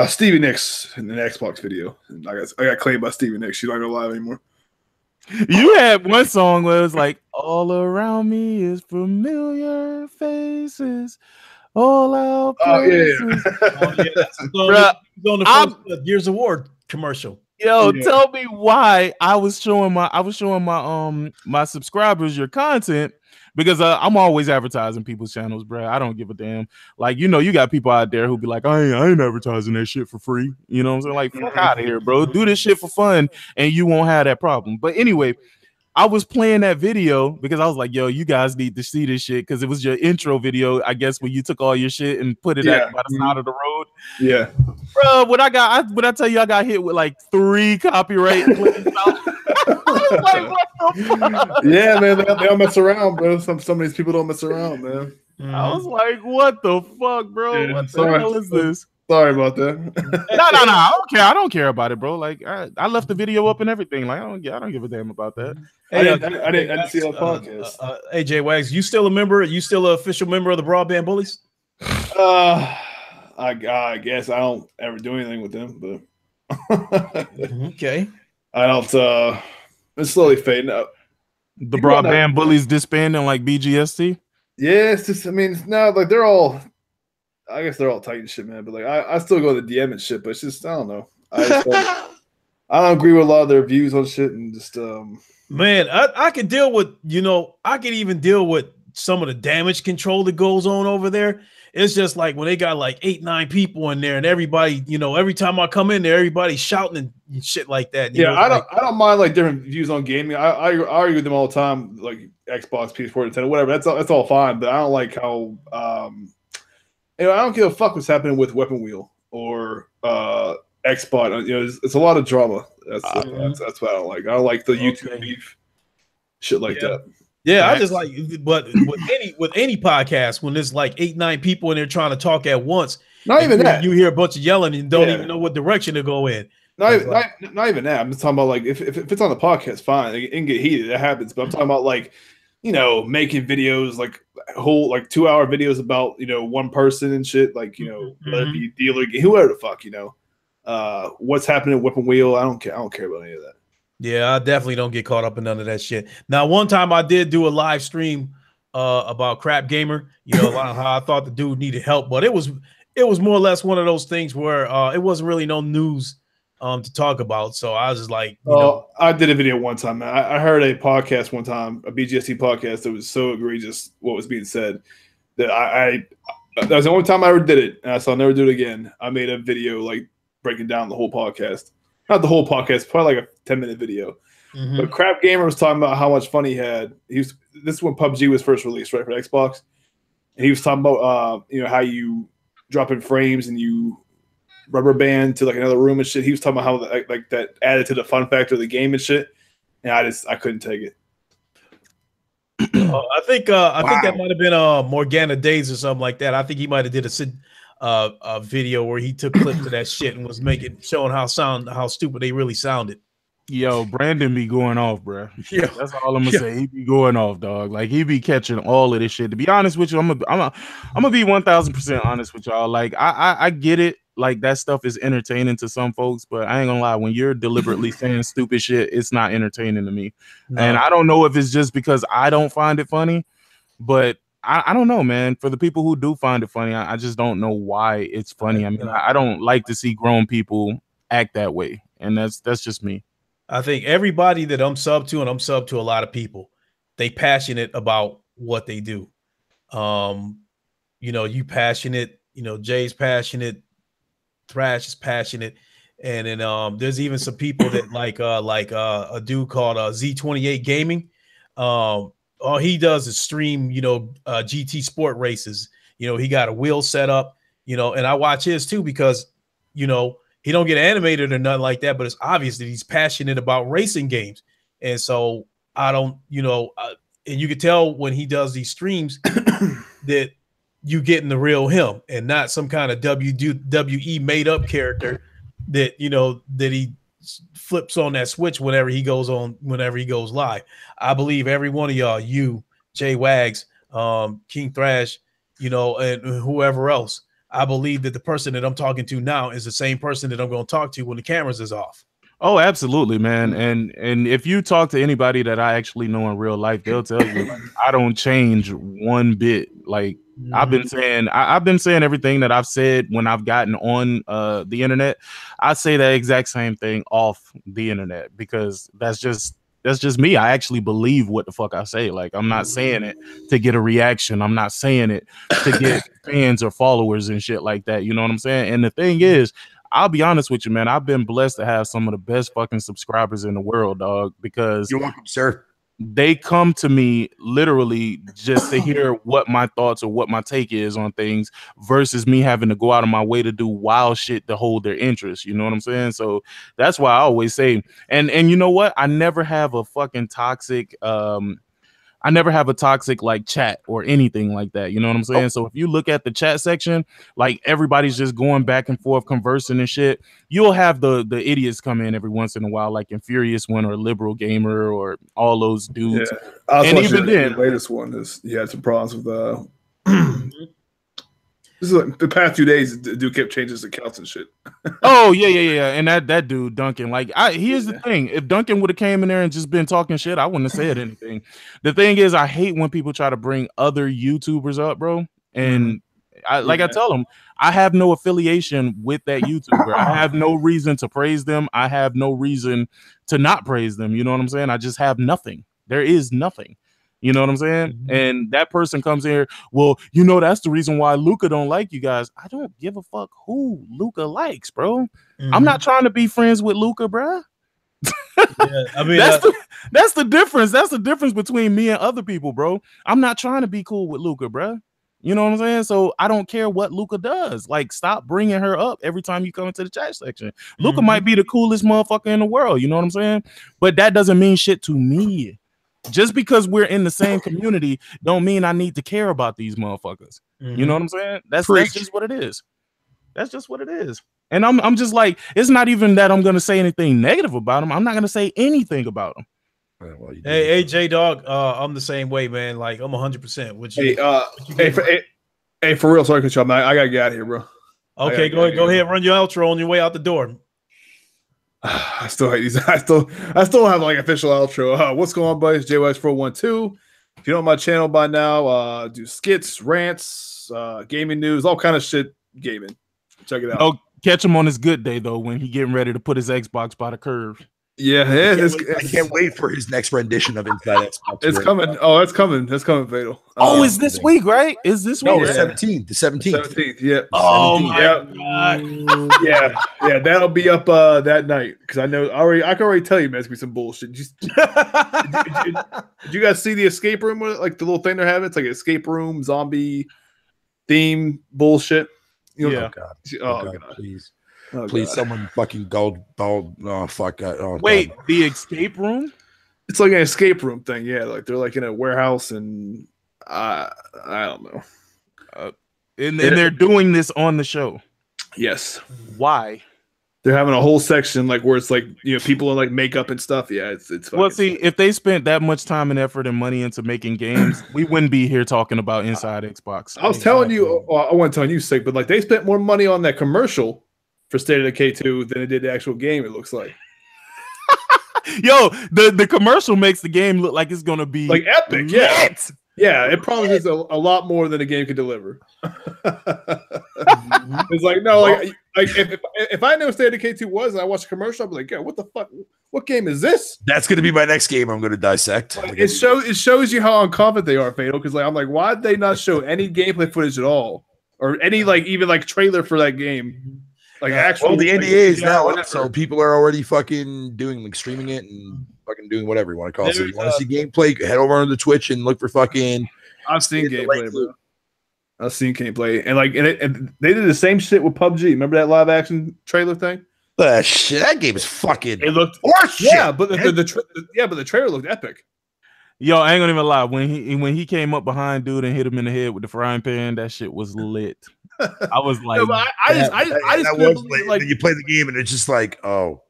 Stevie Nicks in an Xbox video. And I got claimed by Stevie Nicks. She's not gonna live anymore. You had one song where it was like, all around me is familiar faces, all out places. That's on the first Gears of War commercial. Yo, tell me why I was showing my subscribers your content because I'm always advertising people's channels, bro. I don't give a damn. Like, you got people out there who be like, I ain't advertising that shit for free. You know what I'm saying? Like, fuck out of here, bro. Do this shit for fun and you won't have that problem. But anyway, I was playing that video because I was like, yo, you guys need to see this shit because it was your intro video, I guess, when you took all your shit and put it by the side of the road. Yeah. Bro, when I tell you I got hit with like 3 copyright claims. I was like, what the fuck? Yeah, man, they don't mess around, bro. Some of these people don't mess around, man. I was like, what the fuck, bro? Yeah, what the hell is this? Sorry about that. No, I don't care. I don't care about it, bro. Like I left the video up and everything. Like I don't give a damn about that. Hey, I didn't see that podcast. AJ Wags, you still a member? You still an official member of the Broadband Bullies? I guess I don't ever do anything with them, but Okay. I don't. It's slowly fading out. The Broadband Bullies disbanding like BGST. Yeah, it's just. I mean, it's not like they're all. I guess they're all tight and shit, man. But like, I still go to the DM and shit. But it's just I don't know. I don't agree with a lot of their views on shit and just. Man, I could deal with, I could even deal with some of the damage control that goes on over there. It's just like when they got like 8-9 people in there and everybody, every time I come in there, everybody's shouting and shit like that. I don't mind like different views on gaming. I argue with them all the time, like Xbox, PS4, Nintendo, whatever. That's all fine. But I don't like how I don't give a fuck what's happening with Weapon Wheel or Xbox. It's a lot of drama. That's what I don't like. I don't like the YouTube beef, shit like that. Yeah, I just like, but with any podcast, when there's like 8-9 people and they're trying to talk at once, not even that you hear a bunch of yelling and don't even know what direction to go in. Not even that. I'm just talking about like if it's on the podcast, fine, it can get heated. It happens. But I'm talking about like making videos like whole like 2-hour videos about one person and shit like whether it be dealer, whoever the fuck what's happening at Weapon Wheel. I don't care about any of that. Yeah, I definitely don't get caught up in none of that shit. Now, one time I did do a live stream about Crap Gamer, how I thought the dude needed help, but it was more or less one of those things where it wasn't really no news to talk about. So I was just like, I did a video one time. I heard a podcast one time, a BGST podcast that was so egregious what was being said that that was the only time I ever did it, and I'll never do it again. I made a video like breaking down the whole podcast. Not the whole podcast, probably like a 10-minute video. Mm-hmm. But Crap Gamer was talking about how much fun he had. This is when PUBG was first released, right, for Xbox. And he was talking about how you drop in frames and you rubber band to like another room and shit. He was talking about how like that added to the fun factor of the game and shit. And I couldn't take it. I think that might have been Morgana Days or something like that. I think he might have did a video where he took clips of that shit and was showing how stupid they really sounded. Yo, Brandon be going off, bro. Yeah, that's all I'm gonna say. He be going off, dog. Like he be catching all of this shit. To be honest with you, I'm gonna be 1,000% honest with y'all. Like I get it. Like that stuff is entertaining to some folks, but I ain't gonna lie. When you're deliberately saying stupid shit, it's not entertaining to me. No. And I don't know if it's just because I don't find it funny, but I don't know, man. For the people who do find it funny, I just don't know why it's funny. I mean, I don't like to see grown people act that way, and that's just me. I think everybody that I'm sub to, and I'm sub to a lot of people, they passionate about what they do. You passionate, Jay's passionate, Thrash is passionate, and then there's even some people that like a dude called Z28 Gaming. All he does is stream, GT sport races. He got a wheel set up, and I watch his too because, he don't get animated or nothing like that, but it's obvious that he's passionate about racing games. And so I don't, and you can tell when he does these streams that you getting the real him and not some kind of WWE made up character that, that he flips on that switch whenever he goes live. I believe every one of y'all, you, Jay Wags, King Thrash, and whoever else, I believe that the person that I'm talking to now is the same person that I'm going to talk to when the cameras is off. Oh, absolutely, man. And if you talk to anybody that I actually know in real life, they'll tell you like, I don't change one bit. Like I've been saying everything that I've said when I've gotten on the internet. I say that exact same thing off the internet because that's just me. I actually believe what the fuck I say. Like I'm not saying it to get a reaction. I'm not saying it to get fans or followers and shit like that. You know what I'm saying? And the thing is, I'll be honest with you, man. I've been blessed to have some of the best fucking subscribers in the world, dog, because you're welcome, sir. They come to me literally just to hear what my thoughts or what my take is on things versus me having to go out of my way to do wild shit to hold their interest. You know what I'm saying? So that's why I always say, and you know what? I never have a fucking toxic I never have a toxic like chat or anything like that. You know what I'm saying? So if you look at the chat section, like everybody's just going back and forth conversing and shit. You'll have the idiots come in every once in a while, like Infurious One or Liberal Gamer or all those dudes. Yeah. I was And watching even then- the latest one is he had some problems with this is like the past 2 days. The dude kept changing his accounts and shit. Oh yeah. And that dude Duncan, like here's the thing: if Duncan would have came in there and just been talking shit, I wouldn't have said anything. The thing is, I hate when people try to bring other YouTubers up, bro. And I tell them, I have no affiliation with that YouTuber. I have no reason to praise them. I have no reason to not praise them. You know what I'm saying? I just have nothing. There is nothing. You know what I'm saying? And that person comes here, well, you know, that's the reason why Luca don't like you guys. I don't give a fuck who Luca likes, bro. I'm not trying to be friends with Luca, bro. Yeah, I mean, that's the difference. That's the difference between me and other people, bro. I'm not trying to be cool with Luca, bro. You know what I'm saying? So I don't care what Luca does. Like, stop bringing her up every time you come into the chat section. Luca might be the coolest motherfucker in the world. You know what I'm saying? But that doesn't mean shit to me. Just because we're in the same community don't mean I need to care about these motherfuckers. You know what I'm saying? That's just what it is. That's just what it is. And I'm just like, it's not even that I'm gonna say anything negative about them. I'm not gonna say anything about them. Well, hey, J Dog, I'm the same way, man. Like I'm 100% with you. Hey, for real, sorry to cut you off, man. I gotta get out of here, bro. Okay, go ahead, run your outro on your way out the door. I still hate these. I still have like official outro. What's going on, buddies? JYX412. If you know my channel by now, do skits, rants, gaming news, all kind of shit gaming. Check it out. Oh, catch him on his good day though when he getting ready to put his Xbox by the curve. Yeah, I can't wait for his next rendition of Inside Xbox. It's coming. Oh, it's coming. It's coming, Fatal. Is this week, right? Is this week? No, the 17th. The 17th. 17th. Yeah. Oh my God. Yeah. That'll be up that night because I know I can already tell you, man, it's gonna be some bullshit. Did you guys see the escape room? Like the little thing they're having? It's like an escape room, zombie theme bullshit. You know, God, please. Please, someone fucking gold. Oh, fuck. Wait, God. The escape room? It's like an escape room thing. Yeah, like they're like in a warehouse, and I don't know. And they're doing this on the show. Yes. Why? They're having a whole section like where it's like people in like makeup and stuff. Yeah, it's. Well, see, if they spent that much time and effort and money into making games, we wouldn't be here talking about Inside Xbox. I was telling you, I wasn't telling you, sick, but like they spent more money on that commercial for State of Decay 2 than it did the actual game, it looks like. Yo, the commercial makes the game look like it's gonna be like epic. Yeah. Yeah, it promises a lot more than a game can deliver. It's like, no, like if I knew what State of Decay 2 was and I watched the commercial, I'd be like, yeah, what the fuck? What game is this? That's gonna be my next game I'm gonna dissect. Like, it shows you how unconfident they are, Fatal, because like I'm like, why did they not show any gameplay footage at all? Or any like even like trailer for that game? Like actually, the NDA is now up, so people are already fucking doing like streaming it and fucking doing whatever you want to call it. So if you want to see gameplay, head over on the Twitch and look for fucking. I've seen gameplay, bro. I've seen gameplay, and like, and they did the same shit with PUBG. Remember that live action trailer thing? Shit, that game is fucking. It looked horseshit. Yeah, but the trailer looked epic. Yo, I ain't gonna even lie. When he came up behind dude and hit him in the head with the frying pan, that shit was lit. I was like, no, I just was lit. Like you play the game and it's just like, oh.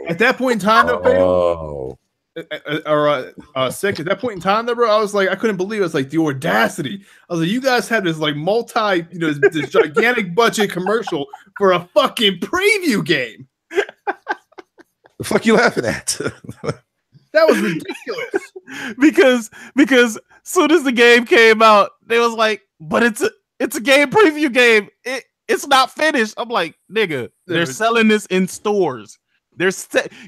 At that point in time, though, sick. At that point in time, though, bro, I was like, I couldn't believe it. It's like the audacity. I was like, you guys had this like this gigantic budget commercial for a fucking preview game. The fuck you laughing at? That was ridiculous. because soon as the game came out, they was like, but it's a game preview game. It's not finished. I'm like, nigga, they're selling this in stores.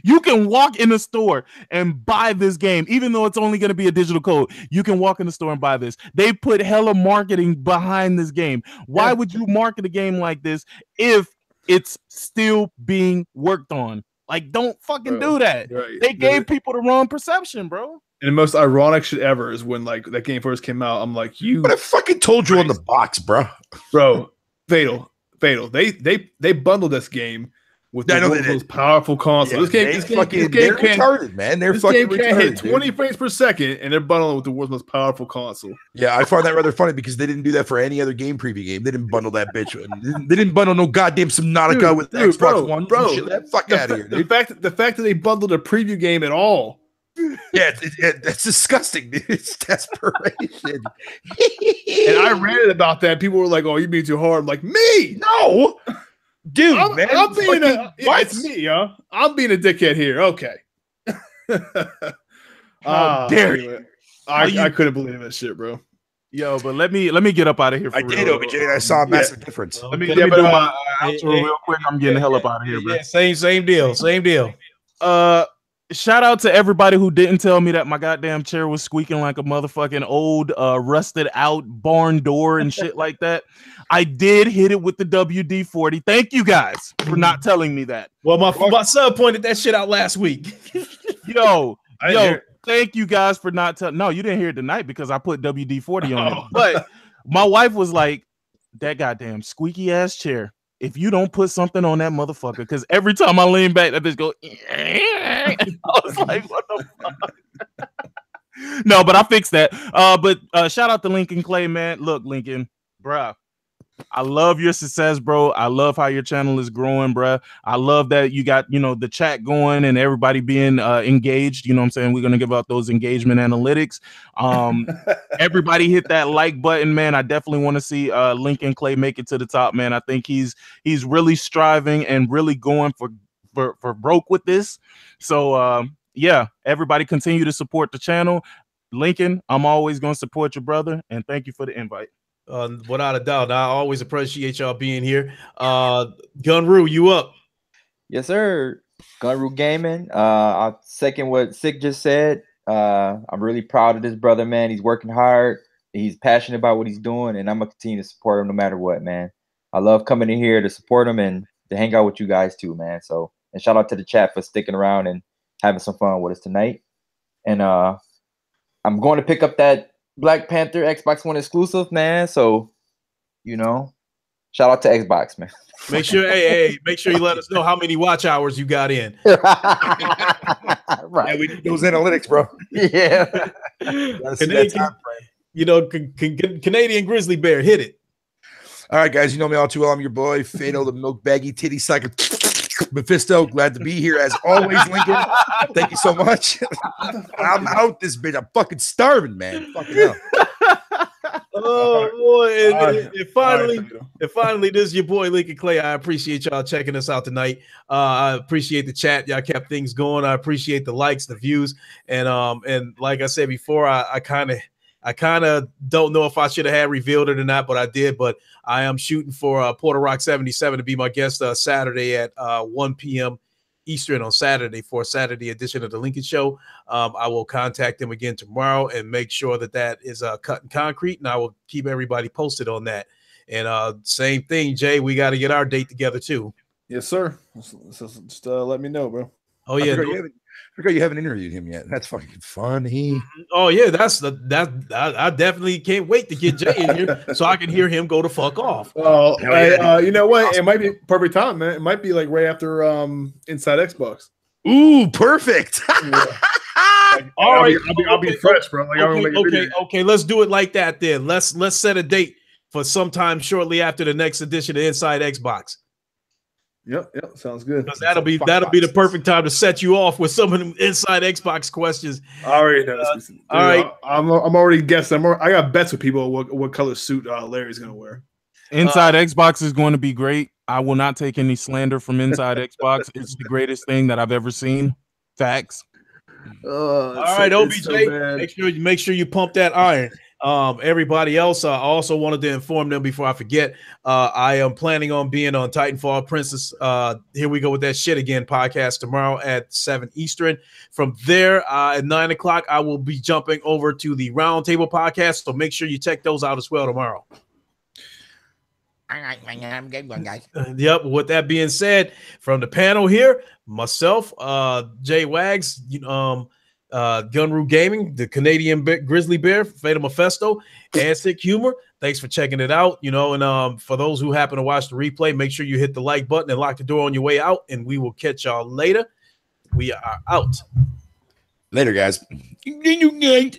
You can walk in the store and buy this game, even though it's only going to be a digital code. You can walk in the store and buy this. They put hella marketing behind this game. Why would you market a game like this if it's still being worked on? Like, don't fucking do that. Right. They gave people the wrong perception, bro. And the most ironic shit ever is when like that game first came out. I'm like, but I fucking told you on the box, bro. Fatal. They bundled this game with the world's most powerful console. Yeah, this game they're retarded, man. They're this fucking game can't retarded, hit 20 frames per second, and they're bundling with the world's most powerful console. Yeah, I find that rather funny because they didn't do that for any other game preview game. They didn't bundle that bitch. They didn't bundle no goddamn Subnautica with Xbox One. Bro, shit. That fuck out of here, dude. The fact that they bundled a preview game at all. Yeah, that's disgusting, dude. It's desperation. And I read it about that. People were like, "Oh, you being too hard." I'm like, me? No, dude, I'm being it's me, huh? I'm being a dickhead here. Okay. How dare you? I couldn't believe that shit, bro. Yo, but let me get up out of here. I did, OBJ, and I saw a massive difference. Let me do my outro real quick. I'm getting the hell up out of here, bro. Yeah, same deal. Shout out to everybody who didn't tell me that my goddamn chair was squeaking like a motherfucking old rusted out barn door and shit like that. I did hit it with the WD-40. Thank you guys for not telling me that. Well, my son pointed that shit out last week. Yo, thank you guys for not telling. No, you didn't hear it tonight because I put WD-40 on it. But my wife was like, that goddamn squeaky ass chair. If you don't put something on that motherfucker, because every time I lean back, that bitch go. I was like, what the fuck? No, but I fixed that. But shout out to Lincoln Clay, man. Look, Lincoln, bruh. I love your success, bro. I love how your channel is growing, bruh. I love that you got, the chat going and everybody being engaged. You know what I'm saying? We're going to give out those engagement analytics. Everybody hit that like button, man. I definitely want to see Lincoln Clay make it to the top, man. I think he's really striving and really going for broke with this. So, yeah, everybody continue to support the channel. Lincoln, I'm always going to support your brother, and thank you for the invite. Without a doubt, I always appreciate y'all being here. Gunru, you up? Yes, sir. Gunru Gaming. I second what Sick just said. I'm really proud of this brother, man. He's working hard. He's passionate about what he's doing, and I'm gonna continue to support him no matter what, man. I love coming in here to support him and to hang out with you guys too, man. So, and shout out to the chat for sticking around and having some fun with us tonight. And I'm going to pick up that Black Panther Xbox One exclusive, man. So, shout out to Xbox, man. Make sure, make sure you let us know how many watch hours you got in. Right. Yeah, we need those analytics, bro. Yeah. Canadian Grizzly Bear, hit it. All right, guys, you know me all too well. I'm your boy, Fatal, the milk baggy titty sucker. Mephisto, glad to be here as always, Lincoln. Thank you so much. I'm out this bitch. I'm fucking starving, man. Fucking hell. Oh boy! And finally, this is your boy Lincoln Clay. I appreciate y'all checking us out tonight. I appreciate the chat. Y'all kept things going. I appreciate the likes, the views, and like I said before, I kind of don't know if I should have had revealed it or not, but I did. But I am shooting for Porter Rock 77 to be my guest Saturday at 1 p.m. Eastern on Saturday for a Saturday edition of the Lincoln Show. I will contact him again tomorrow and make sure that is cut in concrete, and I will keep everybody posted on that. And same thing, Jay, we got to get our date together too. Yes, sir. Just let me know, bro. Oh yeah. I forgot you haven't interviewed him yet. That's fucking funny. Oh yeah, I definitely can't wait to get Jay in here so I can hear him go to fuck off. Oh, you know what? It might be perfect time, man. It might be like right after Inside Xbox. Ooh, perfect. Yeah. All right, I'll be fresh, bro. Like, okay. Let's do it like that then. Let's set a date for sometime shortly after the next edition of Inside Xbox. Yep, sounds good. Because that'll be the perfect time to set you off with some of them Inside Xbox questions. All right, all right. I'm already guessing. I got bets with people what color suit Larry's gonna wear. Inside Xbox is going to be great. I will not take any slander from Inside Xbox. It's the greatest thing that I've ever seen. Facts. All right, OBJ. So make sure you pump that iron. Everybody else, I also wanted to inform them before I forget. I am planning on being on Titanfall Princess. Here we go with that shit again podcast tomorrow at 7 Eastern. From there, at 9 o'clock, I will be jumping over to the Roundtable podcast. So make sure you check those out as well tomorrow. All right, I'm good one, guys. Yep. With that being said, from the panel here, myself, Jay Wags, Gunru Gaming, the Canadian Grizzly Bear, Fatal Mephisto, and Sick Humor. Thanks for checking it out. And for those who happen to watch the replay, make sure you hit the like button and lock the door on your way out, and we will catch y'all later. We are out. Later, guys. Yep.